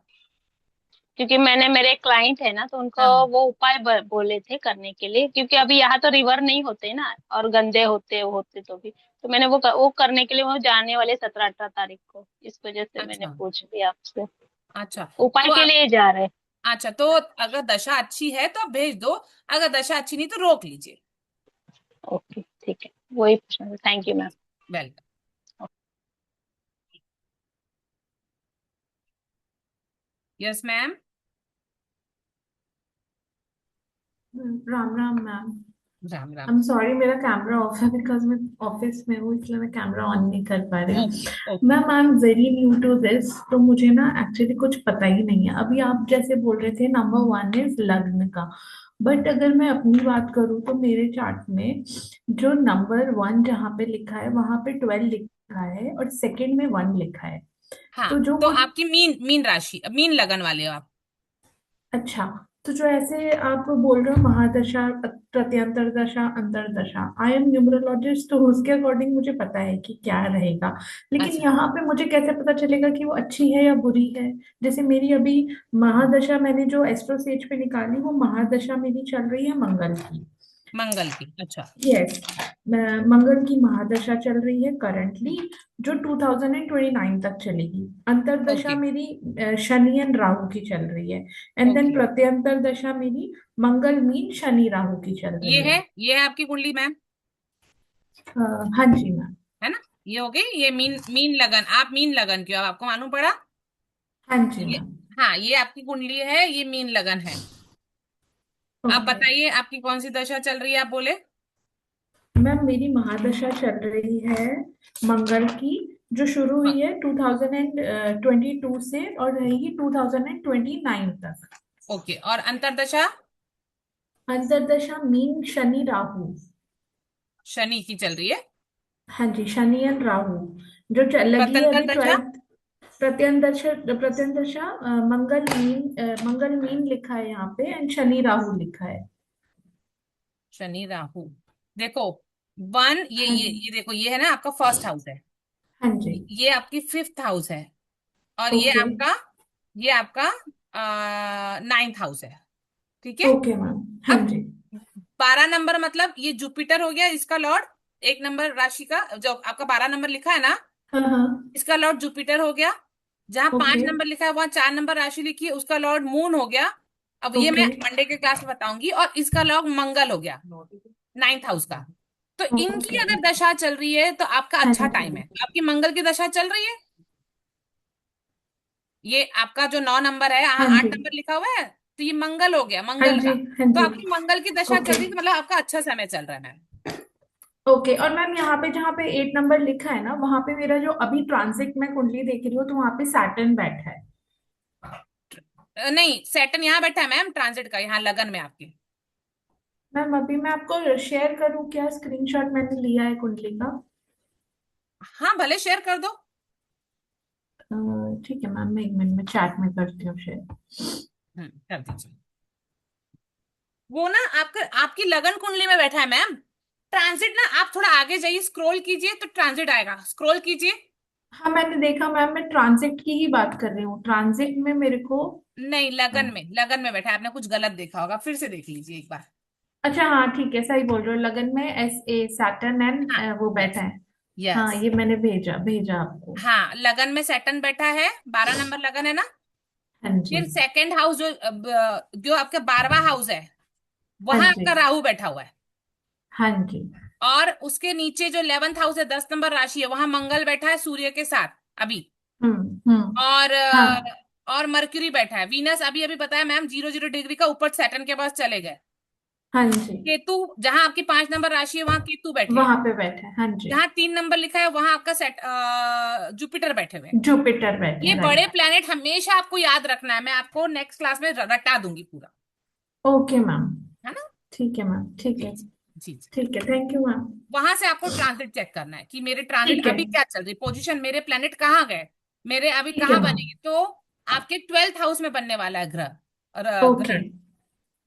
क्योंकि मैंने, मेरे क्लाइंट है ना, तो उनको हाँ। वो उपाय बोले थे करने के लिए, क्योंकि अभी यहाँ तो रिवर नहीं होते ना, और गंदे होते होते तो भी, तो मैंने वो करने के लिए वो जाने वाले 17-18 तारीख को, इस वजह से मैंने अच्छा पूछ लिया आपसे। अच्छा। उपाय तो के आप, लिए जा रहे हैं। अच्छा तो अगर दशा अच्छी है तो आप भेज दो, अगर दशा अच्छी नहीं तो रोक लीजिए। ओके ठीक है, वही पूछना था। Thank you ma'am. Welcome. Yes ma'am. Ram Ram ma'am. Ram I Ram. Am sorry, मेरा कैमरा ऑफ है बिकॉज मैं ऑफिस में हूँ, इसलिए मैं कैमरा ऑन नहीं कर पा रही हूँ। Okay okay. Ma'am I am very new to this, तो मुझे ना एक्चुअली कुछ पता ही नहीं है। अभी आप जैसे बोल रहे थे नंबर 1 इज लग्न का, बट अगर मैं अपनी बात करूँ तो मेरे चार्ट में जो नंबर 1 जहाँ पे लिखा है वहां पे 12 लिखा है और सेकंड में 1 लिखा है। हाँ, तो जो तो मुझे, आपकी मीन मीन राशि, मीन लगन वाले हो आप। अच्छा, तो जो ऐसे आप बोल रहे हो महादशा, प्रत्यंतर दशा, अंतरदशा, आई एम न्यूमरोलॉजिस्ट, तो उसके अकॉर्डिंग मुझे पता है कि क्या रहेगा। लेकिन अच्छा, यहाँ पे मुझे कैसे पता चलेगा कि वो अच्छी है या बुरी है? जैसे मेरी अभी महादशा मैंने जो एस्ट्रोसेज पे निकाली, वो महादशा मेरी चल रही है मंगल की। मंगल की, अच्छा। यस, मंगल की महादशा चल रही है करंटली, जो 2029 तक चलेगी। अंतरदशा ओके मेरी शनि एंड राहु की चल रही है। And then okay. प्रत्यंतर दशा मेरी मंगल मीन शनि राहु की चल ये रही है, है। ये है आपकी कुंडली मैम, अ, हाँ जी मैम। है ना। ये हो गई, ये मीन मीन लगन, आप मीन लगन क्यों, अब आपको मालूम पड़ा। हाँ जी ये, मैम। हाँ ये आपकी कुंडली है, ये मीन लगन है। आप ओके बताइए आपकी कौन सी दशा चल रही है, आप बोले। मैम, मेरी महादशा चल रही है मंगल की, जो शुरू हुई है 2022 से और रहेगी 2029 तक। ओके, और अंतरदशा अंतरदशा मीन शनि राहु। शनि की चल रही है। हाँ जी, शनि एंड राहु जो लगी है स्वतंत्र अभी दशा 12th। प्रत्यंदर्शा, प्रत्यंदर्शा मंगल मीन लिखा है यहाँ पे एंड शनि राहु लिखा है। शनि राहु। देखो, वन, ये हाँ ये जी। ये देखो, ये है ना आपका फर्स्ट हाउस है। हाँ जी। ये आपकी फिफ्थ हाउस है। और ओके। ये आपका 9th हाउस है। ठीक है। Okay ma'am. हाँ अब जी। 12 नंबर मतलब ये जुपिटर हो गया इसका लॉर्ड, 1 नंबर राशि का जो आपका 12 नंबर लिखा है ना, हाँ हाँ। इसका लॉर्ड जुपिटर हो गया। जहां पांच ओके। नंबर लिखा है वहां 4 नंबर राशि लिखी है, उसका लॉर्ड मून हो गया। अब ये ओके। मैं मंडे के क्लास में बताऊंगी। और इसका लॉर्ड मंगल हो गया 9th हाउस का। तो इनकी ओके। अगर दशा चल रही है तो आपका हाँ अच्छा जी। टाइम है। आपकी मंगल की दशा चल रही है। ये आपका जो 9 नंबर है, यहाँ हाँ जी। 8 नंबर लिखा हुआ है, तो ये मंगल हो गया, हाँ मंगल जी। का। हाँ तो जी। आपकी मंगल की दशा चल ओके। रही है, तो मतलब आपका अच्छा समय चल रहा है मैम। ओके, और मैम यहाँ पे जहाँ पे 8 नंबर लिखा है ना, वहां पे मेरा जो अभी ट्रांजिट में कुंडली देख रही हूँ, तो वहां पे सैटर्न बैठा है। नहीं, सैटर्न यहाँ बैठा है मैम, ट्रांजिट का यहाँ लगन में आपके। मैम अभी मैं आपको शेयर करूँ क्या? स्क्रीनशॉट मैंने लिया है कुंडली का। हाँ भले शेयर कर दो। ठीक है मैम, मैं 1 मिनट में चैट में करती हूँ शेयर। कर दीजिए। वो ना आपका आपकी लगन कुंडली में बैठा है मैम। ट्रांजिट ना, आप थोड़ा आगे जाइए, स्क्रॉल कीजिए तो ट्रांजिट आएगा, स्क्रॉल कीजिए। हाँ मैंने देखा मैम, मैं ट्रांजिट की ही बात कर रही हूँ। ट्रांजिट में मेरे को नहीं, अ, लगन में बैठा है, आपने कुछ गलत देखा होगा, फिर से देख लीजिए एक बार। अच्छा हाँ ठीक है, सही बोल रहे हो। लगन में SA सैटर्न हाँ। एंड वो बैठा यस। है। हाँ यस। ये मैंने भेजा भेजा आपको। हाँ, लगन में सैटर्न बैठा है, 12 नंबर लगन है ना। हाँ जी। फिर सेकंड हाउस जो आपका 12वां हाउस है, हाँ वहां जी। आपका राहु बैठा हुआ है। हाँ जी। और उसके नीचे जो 11th हाउस है, 10 नंबर राशि है, वहां मंगल बैठा है सूर्य के साथ अभी। और हाँ। और मरक्यूरी बैठा है, वीनस अभी अभी बताया मैम 00 डिग्री का ऊपर सैटर्न के पास चले गए। हाँ जी। केतु, जहां आपकी 5 नंबर राशि है वहां केतु बैठे हैं। वहां पे बैठा है। हाँ जी। जहां 3 नंबर लिखा है वहां आपका जुपिटर बैठे हुए हैं। जुपिटर बैठा ये है, बड़े राइट। प्लेनेट हमेशा आपको याद रखना है, मैं आपको नेक्स्ट क्लास में रटा दूंगी पूरा। Okay ma'am. है ना। ठीक है मैम, ठीक जी है। जी। जी जी। ठीक है, थैंक यू मैम। वहां से आपको ट्रांजिट चेक करना है कि मेरे ट्रांजिट ठीक है। अभी क्या चल रही, पोजीशन मेरे प्लेनेट कहाँ गए, मेरे अभी ठीक है कहाँ मैम। बनेंगे। तो आपके 12th हाउस में बनने वाला है ग्रह और ओके। ग्रहण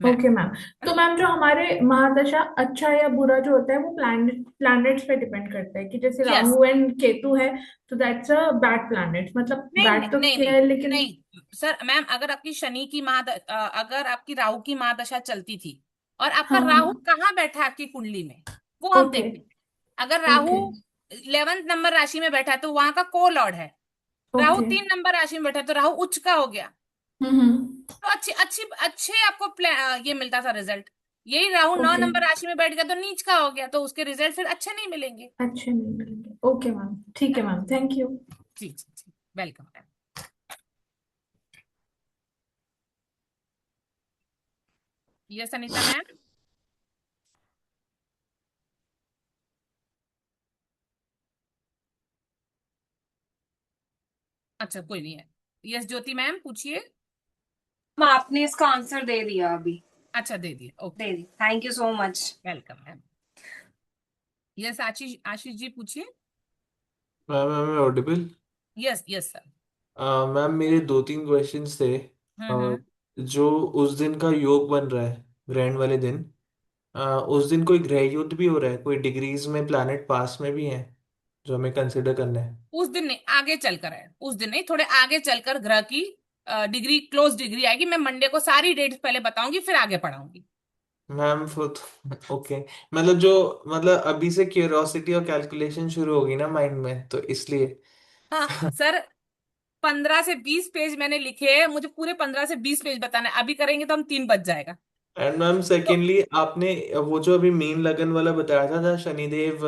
मैम। Okay ma'am. है तो ना। मैम जो हमारे महादशा अच्छा या बुरा जो होता है, वो प्लैनेट्स पे डिपेंड करता है कि जैसे यस। राहु एंड केतु है, तो दैट्स अ बैड प्लैनेट। मतलब नहीं नहीं बैड तो नहीं क्या नहीं है लेकिन। नहीं सर मैम, अगर आपकी शनि की अगर आपकी राहु की महादशा चलती थी और आपका हाँ राहु हाँ। कहाँ बैठा है आपकी कुंडली में, वो हम ओके। देखें। अगर राहु ओके। 11th नंबर राशि में बैठा है तो वहां का को लॉर्ड है। राहु ओके। 3 नंबर राशि में बैठा है तो राहु उच्च का हो गया। हम्म। तो अच्छी अच्छी अच्छे आपको ये मिलता था रिजल्ट। यही राहु नौ ओके। नंबर राशि में बैठ गया तो नीच का हो गया, तो उसके रिजल्ट फिर अच्छे नहीं मिलेंगे। अच्छे नहीं मिलेंगे। ओके मैम, ठीक है है ना। Ma'am, thank you. जी जी जी, welcome ma'am. Yes Anita ma'am. अच्छा कोई नहीं है। यस ज्योति मैम पूछिए। आपने इसका आंसर दे दिया अभी। अच्छा दे दिए, ओके। दे दी, thank you so much. Welcome ma'am. Yes Ashish Ashish ji पूछिए। Ma'am ma'am audible? Yes yes sir. Ma'am मेरे 2-3 क्वेश्चंस थे। अ, हम्म। जो उस दिन का योग बन रहा है, ग्रहण वाले दिन, उस दिन कोई ग्रह युद्ध भी हो रहा है, कोई डिग्रीज में प्लैनेट पास में भी है जो हमें कंसिडर करना है? उस दिन नहीं, आगे चलकर है, उस दिन नहीं, थोड़े आगे चलकर ग्रह की डिग्री, क्लोज डिग्री आएगी। मैं मंडे को सारी डेट्स पहले बताऊंगी फिर आगे पढ़ाऊंगी। Ma'am okay. मतलब जो, मतलब अभी से क्यूरियोसिटी और कैलकुलेशन शुरू होगी ना माइंड में, तो इसलिए। हाँ सर, 15 से 20 पेज मैंने लिखे हैं, मुझे पूरे 15 से 20 पेज बताना है। अभी करेंगे तो हम 3 बज जाएगा। एंड मैम तो सेकेंडली, आपने वो जो अभी मीन लगन वाला बताया था, जहाँ शनिदेव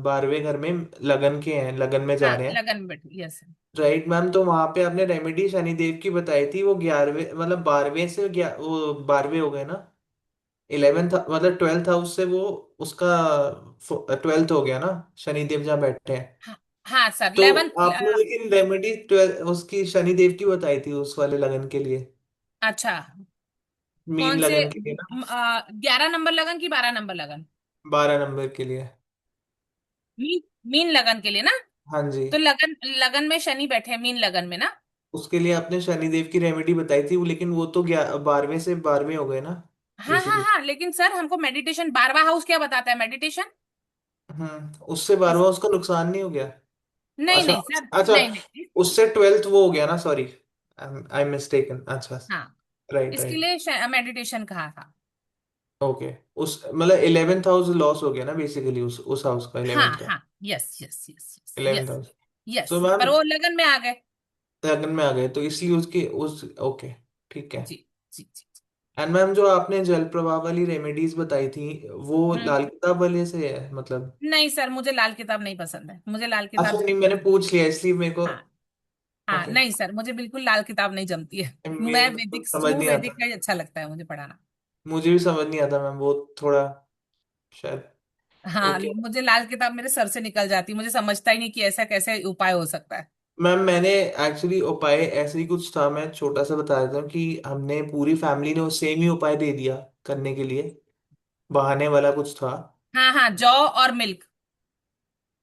12वें घर में लगन के हैं, लगन में जा हाँ रहे हैं। लगन में बैठी, यस। राइट मैम, तो वहां पे आपने रेमेडी शनिदेव की बताई थी, वो 11वें मतलब 12वें से वो 12वें हो गए ना। 11th मतलब 12th हाउस से वो उसका 12th हो गया ना, शनिदेव जहाँ बैठे हैं। हाँ हाँ सर तो 11। आपने लेकिन रेमेडी 12 उसकी शनिदेव की बताई थी उस वाले लगन के लिए, अच्छा मीन कौन से, लगन के लिए ना, 11 नंबर लगन की 12 नंबर लगन। 12 नंबर के लिए। मीन मीन लगन के लिए ना। हाँ जी। तो लगन लगन में शनि बैठे हैं मीन लगन में ना। उसके लिए आपने शनिदेव की रेमेडी बताई थी, लेकिन वो तो 12वें से 12वें हो गए ना, हाँ हाँ बेसिकली। हाँ, लेकिन सर हमको मेडिटेशन 12वां हाउस क्या बताता है, मेडिटेशन। उससे 12वां उसका नुकसान नहीं हो गया? नहीं अच्छा नहीं सर, अच्छा, नहीं नहीं। उससे 12th वो हो गया ना, सॉरी, आई मिस्टेकन, अच्छा। हाँ, राइट इसके राइट। लिए मेडिटेशन कहा था। ओके, उस मतलब 11th हाउस लॉस हो गया ना बेसिकली, उस हाउस का, हाँ 11th का। हाँ, yes yes yes yes 11th yes. House. तो यस, मैम पर वो लगन में आ गए। लगन में आ गए तो इसलिए उसकी उस, ओके, ठीक है। जी जी जी। एंड मैम जो आपने जल प्रवाह वाली रेमेडीज बताई थी, वो हम्म। लाल किताब वाले से है मतलब? नहीं सर, मुझे लाल किताब नहीं पसंद है, मुझे लाल अच्छा किताब। नहीं, मैंने पूछ लिया इसलिए मेरे को। हाँ हाँ, ओके। नहीं सर, मुझे बिल्कुल लाल किताब नहीं जमती है। मैं मेरे को वैदिक, समझ ट्रू नहीं वैदिक आता, का ही अच्छा लगता है मुझे पढ़ाना। मुझे भी समझ नहीं आता मैम, वो थोड़ा शायद। हाँ, ओके मुझे लाल किताब मेरे सर से निकल जाती, मुझे समझता ही नहीं कि ऐसा कैसे उपाय हो सकता है। मैम, मैंने एक्चुअली उपाय ऐसे ही कुछ था, मैं छोटा सा बता देता हूँ कि हमने पूरी फैमिली ने सेम ही उपाय दे दिया करने के लिए, बहाने वाला कुछ था। हाँ हाँ, जौ और मिल्क।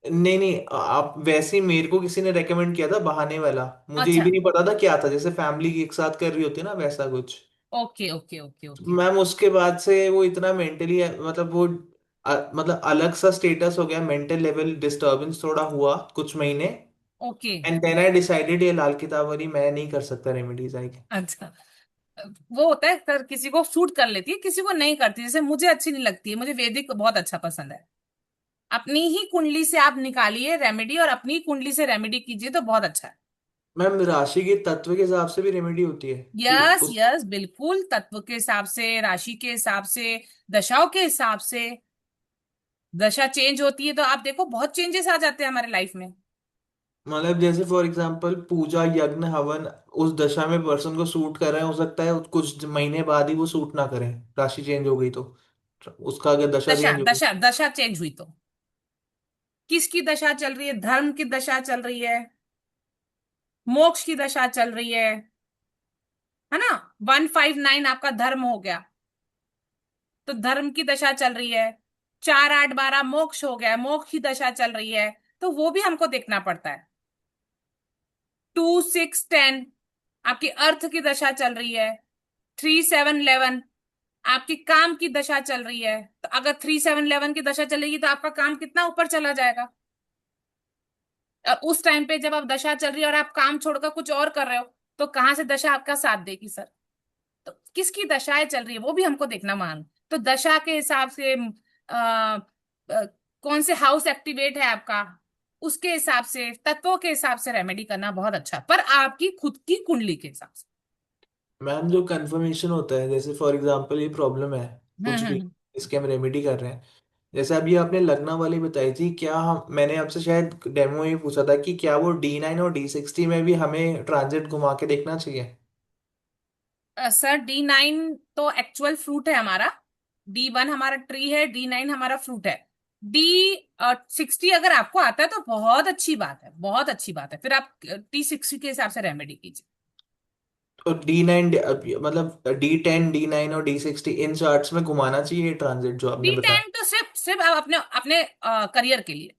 नहीं नहीं, आप वैसे ही, मेरे को किसी ने रेकमेंड किया था बहाने वाला, मुझे ये अच्छा, भी नहीं पता था क्या था, जैसे फैमिली एक साथ कर रही होती है ना वैसा कुछ। Okay okay okay okay. Ma'am उसके बाद से वो इतना मेंटली, मतलब वो मतलब अलग सा स्टेटस हो गया, मेंटल लेवल डिस्टरबेंस थोड़ा हुआ कुछ महीने। Okay. And then I decided ये लाल किताब वाली मैं नहीं कर सकता रेमेडीज आई। अच्छा, वो होता है सर, किसी को सूट कर लेती है, किसी को नहीं करती। जैसे मुझे अच्छी नहीं लगती है, मुझे वैदिक बहुत अच्छा पसंद है। अपनी ही कुंडली से आप निकालिए रेमेडी, और अपनी ही कुंडली से रेमेडी कीजिए तो बहुत अच्छा है। मैम राशि के तत्व के हिसाब से भी रेमेडी होती है कि यस उस, यस, बिल्कुल, तत्व के हिसाब से, राशि के हिसाब से, दशाओं के हिसाब से। दशा चेंज होती है तो आप देखो बहुत चेंजेस आ जाते हैं हमारे लाइफ में। मतलब जैसे फॉर एग्जांपल पूजा यज्ञ हवन उस दशा में पर्सन को सूट कर रहे हैं, हो सकता है कुछ महीने बाद ही वो सूट ना करें, राशि चेंज हो गई तो, उसका अगर दशा दशा चेंज हो गई। दशा दशा चेंज हुई तो, किसकी दशा चल रही है? धर्म की दशा चल रही है, मोक्ष की दशा चल रही है ना? 159 आपका धर्म हो गया, तो धर्म की दशा चल रही है। 4 8 12 मोक्ष हो गया, मोक्ष की दशा चल रही है, तो वो भी हमको देखना पड़ता है। 2 6 10 आपकी अर्थ की दशा चल रही है। 3 7 11 आपकी काम की दशा चल रही है। तो अगर 3 7 11 की दशा चलेगी तो आपका काम कितना ऊपर चला जाएगा। और उस टाइम पे जब आप दशा चल रही है और आप काम छोड़कर कुछ और कर रहे हो, तो कहाँ से दशा आपका साथ देगी सर? तो किसकी दशाएं चल रही है वो भी हमको देखना मान। तो दशा के हिसाब से कौन से हाउस एक्टिवेट है आपका, उसके हिसाब से, तत्वों के हिसाब से रेमेडी करना बहुत अच्छा, पर आपकी खुद की कुंडली के हिसाब से। मैम जो कंफर्मेशन होता है, जैसे फॉर एग्जांपल ये प्रॉब्लम है कुछ भी, हम्म। इसके हम रेमेडी कर रहे हैं, जैसे अभी आपने लगना वाली बताई थी, क्या हम, मैंने आपसे शायद डेमो में पूछा था कि क्या वो D9 और D60 में भी हमें ट्रांजिट घुमा के देखना चाहिए? सर, D9 तो एक्चुअल फ्रूट है हमारा। D1 हमारा ट्री है, D9 हमारा फ्रूट है। D60 अगर आपको आता है तो बहुत अच्छी बात है, बहुत अच्छी बात है, फिर आप T60 के हिसाब से रेमेडी कीजिए। तो D9, मतलब D10 D9 और D60 इन चार्ट्स में घुमाना चाहिए ट्रांजिट जो आपने बताया? D10 तो सिर्फ सिर्फ आप अपने अपने करियर के लिए।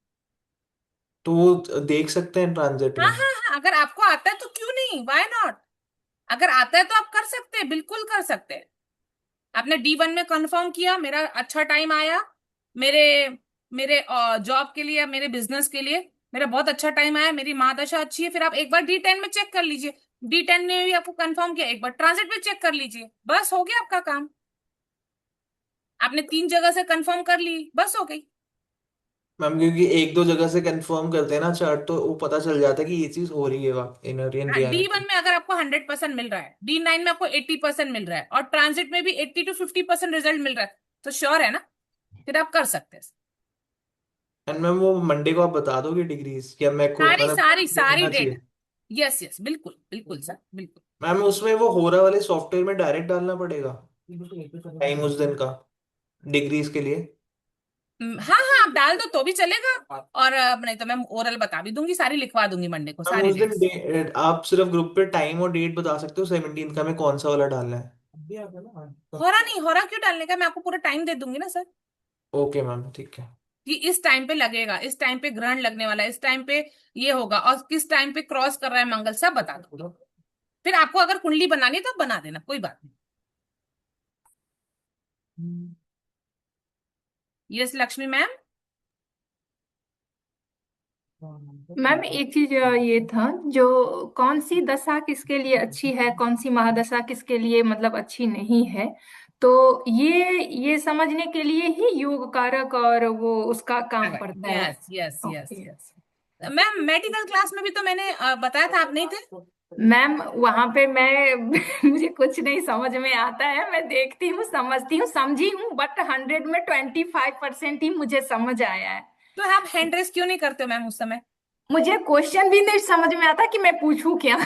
तो वो देख सकते हैं ट्रांजिट हाँ में? हाँ हाँ, अगर आपको आता है तो क्यों नहीं, वाई नॉट। अगर आता है तो आप कर सकते हैं, बिल्कुल कर सकते हैं। आपने D1 में कंफर्म किया, मेरा अच्छा टाइम आया, मेरे मेरे जॉब के लिए, मेरे बिजनेस के लिए मेरा बहुत अच्छा टाइम आया, मेरी महादशा अच्छी है, फिर आप एक बार D10 में चेक कर लीजिए। D10 ने भी आपको कंफर्म किया, एक बार ट्रांजिट में चेक कर लीजिए, बस हो गया आपका काम। आपने 3 जगह से कंफर्म कर ली, बस हो गई। मैम क्योंकि एक दो जगह से कंफर्म करते हैं ना चार्ट, तो वो पता चल जाता है कि ये चीज हो रही है इन हाँ, D1 रियलिटी। में अगर आपको 100% मिल रहा है, D9 में आपको 80% मिल रहा है, और ट्रांजिट में भी 80 to 50% रिजल्ट मिल रहा है, तो श्योर है ना, फिर आप कर सकते हैं। एंड मैम वो मंडे को आप बता दोगे डिग्रीज, या मेरे को सारी मतलब सारी सारी देखना डेट। चाहिए? यस यस, बिल्कुल बिल्कुल सर, बिल्कुल। मैम उसमें वो होरा वाले सॉफ्टवेयर में डायरेक्ट डालना पड़ेगा टाइम उस दिन का, डिग्रीज के लिए? हाँ हाँ, आप डाल दो तो भी चलेगा। और नहीं तो मैं ओरल बता भी दूंगी, सारी लिखवा दूंगी मंडे को, मैम सारी उस दिन डेट्स। आप सिर्फ ग्रुप पे टाइम और डेट बता सकते हो 17th का, हमें कौन सा वाला डालना है? होरा नहीं, होरा क्यों डालने का, मैं आपको पूरा टाइम दे दूंगी ना सर, ओके मैम, ठीक है। कि इस टाइम पे लगेगा, इस टाइम पे ग्रहण लगने वाला है, इस टाइम पे ये होगा, और किस टाइम पे क्रॉस कर रहा है मंगल, सब बता दो। फिर आपको अगर कुंडली बनानी है तो बना देना, कोई बात नहीं। Yes Lakshmi ma'am. मैम एक चीज ये था, जो कौन सी दशा किसके लिए अच्छी है, कौन सी महादशा किसके लिए मतलब अच्छी नहीं है, तो ये समझने के लिए ही योग कारक और वो उसका काम पड़ता है। Yes yes yes okay. Yes. Ma'am medical class में भी तो मैंने बताया था, आप नहीं थे? मैम वहां पे मैं मुझे कुछ नहीं समझ में आता है, मैं देखती हूँ समझती हूँ समझी हूँ, बट 100 में 25% ही मुझे समझ आया है। तो आप हैंड रेस क्यों नहीं करते हो मैम उस समय? मुझे क्वेश्चन भी नहीं समझ में आता कि मैं पूछूं क्या। अब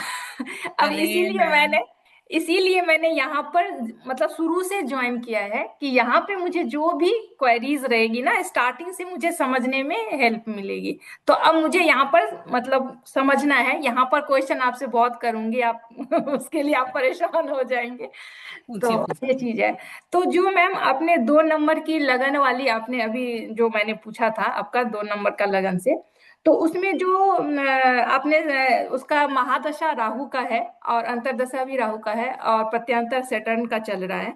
अरे इसीलिए मैम। मैंने यहाँ पर मतलब शुरू से ज्वाइन किया है कि यहाँ पे मुझे जो भी क्वेरीज रहेगी ना, स्टार्टिंग से मुझे समझने में हेल्प मिलेगी। तो अब मुझे यहाँ पर मतलब समझना है, यहाँ पर क्वेश्चन आपसे बहुत करूंगी, आप उसके लिए आप परेशान हो जाएंगे। पूछिए तो ये पूछिए। चीज है। तो जो मैम आपने 2 नंबर की लगन वाली आपने अभी जो मैंने पूछा था आपका 2 नंबर का लगन से, तो उसमें जो आपने उसका महादशा राहु का है और अंतरदशा भी राहु का है और प्रत्यंतर सैटर्न का चल रहा है।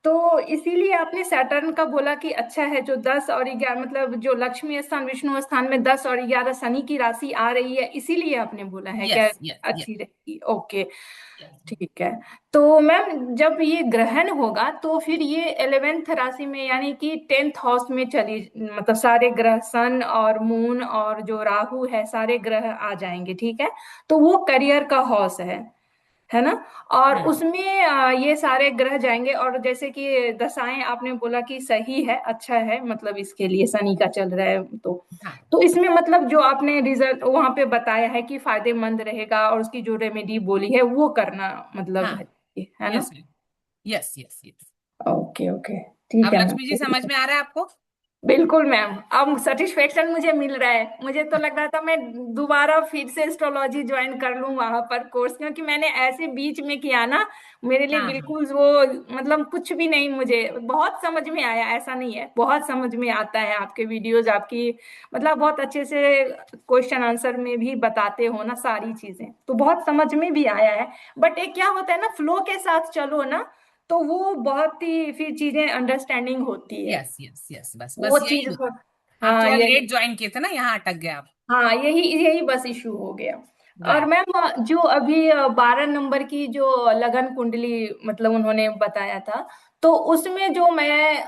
तो इसीलिए आपने सैटर्न का बोला कि अच्छा है, जो 10 और 11 मतलब जो लक्ष्मी स्थान विष्णु स्थान में 10 और 11 शनि की राशि आ रही है, इसीलिए आपने बोला है क्या यस यस यस अच्छी रहेगी। Okay, yes. ठीक है। तो मैम जब ये ग्रहण होगा तो फिर ये 11th राशि में यानी कि 10th हाउस में चली, मतलब सारे ग्रह सन और मून और जो राहु है सारे ग्रह आ जाएंगे, ठीक है। तो वो करियर का हाउस है ना। और उसमें ये सारे ग्रह जाएंगे, और जैसे कि दशाएं आपने बोला कि सही है, अच्छा है, मतलब इसके लिए शनि का चल रहा है। हाँ तो इसमें मतलब जो आपने रिजल्ट वहां पे बताया है कि फायदेमंद रहेगा और उसकी जो रेमेडी बोली है वो करना मतलब हाँ। है ना। Yes yes yes yes. Okay okay, ठीक अब है लक्ष्मी जी समझ मैम। में आ रहा है आपको? बिल्कुल मैम, अब सेटिस्फेक्शन मुझे मिल रहा है। मुझे तो लग रहा था मैं दोबारा फिर से एस्ट्रोलॉजी ज्वाइन कर लूं वहां पर कोर्स, क्योंकि मैंने ऐसे बीच में किया ना, मेरे लिए हाँ हाँ बिल्कुल वो मतलब कुछ भी नहीं, मुझे बहुत समझ में आया, ऐसा नहीं है, बहुत समझ में आता है आपके वीडियोज, आपकी मतलब बहुत अच्छे से क्वेश्चन आंसर में भी बताते हो ना सारी चीजें, तो बहुत समझ में भी आया है। बट एक क्या होता है ना, फ्लो के साथ चलो ना, तो वो बहुत ही फिर चीजें अंडरस्टैंडिंग होती है। Yes yes yes. बस वो बस यही चीज होता है। आप हाँ थोड़ा यही, लेट ज्वाइन किए थे ना, यहाँ अटक गए आप। हाँ यही यही बस इशू हो गया। और राइट। मैम जो अभी 12 नंबर की जो लगन कुंडली मतलब उन्होंने बताया था, तो उसमें जो मैं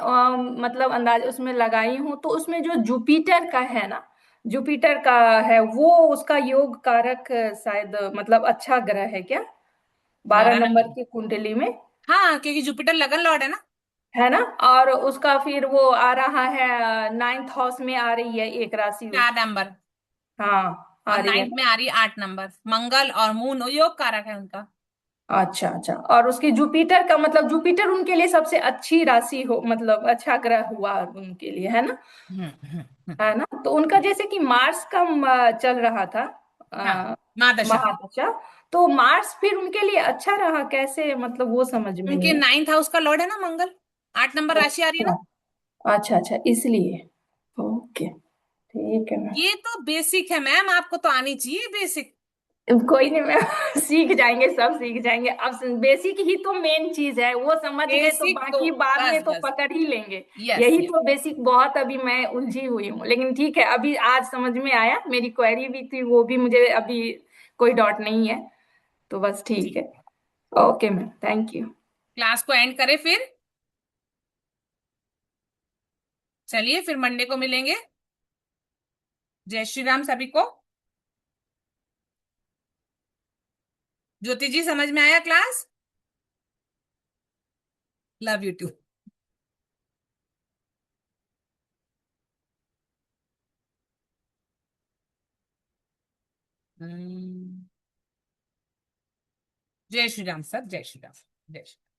मतलब अंदाज उसमें लगाई हूँ, तो उसमें जो जुपिटर का है ना, जुपिटर का है वो उसका योग कारक शायद मतलब अच्छा ग्रह है क्या, बारह 12 नंबर। नंबर की कुंडली में, हाँ, क्योंकि जुपिटर लगन लॉर्ड है ना। है ना। और उसका फिर वो आ रहा है 9th हाउस में आ रही है एक राशि 4 नंबर। हाँ आ और रही है 9th में आ रही है 8 नंबर, मंगल और मून योग कारक है उनका। अच्छा अच्छा, और उसकी जुपिटर का मतलब जुपिटर उनके लिए सबसे अच्छी राशि हो, मतलब अच्छा ग्रह हुआ उनके लिए, है ना। हम्म हम्म हम्म है ना, तो उनका जैसे कि मार्स का चल रहा था हाँ, अ, महादशा। महादशा, तो मार्स फिर उनके लिए अच्छा रहा कैसे, मतलब वो समझ में उनके नहीं 9th हाउस का लॉर्ड है ना मंगल। 8 नंबर राशि आ रही है आया। ना। अच्छा अच्छा, इसलिए ओके, ठीक है मैम। ये तो बेसिक है मैम, आपको तो आनी चाहिए बेसिक। कोई नहीं मैम, सीख जाएंगे, सब सीख जाएंगे। अब बेसिक ही तो मेन चीज है, वो समझ गए तो बेसिक तो बाकी बाद बस में तो बस। पकड़ ही लेंगे। यस यही यस। तो बेसिक, बहुत अभी मैं उलझी हुई हूँ, लेकिन ठीक है, अभी आज समझ में आया, मेरी क्वेरी भी थी वो भी मुझे अभी कोई डाउट नहीं है, तो बस ठीक ठीक। है। Okay ma'am, thank you. Class को एंड करें फिर। चलिए फिर मंडे को मिलेंगे। जय श्री राम सभी को। ज्योति जी समझ में आया क्लास? Love you to. जय श्री राम सर, जय श्री राम, जय श्री राम।